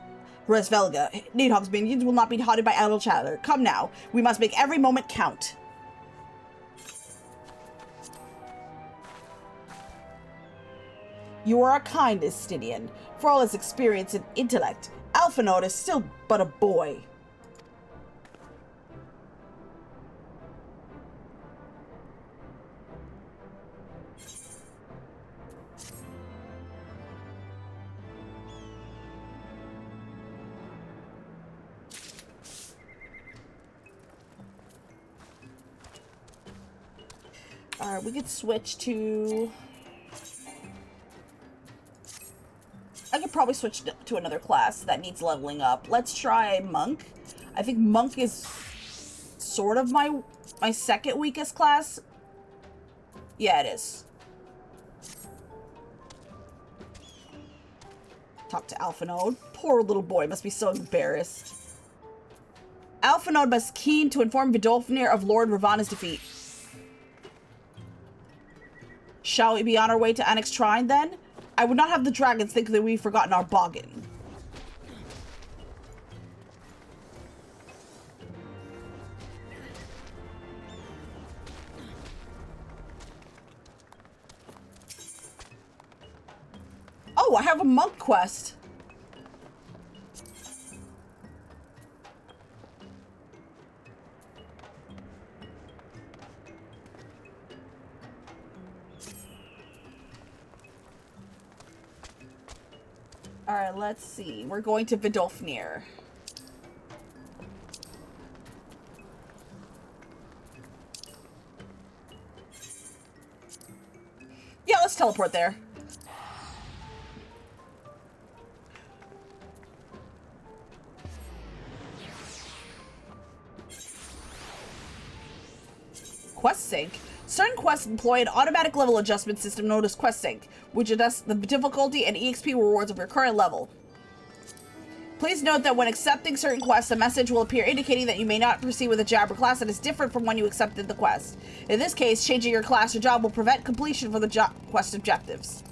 Resvelga. Nidhogg's minions will not be haunted by idle chatter. Come now, we must make every moment count. You are a kind Estinian. For all his experience and intellect, Alphinaud is still but a boy. Alright, we could switch to... I could probably switch to another class that needs leveling up. Let's try Monk. I think Monk is sort of my second weakest class. Yeah, it is. Talk to Alphinaud. Poor little boy must be so embarrassed. Alphinaud must keen to inform Vidolfnir of Lord Ravana's defeat. Shall we be on our way to Annex Shrine, then? I would not have the dragons think that we've forgotten our boggin. Oh, I have a monk quest. Alright, let's see. We're going to Vidolfnir. Yeah, let's teleport there. Quest sync. Certain quests employ an automatic level adjustment system known as Quest Sync, which adjusts the difficulty and EXP rewards of your current level. Please note that when accepting certain quests, a message will appear indicating that you may not proceed with a job or class that is different from when you accepted the quest. In this case, changing your class or job will prevent completion for the quest objectives.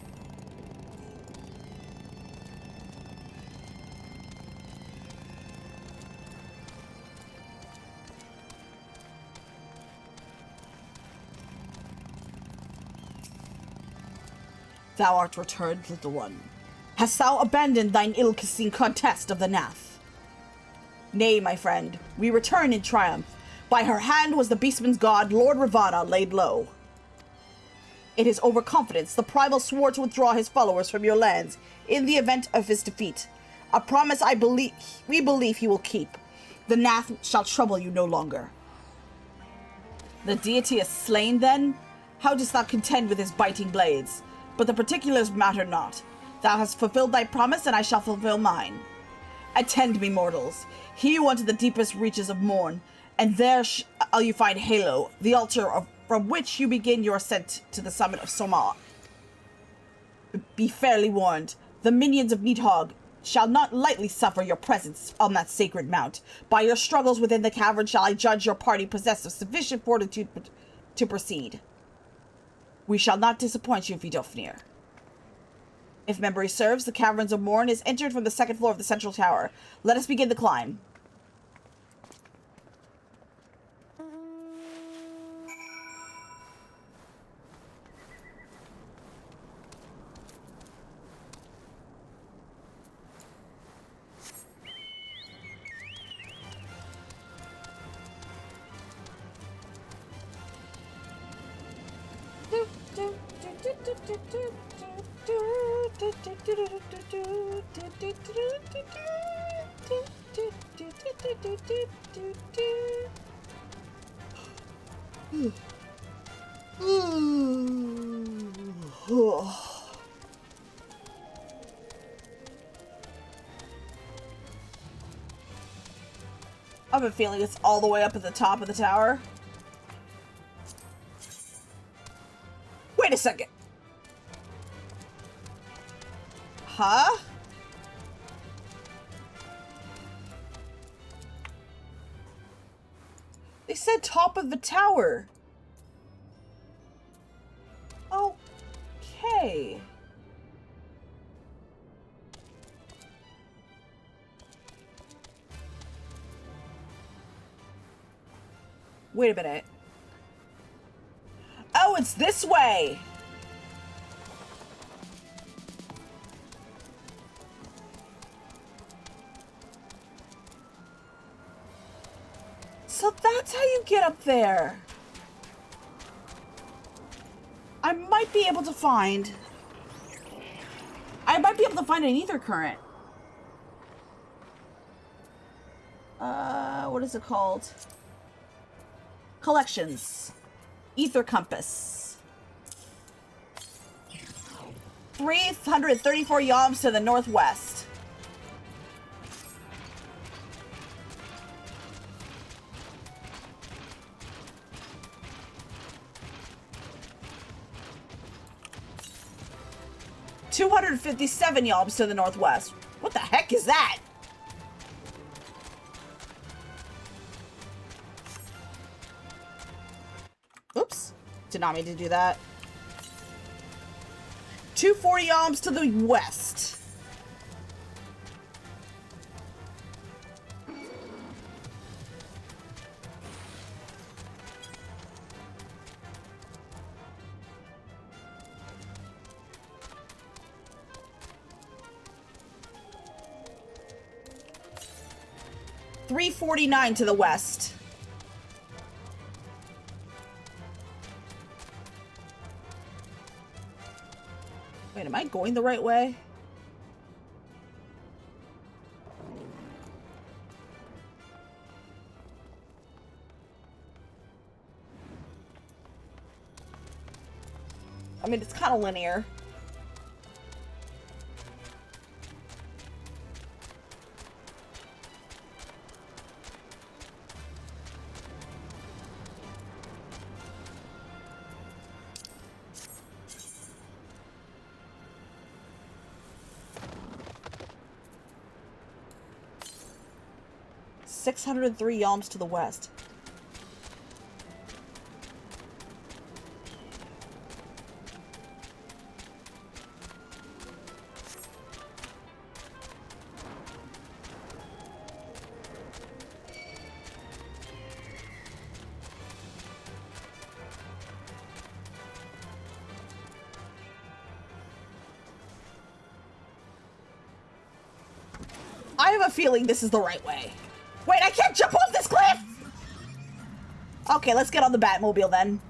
Thou art returned, little one. Hast thou abandoned thine ill-kissing contest of the Nath? Nay, my friend, we return in triumph. By her hand was the beastman's god, Lord Ravana, laid low. In his overconfidence, the primal swore to withdraw his followers from your lands in the event of his defeat. A promise we believe he will keep. The Nath shall trouble you no longer. The deity is slain, then? How dost thou contend with his biting blades? But the particulars matter not. Thou hast fulfilled thy promise, and I shall fulfill mine. Attend me, mortals. Hew unto the deepest reaches of morn, and there shall you find Halo, the altar from which you begin your ascent to the summit of Somar. Be fairly warned. The minions of Nidhogg shall not lightly suffer your presence on that sacred mount. By your struggles within the cavern shall I judge your party possessed of sufficient fortitude to proceed. We shall not disappoint you, Vidolfnir. If memory serves, the Caverns of Morn is entered from the second floor of the central tower. Let us begin the climb. I have a feeling it's all the way up at the top of the tower. Wait a second. Huh? They said top of the tower. Okay. Wait a minute. Oh, it's this way. So that's how you get up there. I might be able to find an ether current. What is it called? Collections. Ether compass. 334 yalms to the northwest. $257 yalms to the northwest. What the heck is that? Oops. Did not mean to do that. 240 yalms to the west. $349 to the west. Wait, am I going the right way? I mean, it's kind of linear. $603 yalms to the west. I have a feeling this is the right way. Wait, I can't jump off this cliff! Okay, let's get on the Batmobile then.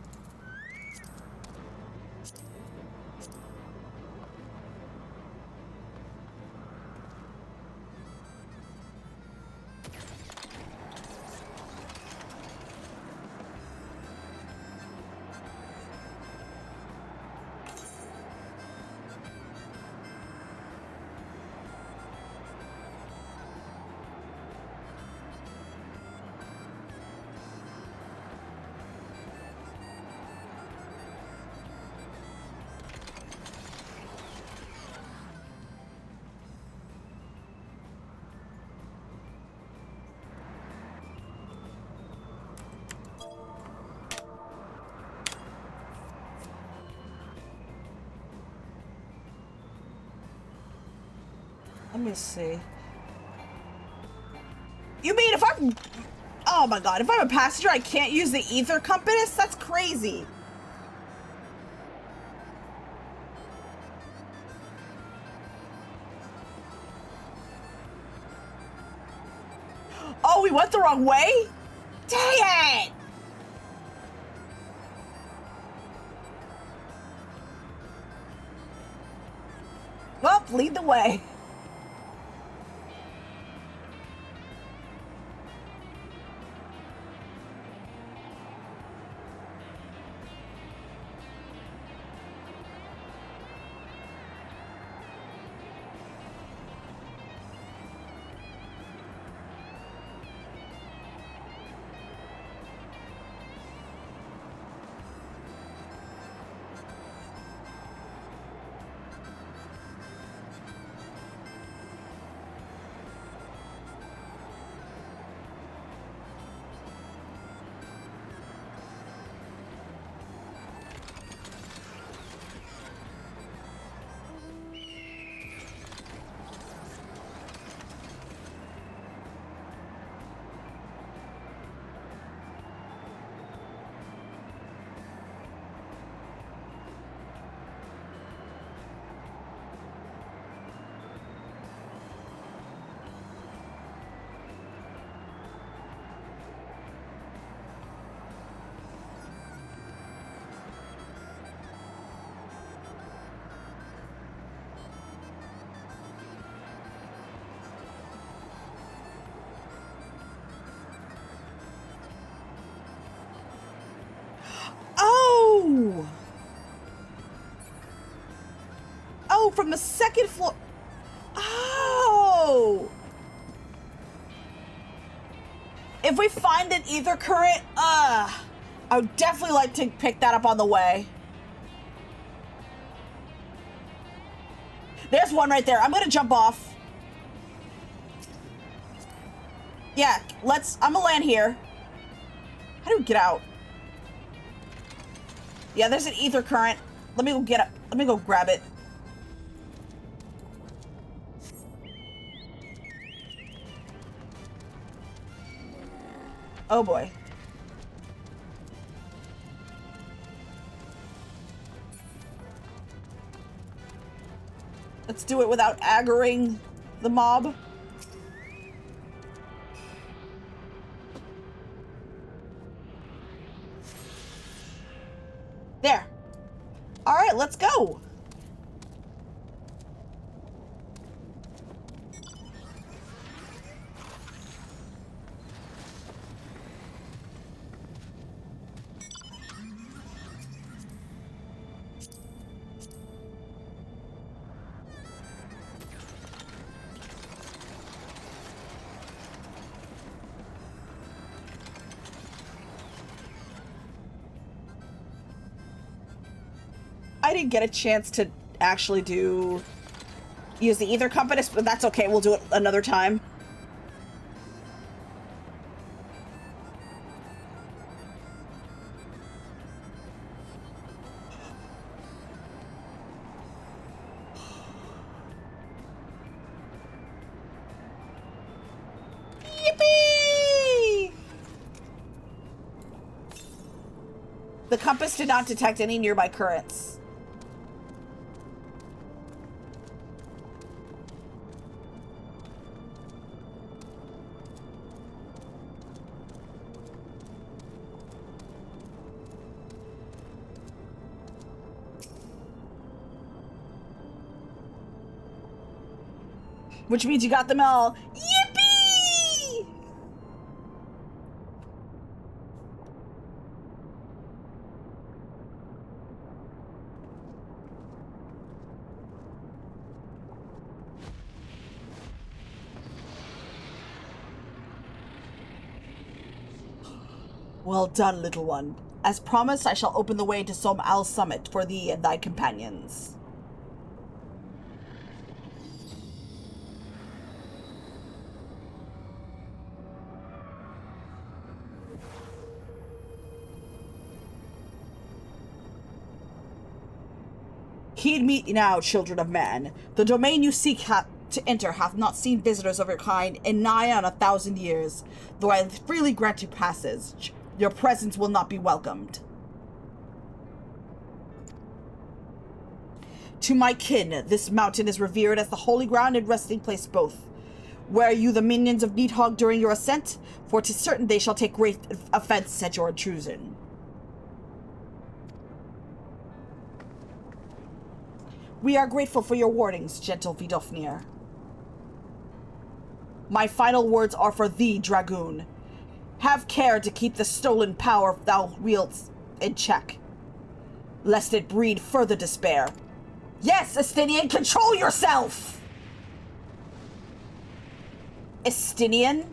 Let me see. You mean if I'm... Oh my god, if I'm a passenger, I can't use the ether compass? That's crazy. Oh, we went the wrong way? Dang it! Well, lead the way. from the second floor. Oh! If we find an ether current, I would definitely like to pick that up on the way. There's one right there. I'm gonna jump off. Yeah, I'm gonna land here. How do we get out? Yeah, there's an ether current. Let me go get it. Let me go grab it. Oh boy. Let's do it without aggroing the mob. There. All right, let's go. I didn't get a chance to actually use the ether compass, but that's okay. We'll do it another time. Yippee! The compass did not detect any nearby currents. Which means you got them all. Yippee! Well done, little one. As promised, I shall open the way to Som Al's summit for thee and thy companions. Heed me now, children of man. The domain you seek to enter hath not seen visitors of your kind in nigh on 1,000 years. Though I freely grant you passage, your presence will not be welcomed. To my kin, this mountain is revered as the holy ground and resting place both. Were you the minions of Needhog during your ascent? For 'tis certain they shall take great offense at your intrusion. We are grateful for your warnings, gentle Vidofnir. My final words are for thee, Dragoon. Have care to keep the stolen power thou wieldest in check, lest it breed further despair. Yes, Estinian, control yourself! Estinian?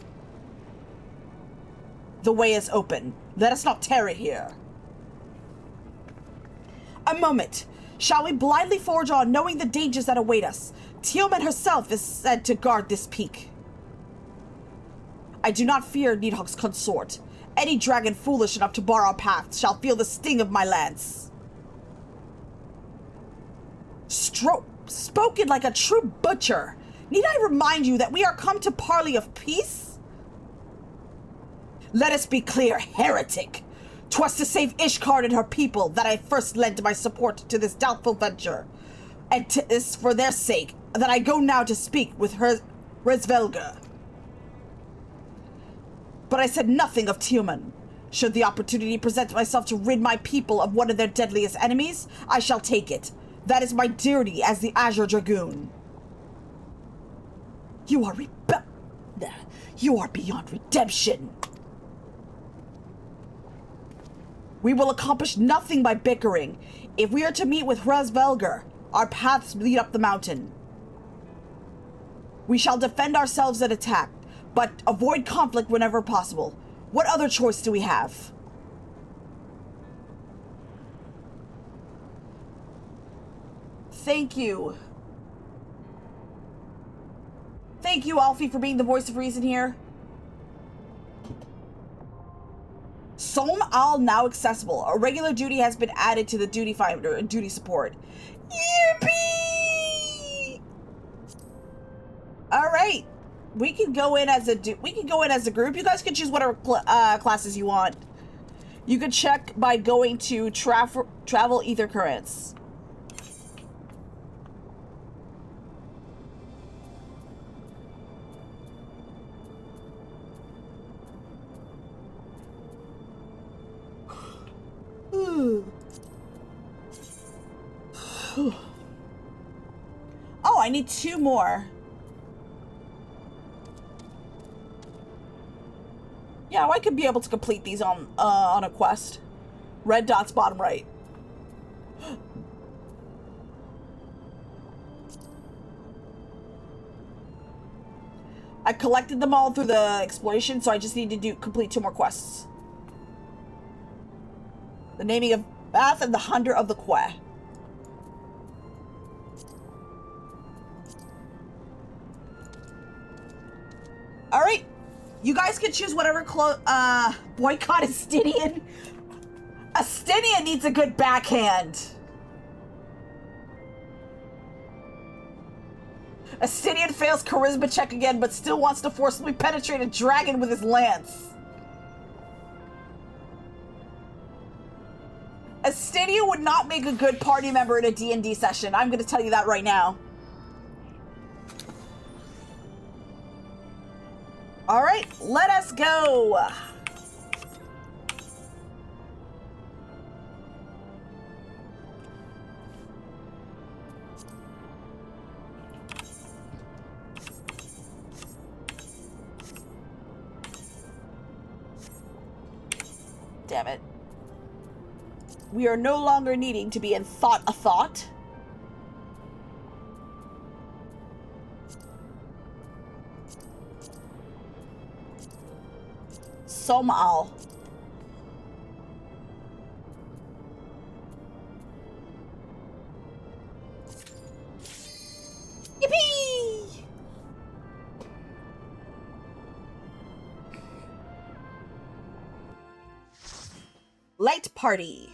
The way is open. Let us not tarry here. A moment. Shall we blindly forge on, knowing the dangers that await us? Tealman herself is said to guard this peak. I do not fear Needhog's consort. Any dragon foolish enough to bar our path shall feel the sting of my lance. Spoken like a true butcher. Need I remind you that we are come to parley of peace? Let us be clear, heretic. 'Twas to save Ishkard and her people that I first lent my support to this doubtful venture, and 'tis for their sake that I go now to speak with her Resvelga. But I said nothing of Tealman. Should the opportunity present myself to rid my people of one of their deadliest enemies, I shall take it. That is my duty as the Azure Dragoon. You are beyond redemption. We will accomplish nothing by bickering. If we are to meet with Resvelger, Our paths lead up the mountain. We shall defend ourselves and attack, but avoid conflict whenever possible. What other choice do we have? Thank you. Thank you, Alfie, for being the voice of reason here. Som Al now accessible. A regular duty has been added to the duty finder and duty support. Yippee! All right, we can go in as a group. You guys can choose whatever classes you want. You can check by going to travel ether currents. Oh, I need 2 more. Yeah, I could be able to complete these on a quest. Red dots bottom right. I collected them all through the exploration, so I just need to complete 2 more quests. The naming of Bath and the Hunter of the Que. Alright. You guys can choose whatever boycott Astinian. Astinian needs a good backhand. Astinian fails charisma check again, but still wants to forcibly penetrate a dragon with his lance. Astinian would not make a good party member in a D&D session. I'm going to tell you that right now. All right, let us go. Damn it. We are no longer needing to be in thought a thought. Somal. Yippee! Light party.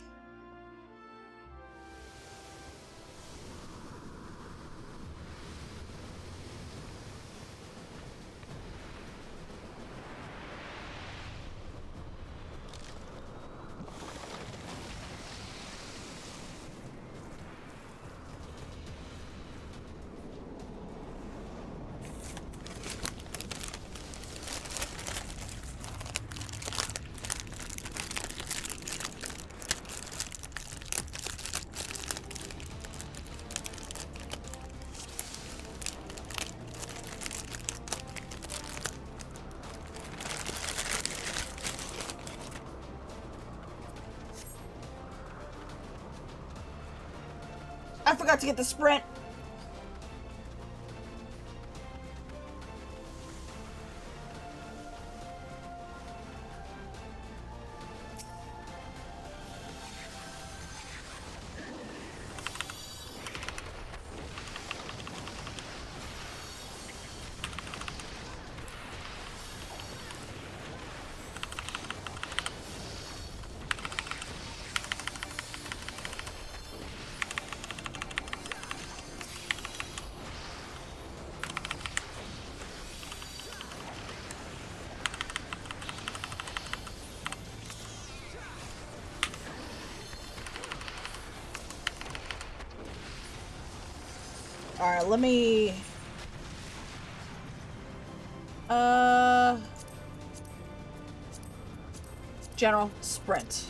I forgot to get the sprint. Alright, let me... General, sprint.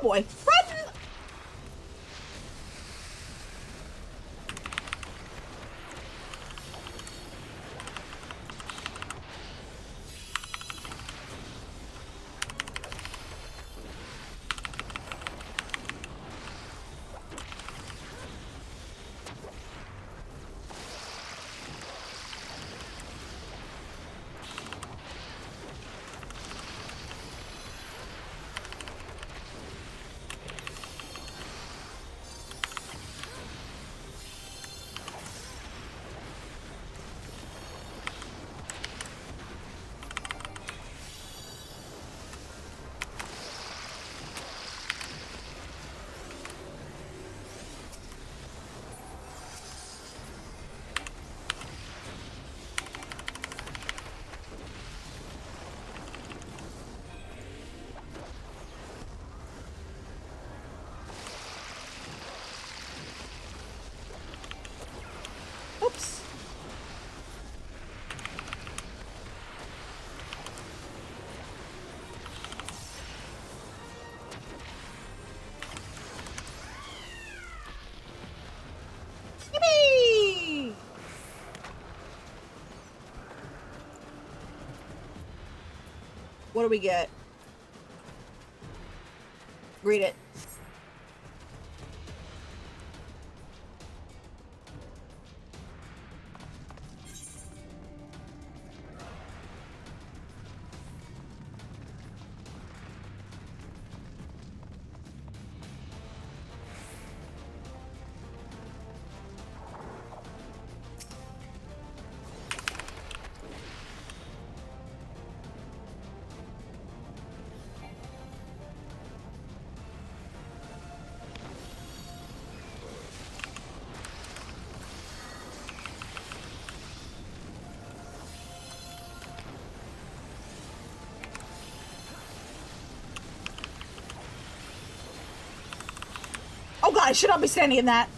boy. Run! Oops. Yippee! What do we get? Read it. Oh god, I should not be standing in that.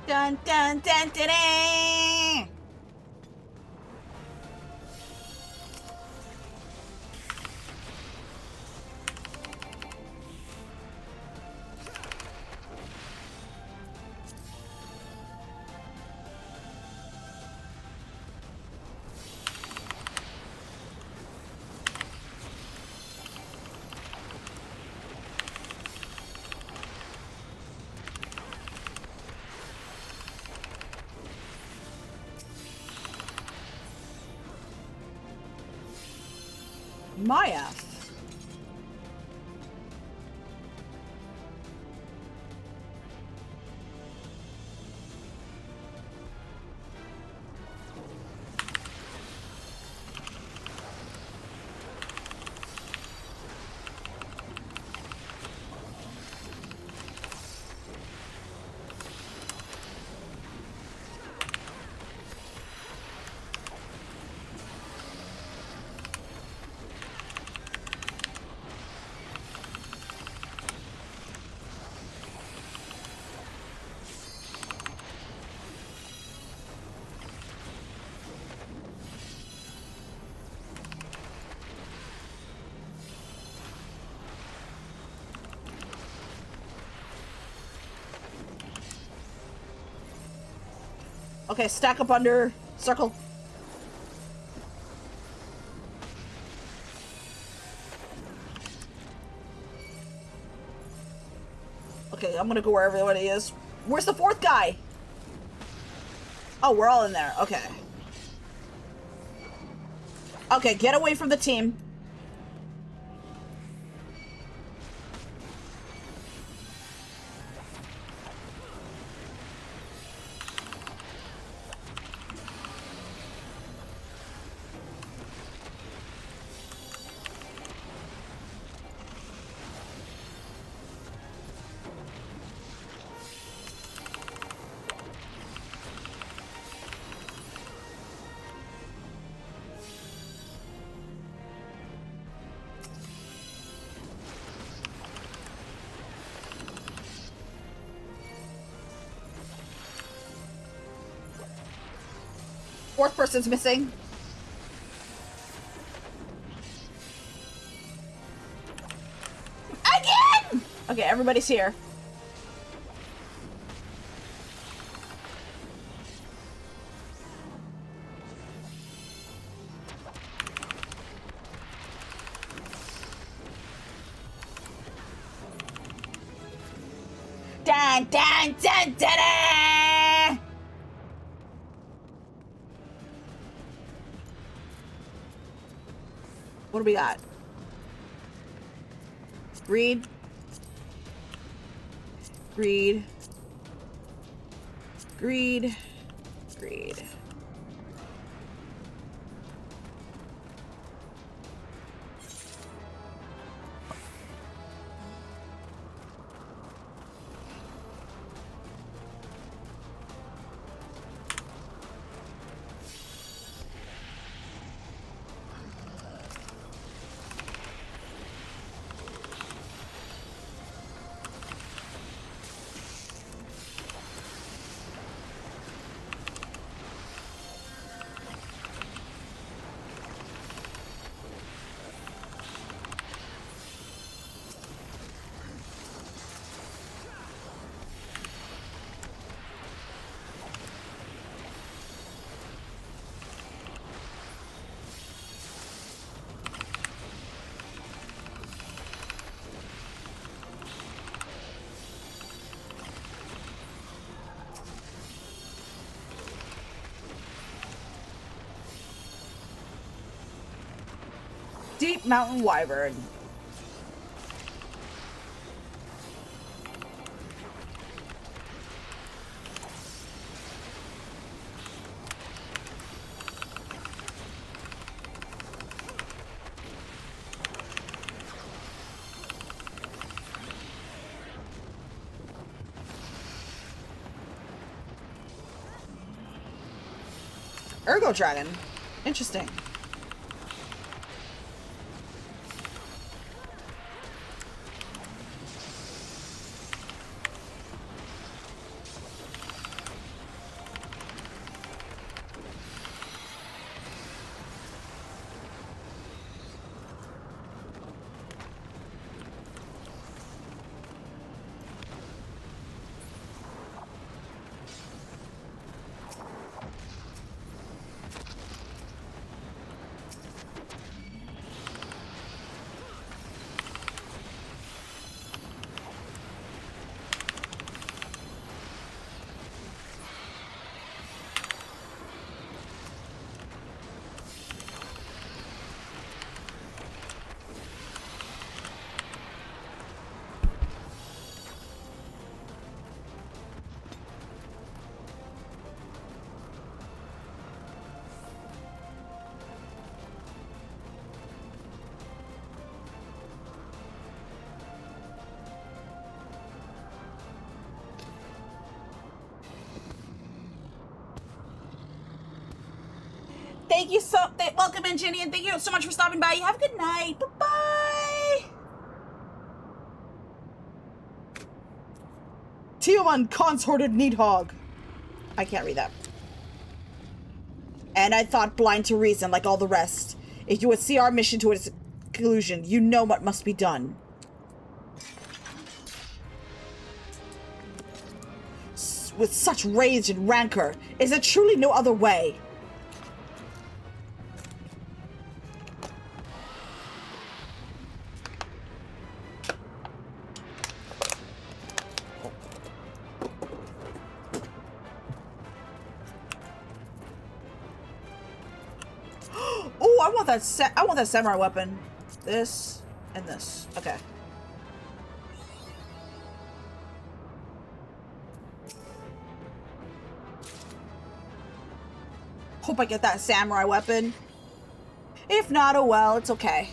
Dun dun dun dun dun! Maya. Okay, stack up under circle. Okay, I'm gonna go where everybody is. Where's the fourth guy? Oh, we're all in there. Okay. Okay, get away from the team. Fourth person's missing. Again! Okay, everybody's here. Dun dun dun dun dun! What do we got? Greed. Greed. Greed. Greed. Deep Mountain Wyvern. Ergo Dragon. Interesting. Thank you so welcome in, Jenny, and thank you so much for stopping by. Have a good night. Bye-bye. Tiaman consorted Needhog. I can't read that. And I thought blind to reason like all the rest. If you would see our mission to its conclusion, you know what must be done. with such rage and rancor. Is there truly no other way? Oh, I want that samurai weapon. This and this. Okay. Hope I get that samurai weapon. If not, oh well, it's okay.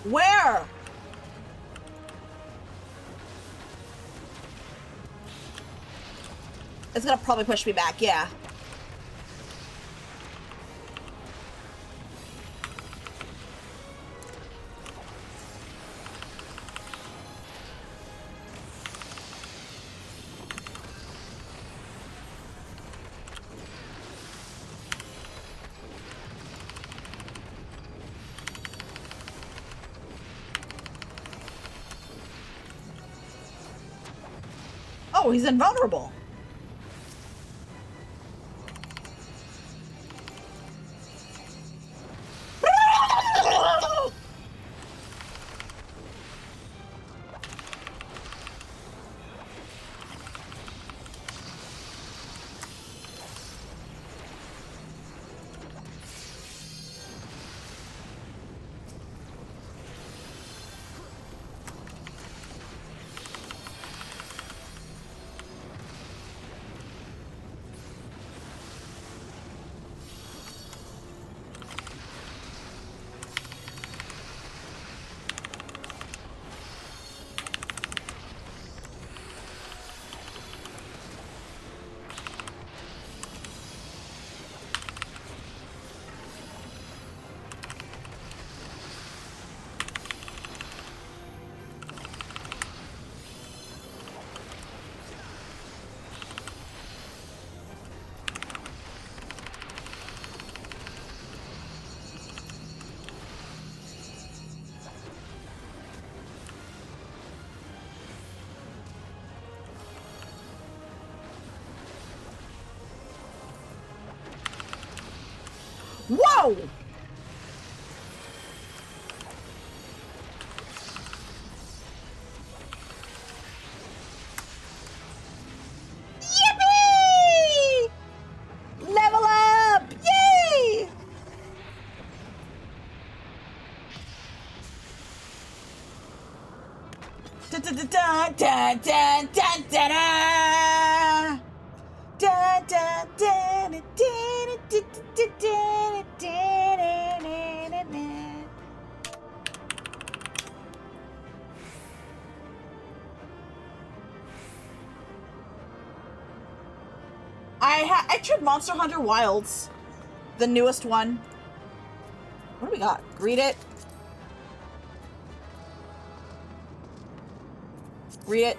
Where? It's gonna probably push me back, yeah. Oh, he's invulnerable. Whoa! Yippee! Level up! Yay! Da da da da da da da da da. Da da da da da da da da da da da. I tried Monster Hunter Wilds, the newest one. What do we got? Read it. Read it.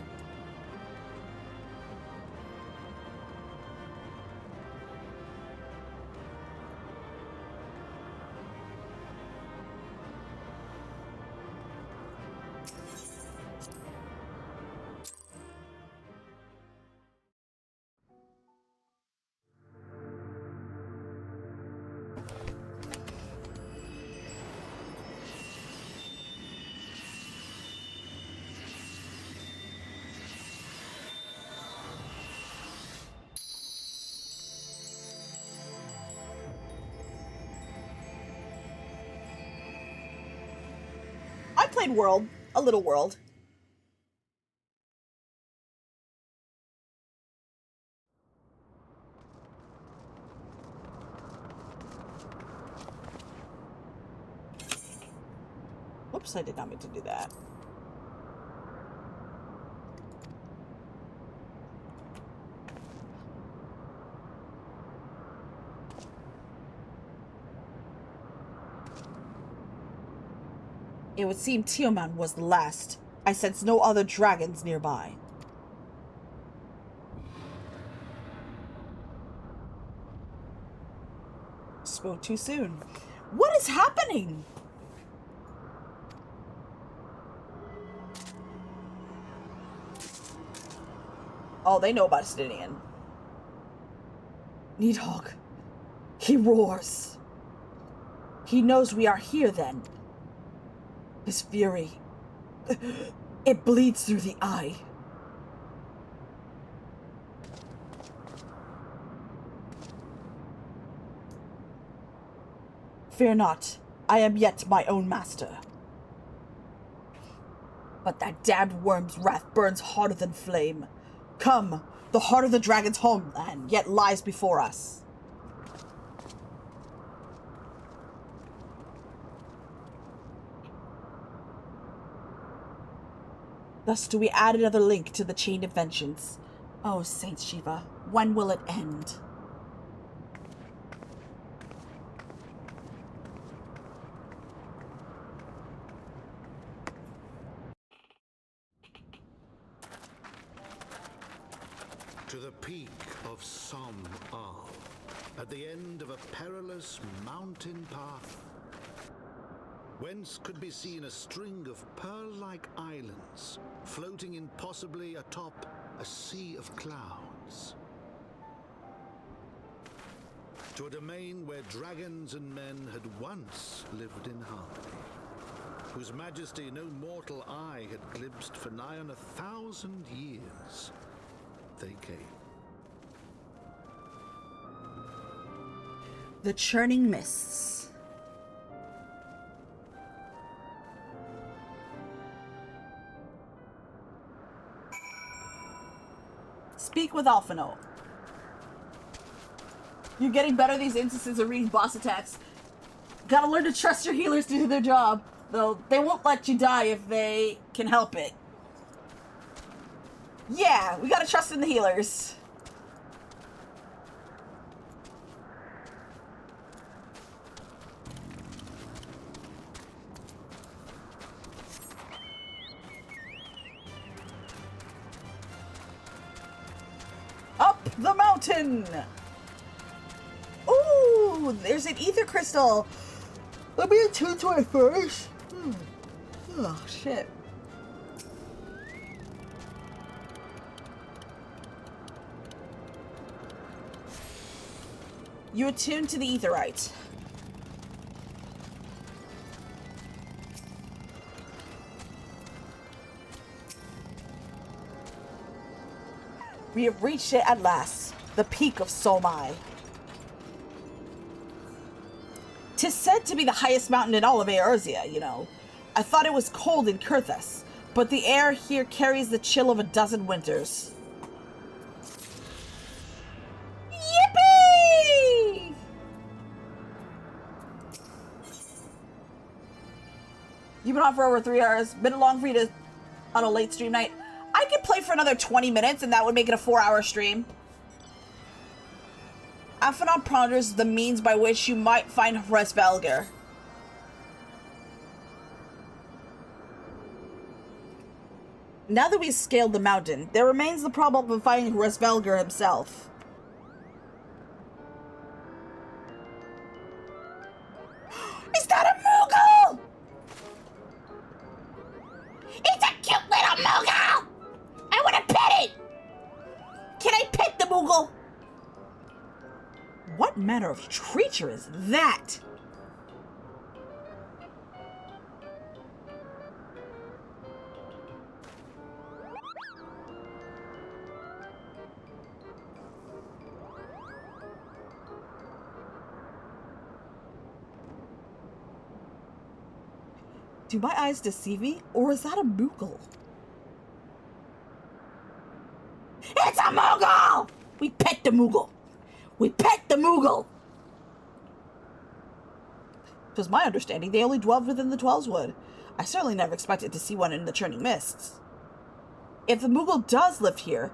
I played World, a little World. Oops, I did not mean to do that. It would seem Tiamat was the last. I sense no other dragons nearby. Spoke too soon. What is happening? Oh, they know about Stinian. Needhog. He roars. He knows we are here then. His fury. It bleeds through the eye. Fear not. I am yet my own master. But that damned worm's wrath burns hotter than flame. Come, the heart of the dragon's homeland yet lies before us. Thus do we add another link to the chain of vengeance. Oh, Saint Shiva, when will it end? To the peak of Som Al, at the end of a perilous mountain path, whence could be seen a string of pearl-like islands floating impossibly atop a sea of clouds. To a domain where dragons and men had once lived in harmony, whose majesty no mortal eye had glimpsed for nigh on 1,000 years. They came. The churning mists. Speak with Alphino. You're getting better at these instances of reading boss attacks. Gotta learn to trust your healers to do their job. Though they won't let you die if they can help it. Yeah, we gotta trust in the healers. Up the mountain! Ooh, there's an ether crystal. Let me attune to it first. Oh, shit. You attune to the etherite. We have reached it at last, the peak of Somai. 'Tis said to be the highest mountain in all of Eorzea, you know. I thought it was cold in Kurthus, but the air here carries the chill of a dozen winters. Yippee! You've been on for over 3 hours. Been long for you to on a late stream night. I could play for another 20 minutes and that would make it a 4-hour stream. Aphanon ponders the means by which you might find Resvelger. Now that we've scaled the mountain, there remains the problem of finding Resvelger himself. Is that a Moogle? It's a cute little Moogle! I want to pet it! Can I pet the Moogle? What manner of creature is that? Do my eyes deceive me, or is that a Moogle? It's a Moogle! We pet the Moogle! We pet the Moogle! It was my understanding they only dwelled within the Twelveswood. I certainly never expected to see one in the Churning Mists. If the Moogle does live here,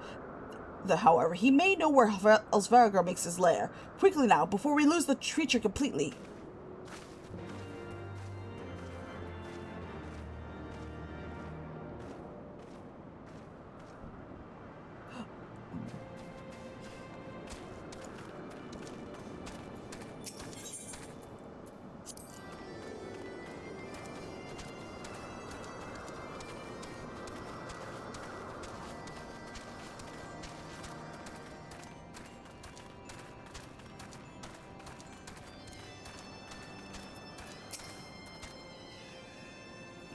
however, he may know where Elsverger makes his lair. Quickly now, before we lose the creature completely.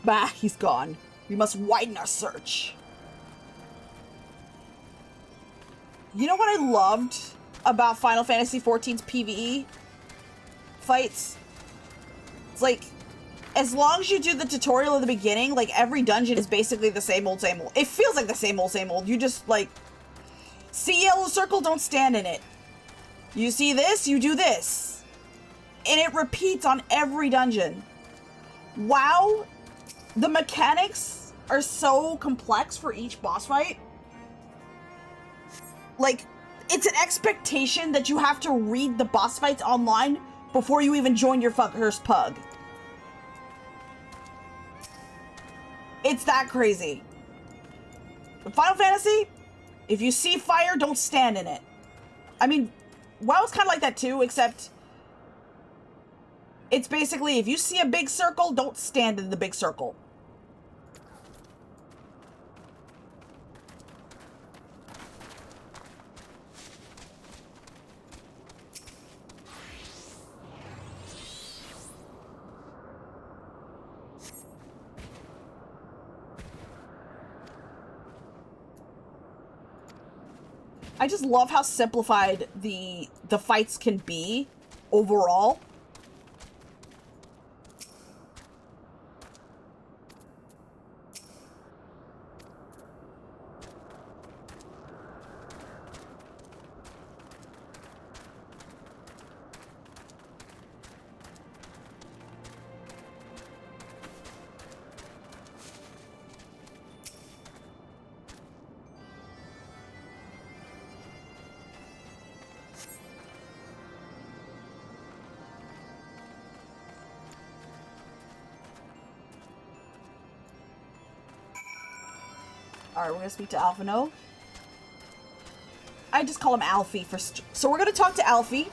Bah, he's gone. We must widen our search. You know what I loved about Final Fantasy XIV's PvE fights? It's like, as long as you do the tutorial at the beginning, like, every dungeon is basically the same old, same old. It feels like the same old, same old. You just, like, see yellow circle, don't stand in it. You see this, you do this. And it repeats on every dungeon. Wow. The mechanics are so complex for each boss fight. Like, it's an expectation that you have to read the boss fights online before you even join your first pug. It's that crazy. In Final Fantasy, if you see fire, don't stand in it. I mean, WoW's kind of like that too, except it's basically, if you see a big circle, don't stand in the big circle. I just love how simplified the fights can be overall. Alright, we're gonna speak to Alphino. I just call him Alfie first. So we're gonna talk to Alfie.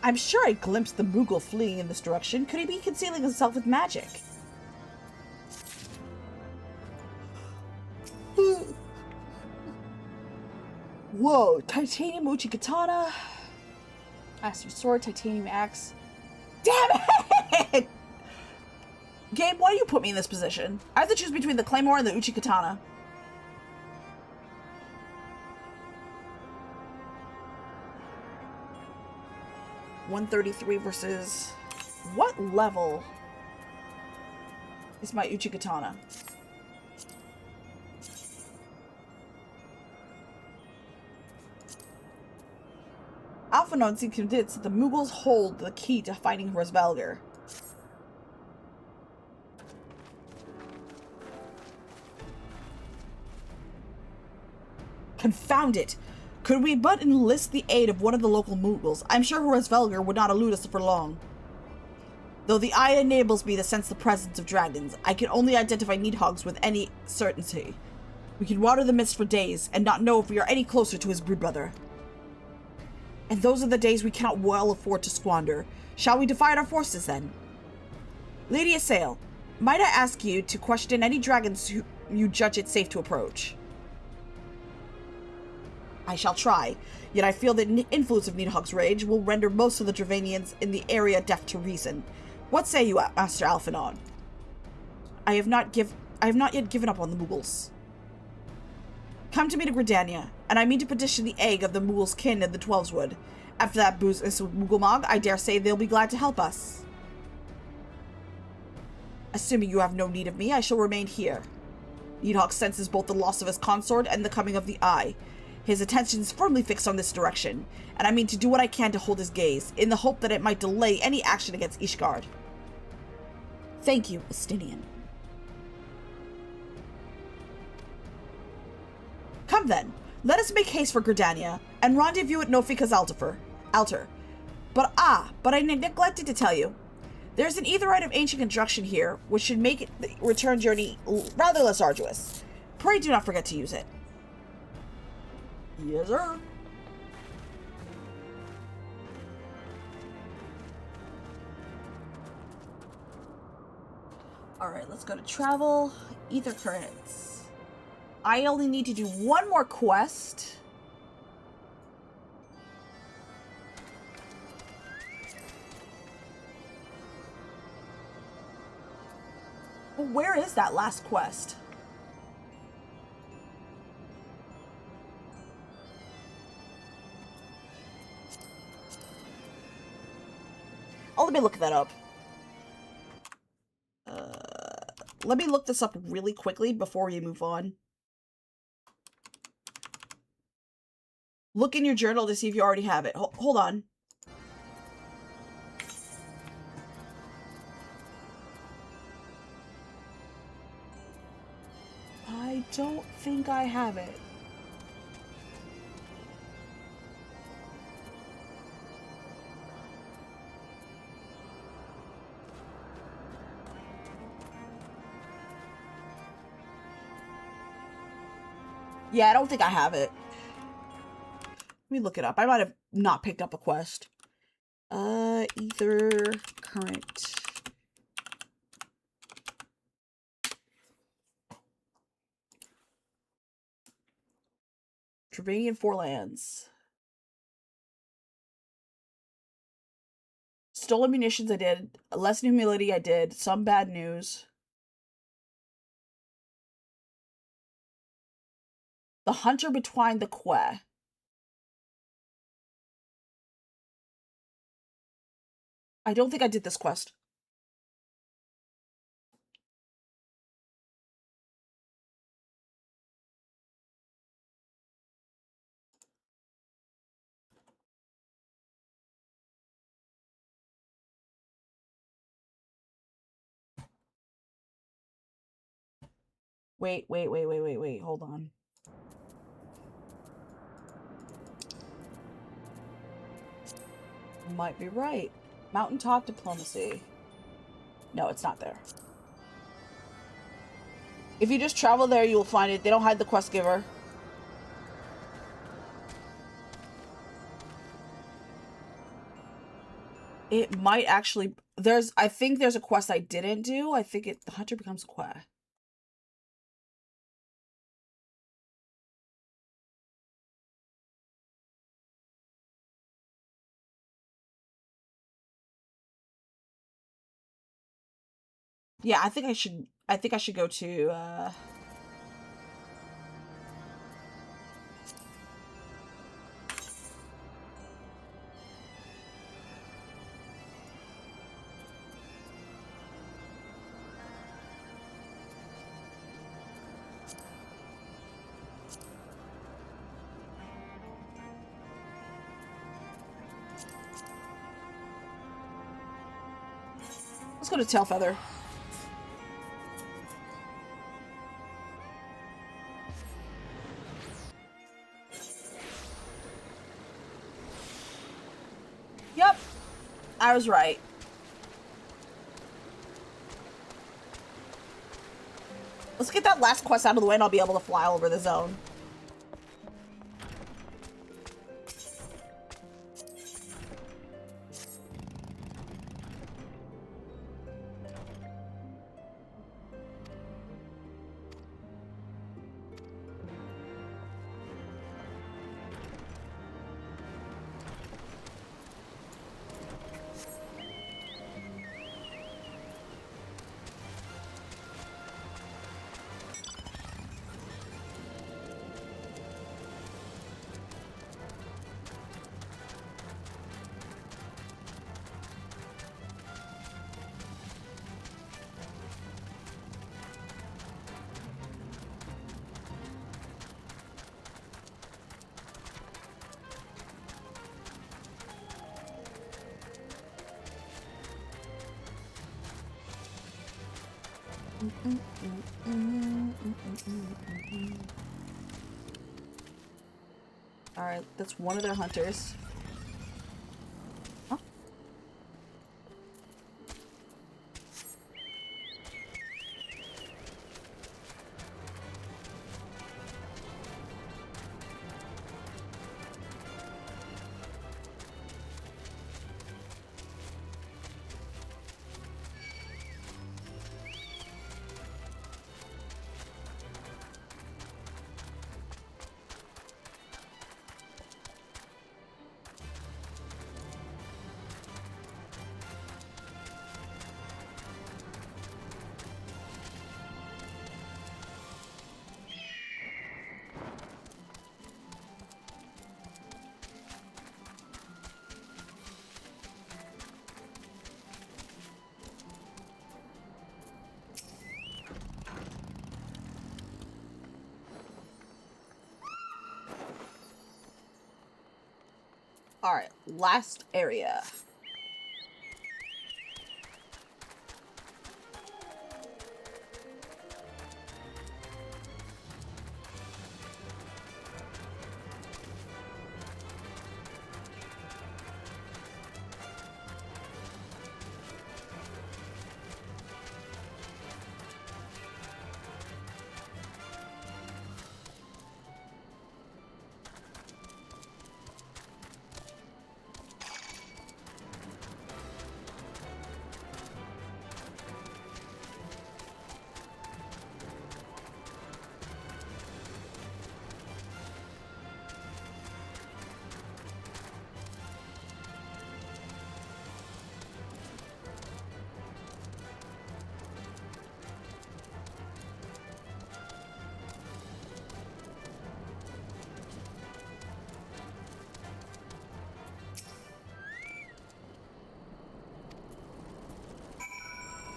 I'm sure I glimpsed the Moogle fleeing in this direction. Could he be concealing himself with magic? Whoa, titanium uchi katana. Master sword, titanium axe. Damn it! Game, why do you put me in this position? I have to choose between the claymore and the uchi katana. $133 versus... What level is my uchi katana? Alphino seems convinced that the Moogles hold the key to fighting Heavensward. Confound it! Could we but enlist the aid of one of the local Moogles, I'm sure Heavensward would not elude us for long. Though the eye enables me to sense the presence of dragons, I can only identify Needhogs with any certainty. We can water the mist for days, and not know if we are any closer to his broodbrother. And those are the days we cannot well afford to squander. Shall we divide our forces, then? Lady Assail, might I ask you to question any dragons who you judge it safe to approach? I shall try, yet I feel that the influence of Needhog's rage will render most of the Dravanians in the area deaf to reason. What say you, Master Alphino? I have not yet given up on the Moogles. Come to me to Gridania, and I mean to petition the egg of the Moogles' kin in the Twelveswood. After that business with Mooglemog, I dare say they'll be glad to help us. Assuming you have no need of me, I shall remain here. Needhawk senses both the loss of his consort and the coming of the Eye. His attention is firmly fixed on this direction, and I mean to do what I can to hold his gaze, in the hope that it might delay any action against Ishgard. Thank you, Estinian. Come then, let us make haste for Gridania, and rendezvous at Nofika's altar. But I neglected to tell you. There's an aetheryte of ancient construction here, which should make the return journey rather less arduous. Pray do not forget to use it. Yes, sir. Alright, let's go to travel. Ether currents. I only need to do one more quest. Well, where is that last quest? Oh, let me look that up. Let me look this up really quickly before we move on. Look in your journal to see if you already have it. Hold on. I don't think I have it. Yeah, I don't think I have it. Let me look it up. I might have not picked up a quest. Ether current. Trevanian Forelands. Stolen munitions I did. Lesson humility I did. Some bad news. The Hunter Between the Quay. I don't think I did this quest. Wait, hold on. Might be right. Mountaintop diplomacy. No, it's not there. If you just travel there, you will find it. They don't hide the quest giver. It might actually... I think there's a quest I didn't do. I think the hunter becomes a quest. Yeah, I think I should go to let's go to Tailfeather. Yep, I was right. Let's get that last quest out of the way and I'll be able to fly over the zone. Alright, that's one of their hunters. Huh? Alright, last area.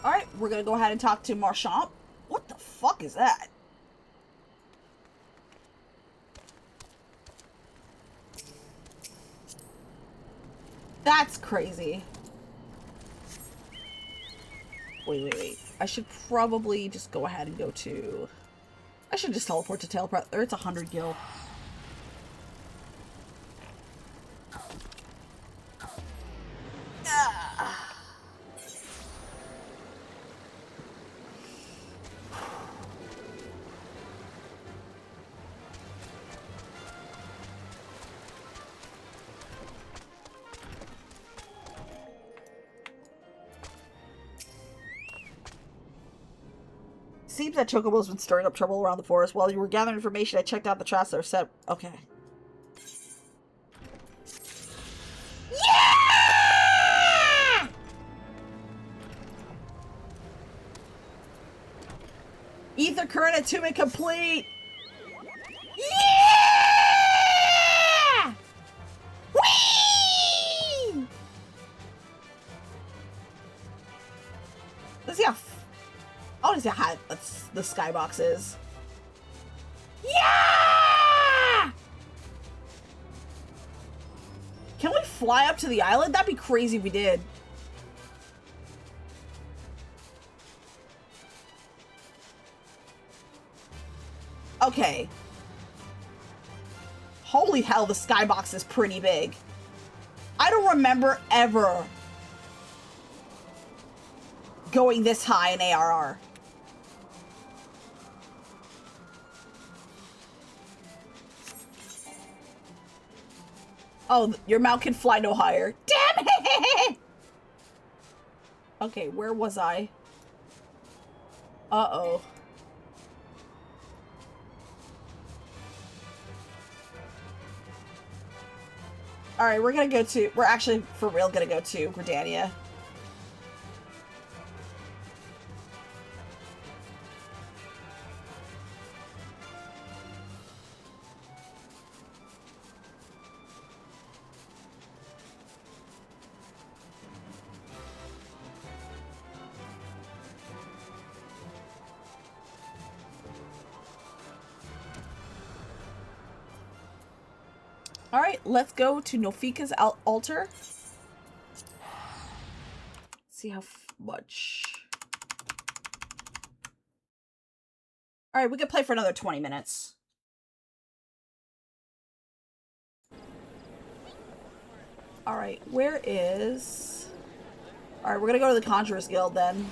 Alright, we're gonna go ahead and talk to Marchand. What the fuck is that? That's crazy. Wait. I should probably just go ahead and go to... I should just teleport to Tailbreath. It's 100 gil. Seems that Chocobo's been stirring up trouble around the forest. While you were gathering information, I checked out the traps that are set. Okay. Yeah! Ether current attunement complete. Yeah! Whee! Let's see how. I want to see how the skybox is. Yeah! Can we fly up to the island? That'd be crazy if we did. Okay. Holy hell, the skybox is pretty big. I don't remember ever going this high in ARR. Oh, your mount can fly no higher. Damn it! Okay, where was I? Uh-oh. Alright, we're actually, for real, gonna go to Gridania. Alright, let's go to Nofika's altar. See how much. Alright, we could play for another 20 minutes. Alright, where is... Alright, we're gonna go to the Conjurer's Guild then.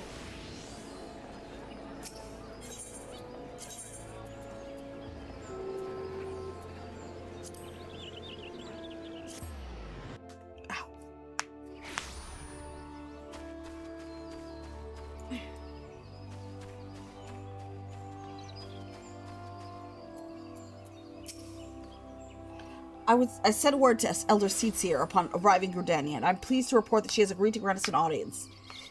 I sent word to Elder Seatsier upon arriving in Gridania, and I'm pleased to report that she has agreed to grant us an audience.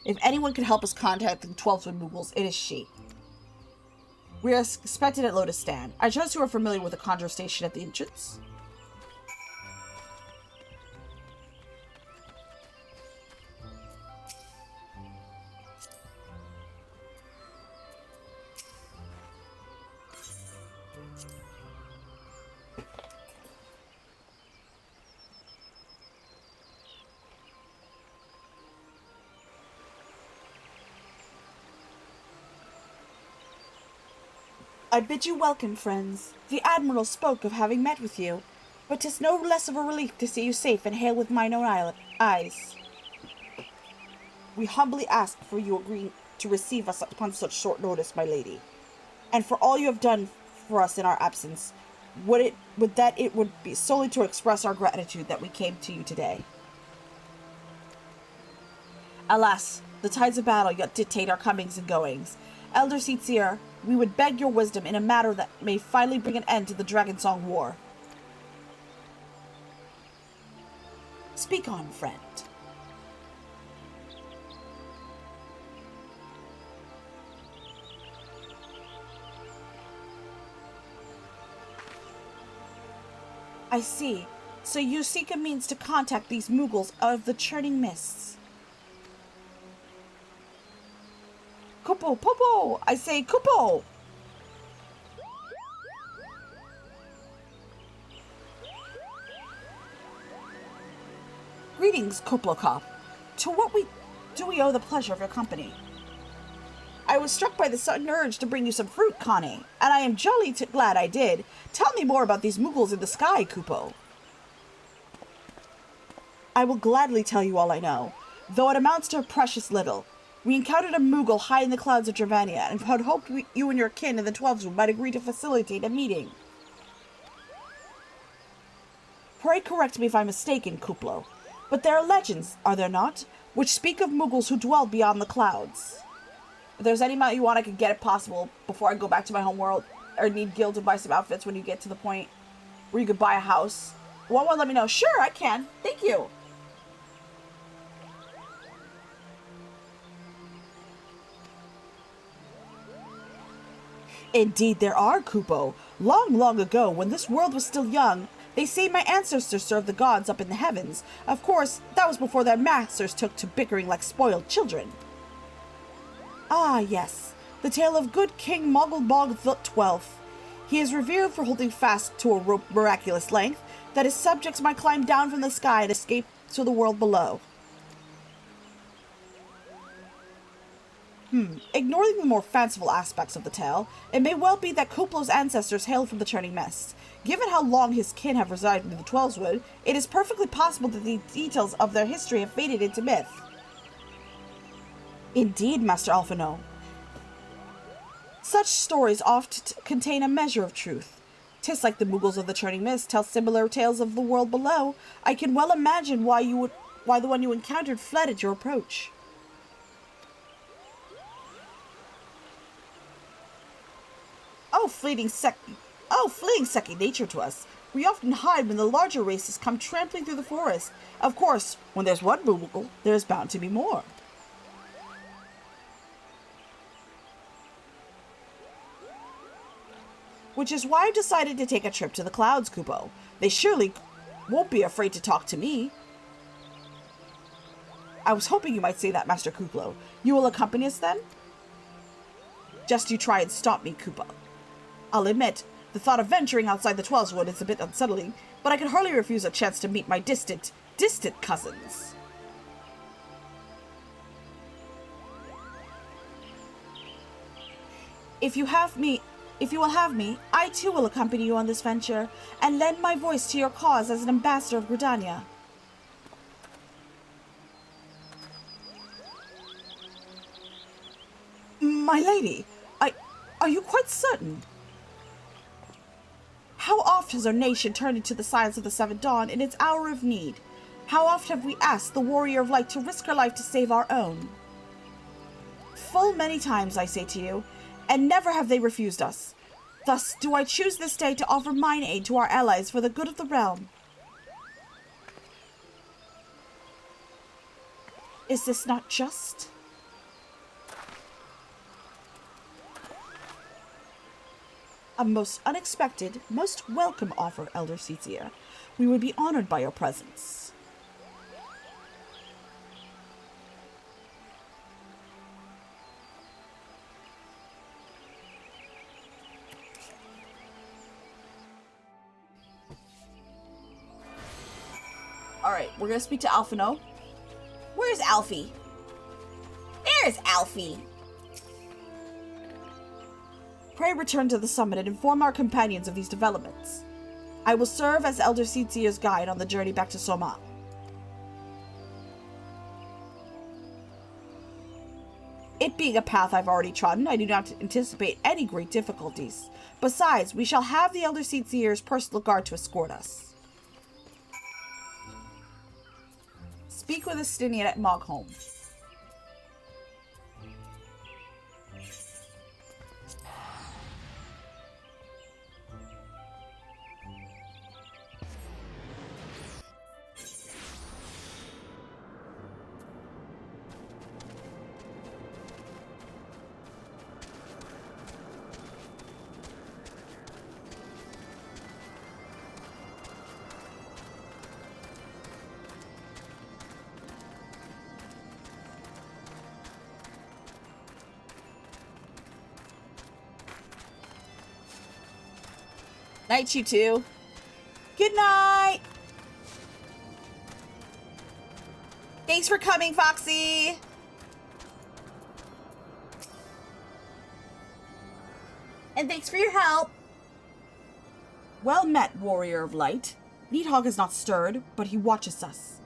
If anyone can help us contact the 12-Wood Moogles, it is she. We are expected at Lotus Stand. I trust you are familiar with the Conjure Station at the entrance. I bid you welcome, friends. The Admiral spoke of having met with you, but 'tis no less of a relief to see you safe and hail with mine own eyes. We humbly ask for you agreeing to receive us upon such short notice, my lady, and for all you have done for us in our absence. Would be solely to express our gratitude that we came to you today. Alas, the tides of battle yet dictate our comings and goings. Elder Seatsier, we would beg your wisdom in a matter that may finally bring an end to the Dragonsong War. Speak on, friend. I see. So you seek a means to contact these Moogles of the Churning Mists. Kupo, Popo! I say Kupo! Greetings, Kuplokop. To what do we owe the pleasure of your company? I was struck by the sudden urge to bring you some fruit, Connie, and I am jolly glad I did. Tell me more about these Moogles in the sky, Kupo. I will gladly tell you all I know, though it amounts to a precious little. We encountered a Moogle high in the clouds of Dravania, and had hoped you and your kin in the 12s might agree to facilitate a meeting. Pray correct me if I'm mistaken, Kuplo, but there are legends, are there not, which speak of Moogles who dwell beyond the clouds. If there's any amount you want, I can get it possible before I go back to my home world, or need Guild to buy some outfits when you get to the point where you could buy a house. Want one, let me know. Sure, I can. Thank you. Indeed there are, Kupo. Long, long ago, when this world was still young, they say my ancestors served the gods up in the heavens. Of course, that was before their masters took to bickering like spoiled children. Ah, yes, the tale of good King Mogglebog the 12th. He is revered for holding fast to a rope miraculous length that his subjects might climb down from the sky and escape to the world below. Ignoring the more fanciful aspects of the tale, it may well be that Kuplo's ancestors hailed from the Churning Mists. Given how long his kin have resided in the Twelveswood, it is perfectly possible that the details of their history have faded into myth. Indeed, Master Alphino. Such stories oft contain a measure of truth. 'Tis like the Moogles of the Churning Mist tell similar tales of the world below. I can well imagine why the one you encountered fled at your approach. Fleeing second nature to us. We often hide when the larger races come trampling through the forest. Of course, when there's one Moogle, there's bound to be more. Which is why I've decided to take a trip to the clouds, Kupo. They surely won't be afraid to talk to me. I was hoping you might say that, Master Kuplo. You will accompany us then? Just you try and stop me, Kupo. I'll admit, the thought of venturing outside the Twelveswood is a bit unsettling, but I can hardly refuse a chance to meet my distant cousins. If you have me If you will have me, I too will accompany you on this venture, and lend my voice to your cause as an ambassador of Gridania. My lady, are you quite certain? How oft has our nation turned into the Science of the Seventh Dawn in its hour of need? How oft have we asked the Warrior of Light to risk her life to save our own? Full many times, I say to you, and never have they refused us. Thus do I choose this day to offer mine aid to our allies for the good of the realm. Is this not just? A most unexpected, most welcome offer, Elder Seetsier. We would be honored by your presence. Alright, we're gonna speak to Alphino. Where's Alfie? There's Alfie! Pray return to the summit and inform our companions of these developments. I will serve as Elder Seetsier's guide on the journey back to Soma. It being a path I've already trodden, I do not anticipate any great difficulties. Besides, we shall have the Elder Seetsier's personal guard to escort us. Speak with Estinian at Mogholm. Night, you two. Good night. Thanks for coming, Foxy. And thanks for your help. Well met, Warrior of Light. Needhog has not stirred, but he watches us,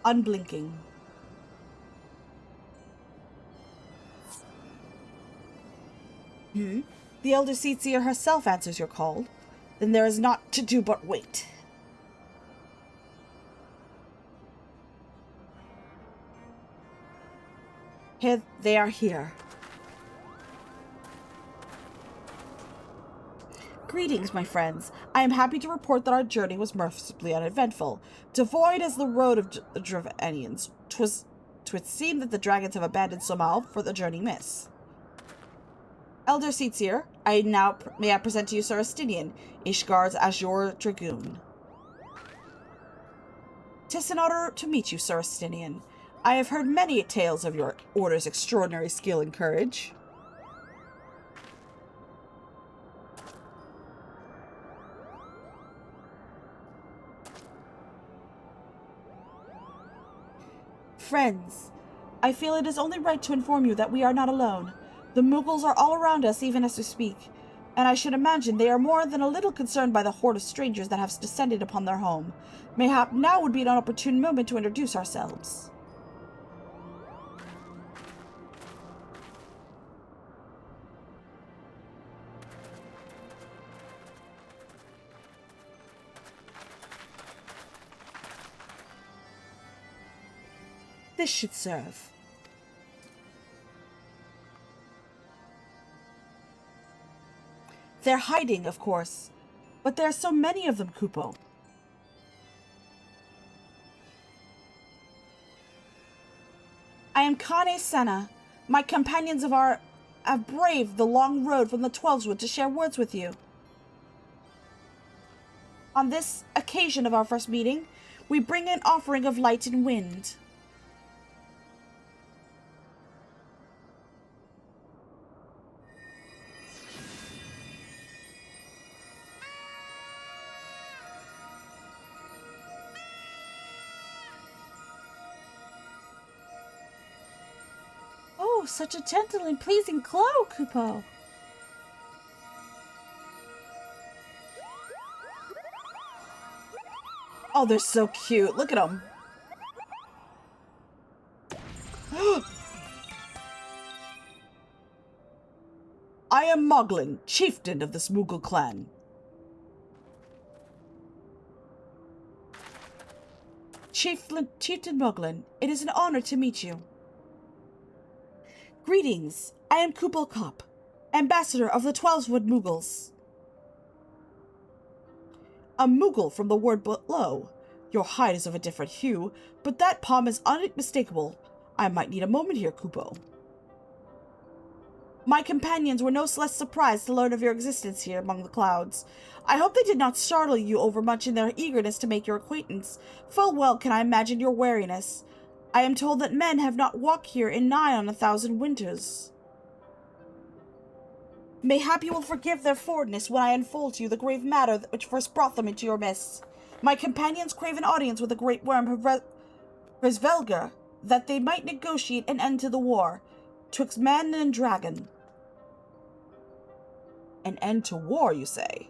unblinking. The Elder Seetsier herself answers your call. Then there is naught to do but wait. Here they are here. Greetings, my friends. I am happy to report that our journey was mercifully uneventful. Devoid as the road of the Dravanians, 'twould seem that the dragons have abandoned Somal for the journey miss. Elder Seetsier, may I present to you Sir Estinian, Ishgar's Azure Dragoon. 'Tis an honor to meet you, Sir Estinian. I have heard many tales of your order's extraordinary skill and courage. Friends, I feel it is only right to inform you that we are not alone. The Mughals are all around us even as we speak, and I should imagine they are more than a little concerned by the horde of strangers that have descended upon their home. Mayhap now would be an opportune moment to introduce ourselves. This should serve. They're hiding, of course, but there are so many of them, Kupo. I am Kane Senna. My companions have braved the long road from the Twelveswood to share words with you. On this occasion of our first meeting, we bring an offering of light and wind. Oh, such a gentle and pleasing glow, Kupo. Oh, they're so cute. Look at them. I am Moglin, chieftain of the Smoogle clan. Chieftain Moglin, it is an honor to meet you. Greetings, I am Kubal Kop, ambassador of the Twelvewood Moogles. A Moogle from the word below. Your hide is of a different hue, but that palm is unmistakable. I might need a moment here, Kupo. My companions were no less surprised to learn of your existence here among the clouds. I hope they did not startle you overmuch in their eagerness to make your acquaintance. Full well can I imagine your wariness. I am told that men have not walked here in nigh on 1,000 winters. Mayhap you will forgive their forwardness when I unfold to you the grave matter which first brought them into your midst. My companions crave an audience with the great worm Hresvelgar, that they might negotiate an end to the war, twixt man and dragon. An end to war, you say?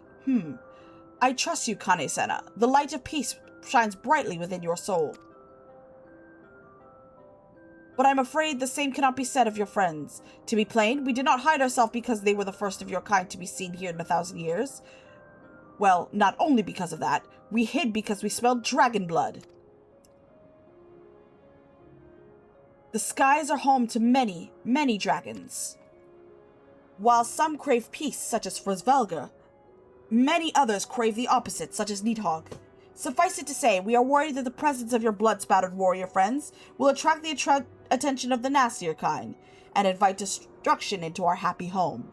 I trust you, Kane-senna. The light of peace shines brightly within your soul. But I'm afraid the same cannot be said of your friends. To be plain, we did not hide ourselves because they were the first of your kind to be seen here in 1,000 years. Well, not only because of that, we hid because we smelled dragon blood. The skies are home to many, many dragons. While some crave peace, such as Hresvelgar, many others crave the opposite, such as Nidhogg. Suffice it to say, we are worried that the presence of your blood-spattered warrior friends will attract the attention of the nastier kind, and invite destruction into our happy home.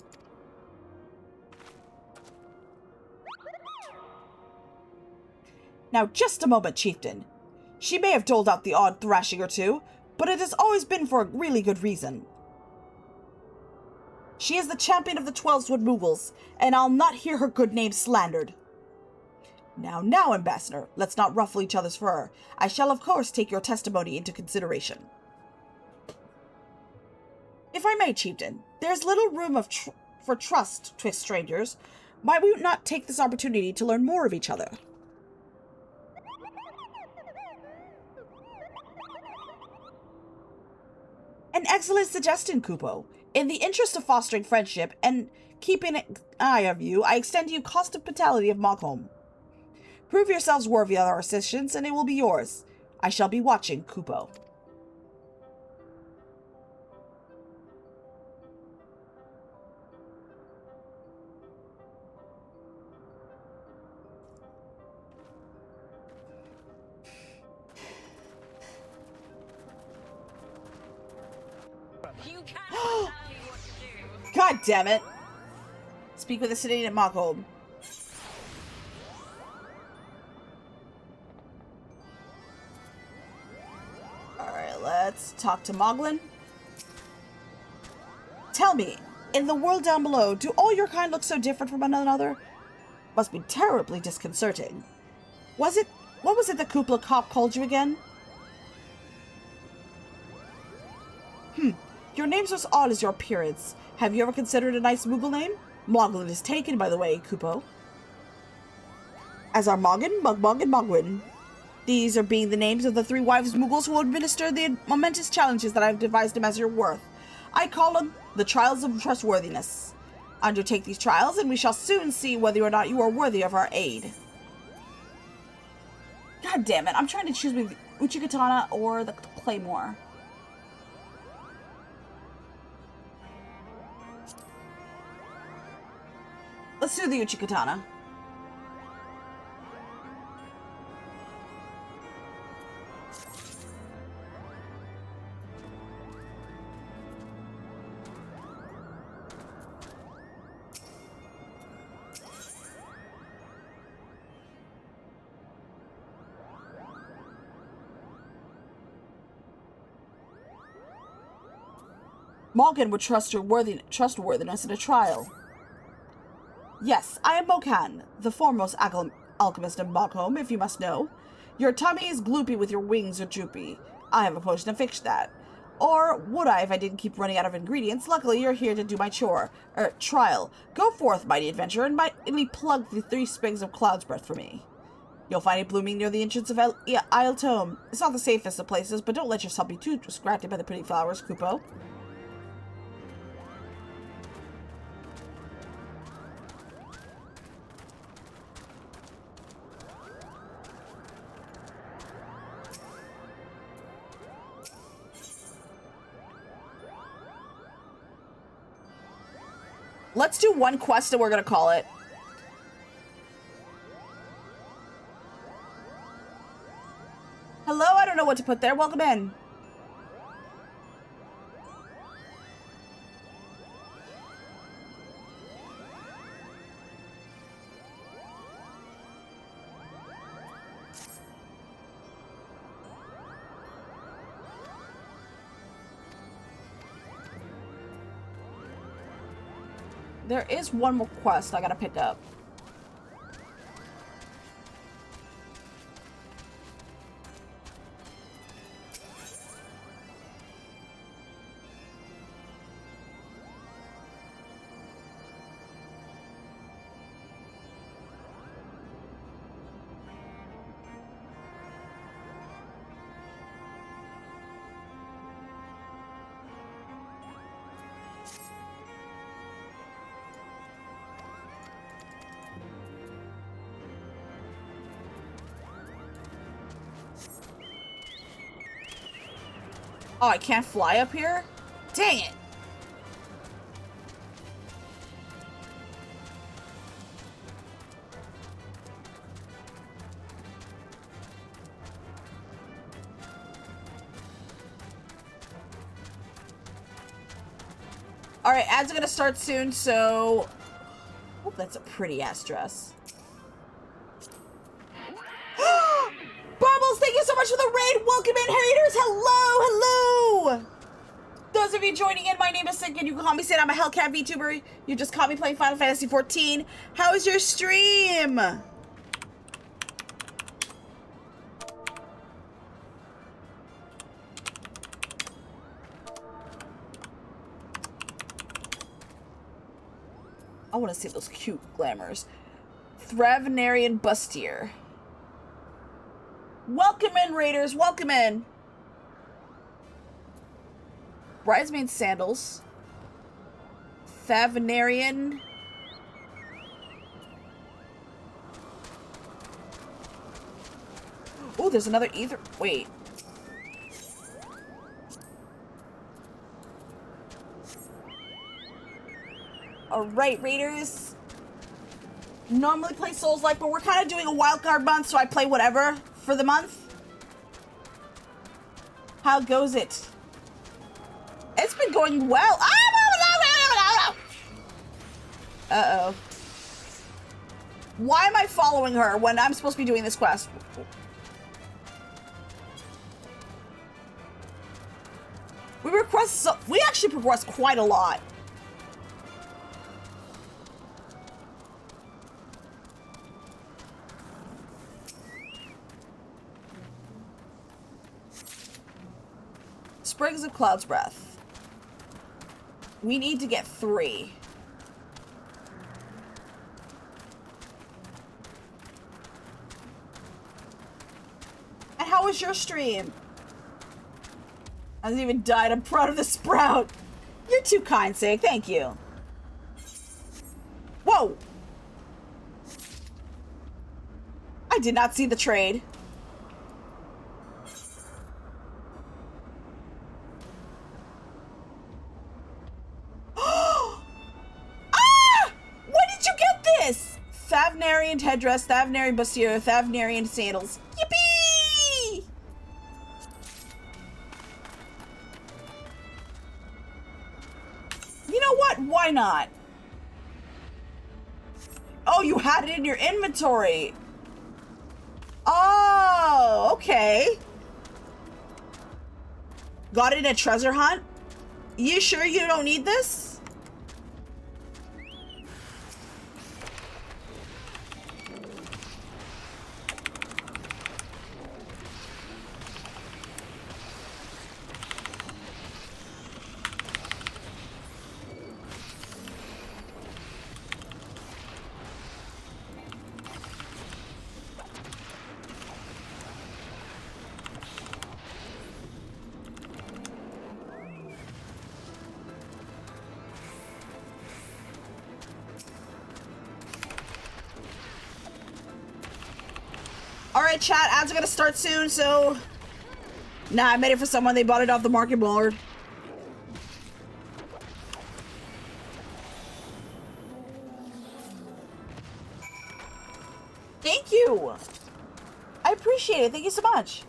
Now, just a moment, chieftain. She may have doled out the odd thrashing or two, but it has always been for a really good reason. She is the champion of the Twelvewood Moogles, and I'll not hear her good name slandered. Now, Ambassador, let's not ruffle each other's fur. I shall, of course, take your testimony into consideration. If I may, chieftain, there's little room for trust twixt strangers. Might we not take this opportunity to learn more of each other? An excellent suggestion, Kupo. In the interest of fostering friendship and keeping an eye of you, I extend to you cost of hospitality of Moghom. Prove yourselves worthy of our assistance, and it will be yours. I shall be watching, Kupo. You can't tell me what to do. God damn it! Speak with the city at Moghom. Alright, let's talk to Moglin. Tell me, in the world down below, do all your kind look so different from one another? Must be terribly disconcerting. What was it the Kubal Kop called you again? Your name's as odd as your appearance. Have you ever considered a nice Moogle name? Moglin is taken, by the way, Kupo. As are Moggin, Mugmug, and Mogwin. These are being the names of the 3 wives Moogles who will administer the momentous challenges that I've devised them as your worth. I call them the trials of trustworthiness. Undertake these trials, and we shall soon see whether or not you are worthy of our aid. God damn it, I'm trying to choose between Uchikatana or the Claymore. Let's do the Uchikatana. Morgan would trust your trustworthiness in a trial. Yes, I am Mokan, the foremost alchemist of Moghom, if you must know. Your tummy is gloopy with your wings are droopy. I have a potion to fix that. Or would I if I didn't keep running out of ingredients? Luckily, you're here to do my trial. Go forth, mighty adventurer, and mightily plug the 3 sprigs of cloud's breath for me. You'll find it blooming near the entrance of Isle Tome. It's not the safest of places, but don't let yourself be too distracted by the pretty flowers, Kupo. Let's do one quest and we're gonna call it. Hello, I don't know what to put there. Welcome in. There is one more quest I gotta pick up. Oh, I can't fly up here? Dang it! Alright, ads are gonna start soon, so... Oh, that's a pretty ass dress. Bubbles, thank you so much for the raid! Welcome in, haters! Hello, hello! Those of you joining in, my name is Sink, and you can call me Sid. I'm a Hellcat VTuber. You just caught me playing Final Fantasy XIV. How was your stream? I want to see those cute glamours. Thravenarian Bustier. Welcome in, raiders. Welcome in. Bridesmaid sandals. Thavenarian. Oh, there's another ether. Wait. Alright, raiders. Normally play Souls-like, but we're kind of doing a wildcard month, so I play whatever for the month. How goes it? It's been going well. Uh-oh. Why am I following her when I'm supposed to be doing this quest? We actually progressed quite a lot. Sprigs of Cloud's Breath. We need to get 3. And how was your stream? I hasn't even died. I'm proud of the sprout. You're too kind, Sig. Thank you. Whoa! I did not see the trade. Thavenarian headdress, Thavenarian bustier, Thavenarian sandals. Yippee! You know what? Why not? Oh, you had it in your inventory. Oh, okay. Got it in a treasure hunt? You sure you don't need this? Alright, chat, ads are gonna start soon, so... Nah, I made it for someone. They bought it off the market board. Thank you! I appreciate it. Thank you so much.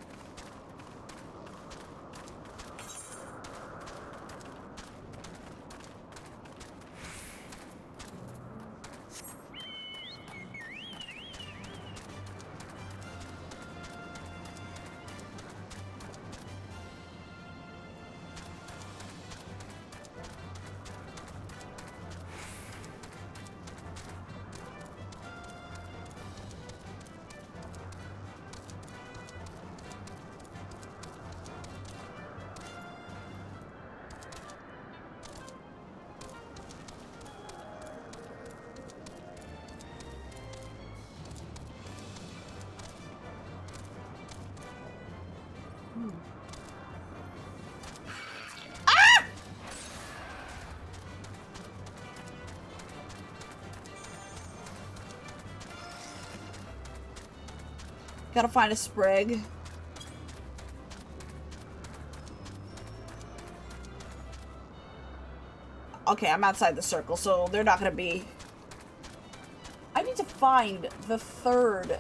Gotta find a sprig. Okay, I'm outside the circle, so they're not gonna be... I need to find the third...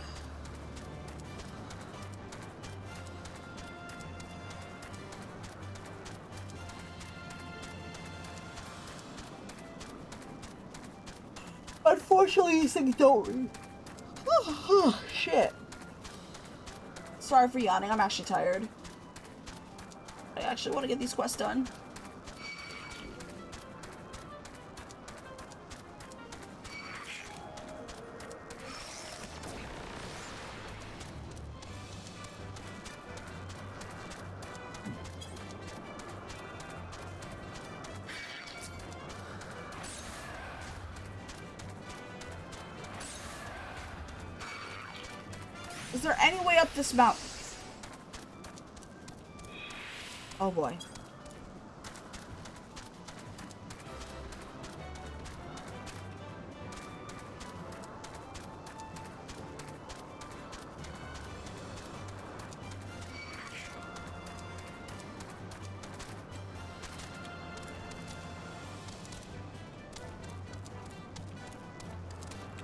Unfortunately, these things don't... Oh, shit. Sorry for yawning, I'm actually tired. I actually want to get these quests done. Is there any way up this mountain? Oh boy.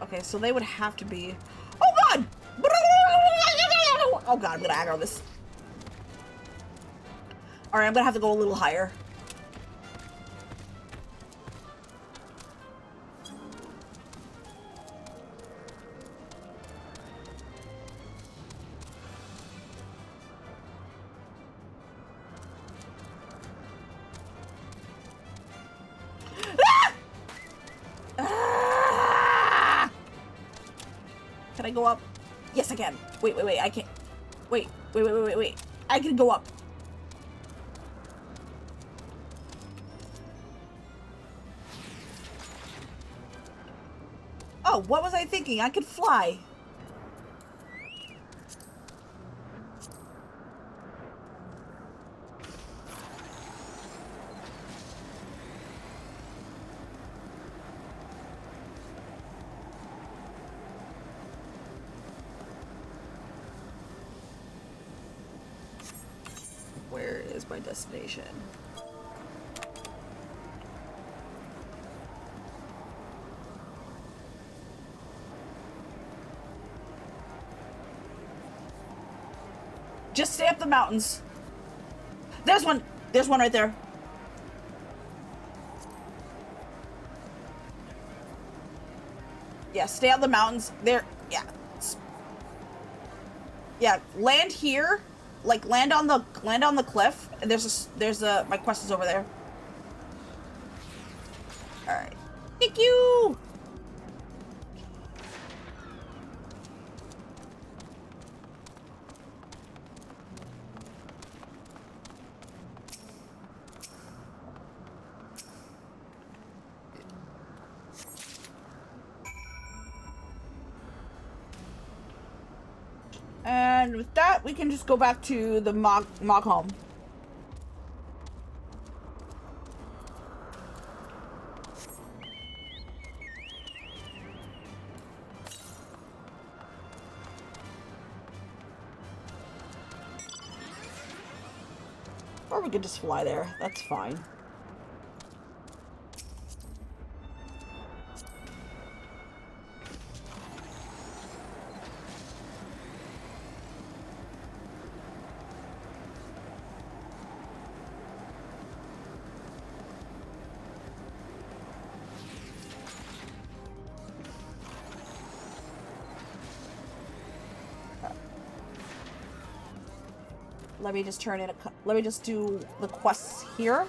Okay, so they would have to be... Oh god! Oh god, I'm gonna aggro this. Alright, I'm gonna have to go a little higher. Can I go up? Yes, I can. Wait, I can't. Wait. I can go up. Oh, what was I thinking? I could fly. Where is my destination? Just stay up the mountains. There's one. There's one right there. Yeah, stay on the mountains. There. Yeah. Yeah, land here. Like land on the cliff. And there's a my quest is over there. All right. Thank you. And with that, we can just go back to the mog home. Or we could just fly there. That's fine. Let me just turn in let me just do the quests here.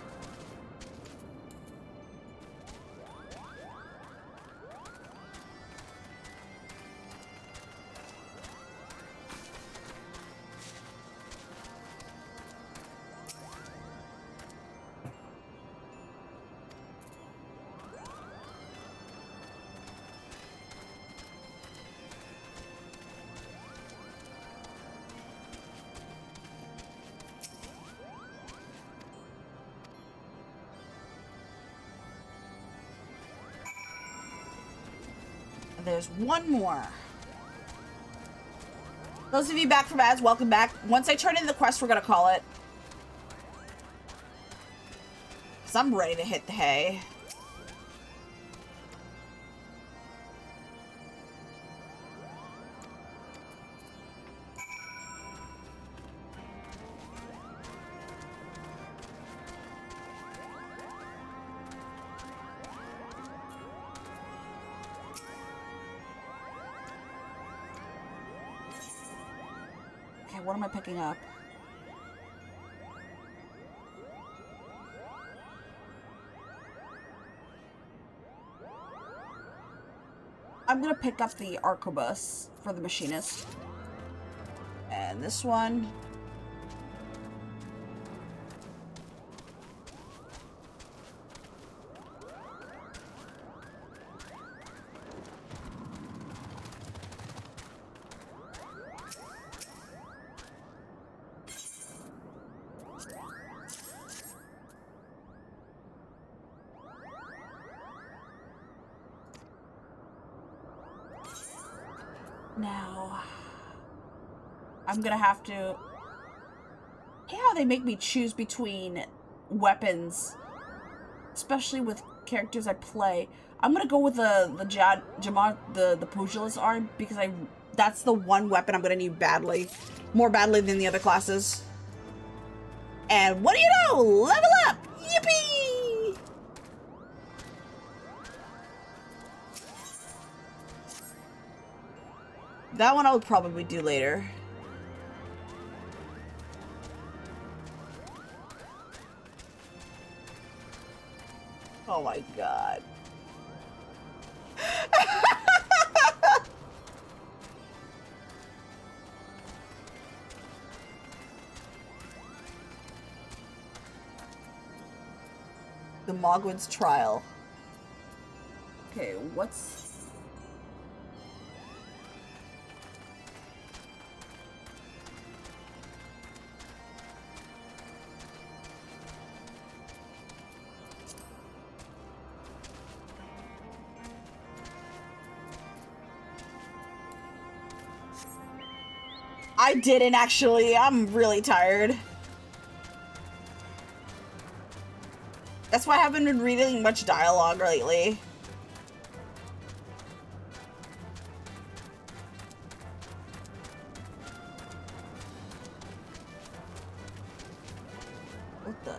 There's one more. Those of you back from ads, welcome back. Once I turn in the quest, we're gonna call it. Because I'm ready to hit the hay. What am I picking up? I'm gonna pick up the arquebus for the machinist. And this one. Now, I'm gonna have to... You know how they make me choose between weapons, especially with characters I play. I'm gonna go with the pugilist arm because that's the one weapon I'm gonna need badly, more badly than the other classes. And what do you know? Level up! Yippee! That one I'll probably do later. Oh my god. The Mogwin's trial. Okay, what's... I didn't actually. I'm really tired. That's why I haven't been reading much dialogue lately. What the?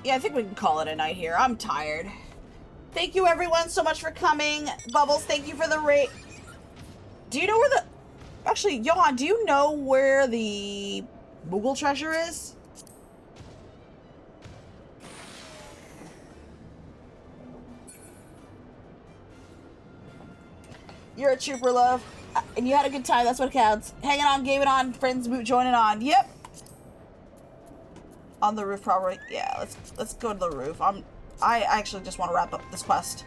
I think we can call it a night here. I'm tired. Thank you everyone so much for coming. Bubbles, thank you for the rate. Do you know where the... Actually, Johan, do you know where the Moogle treasure is? You're a trooper, love. And you had a good time, that's what counts. Hanging on, gaming on, friends joining on. Yep. On the roof, probably. Yeah, let's go to the roof. I actually just want to wrap up this quest.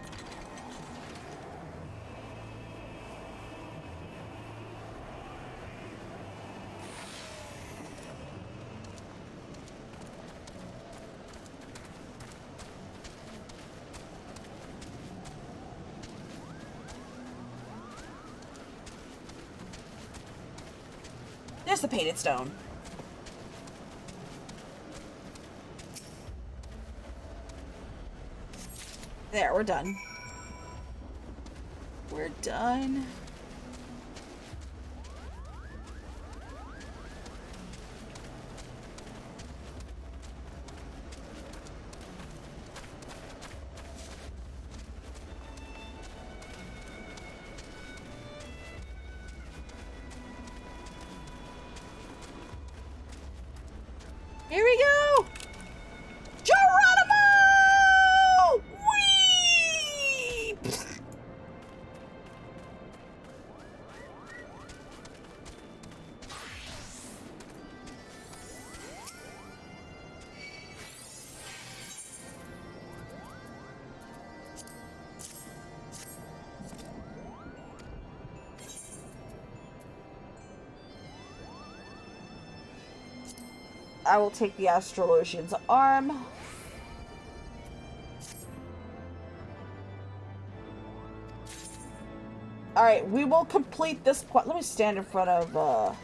just the painted stone. There, we're done. We're done. Here we go! Geronimo! Whee! I will take the Astrolosian's arm. Alright, we will complete this quest. Let me stand in front of,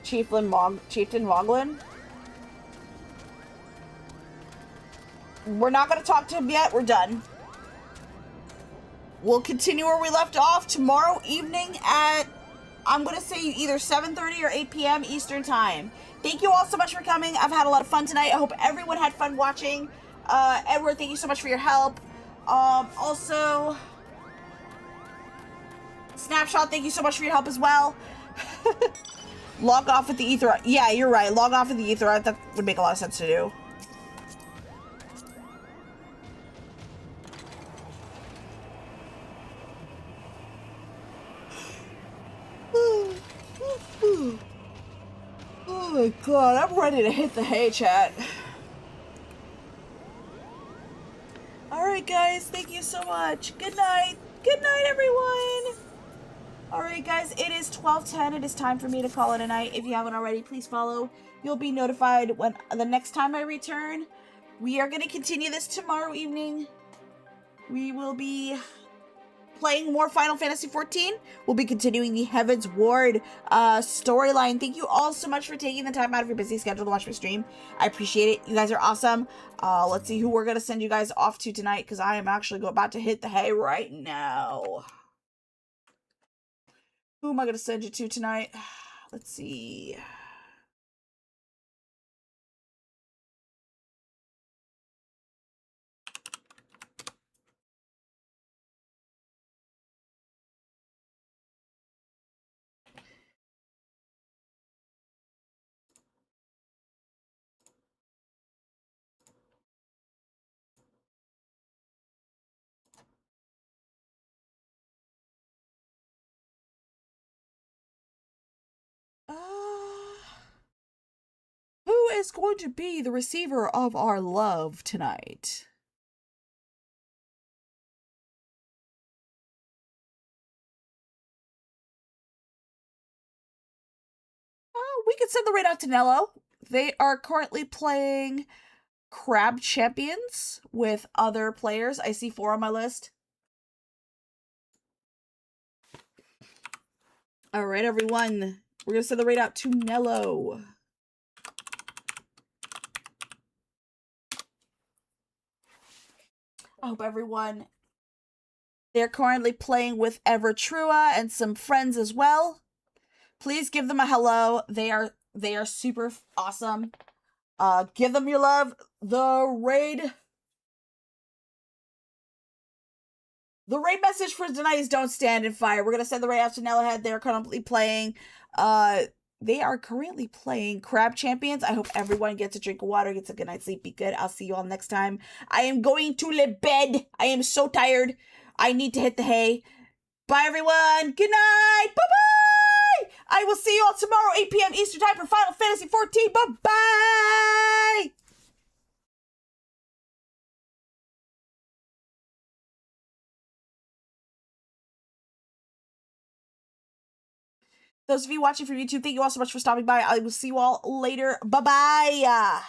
Chieftain Moglin. We're not going to talk to him yet. We're done. We'll continue where we left off tomorrow evening at, I'm going to say either 7:30 or 8 p.m. Eastern Time. Thank you all so much for coming. I've had a lot of fun tonight. I hope everyone had fun watching. Edward, thank you so much for your help. Also, Snapshot, thank you so much for your help as well. Log off with the ether. Yeah, you're right. Log off with the ether. That would make a lot of sense to do. Oh my god, I'm ready to hit the hay, chat. Alright guys, thank you so much. Good night. Good night, everyone. Alright guys, it is 12:10. It is time for me to call it a night. If you haven't already, please follow. You'll be notified when the next time I return. We are going to continue this tomorrow evening. We will be playing more Final Fantasy XIV. We'll be continuing the Heavensward storyline. Thank you all so much for taking the time out of your busy schedule to watch my stream. I appreciate it. You guys are awesome. Let's see who we're going to send you guys off to tonight, because I am actually about to hit the hay right now. Who am I going to send you to tonight? Let's see. Who is going to be the receiver of our love tonight? Oh, we can send the raid out to Nello. They are currently playing Crab Champions with other players. I see 4 on my list. All right, everyone. We're going to send the raid out to Nello. I hope everyone... They're currently playing with Evertrua and some friends as well. Please give them a hello. They are super awesome. Give them your love. The raid message for tonight is don't stand in fire. We're gonna send the raid out to Nellahead. They're currently playing Crab Champions. I hope everyone gets a drink of water, gets a good night's sleep, be good. I'll see you all next time. I am going to the bed. I am so tired. I need to hit the hay. Bye everyone. Good night. Bye-bye. I will see you all tomorrow, 8 p.m. Eastern Time for Final Fantasy XIV. Bye-bye. Those of you watching from YouTube, thank you all so much for stopping by. I will see you all later. Bye-bye.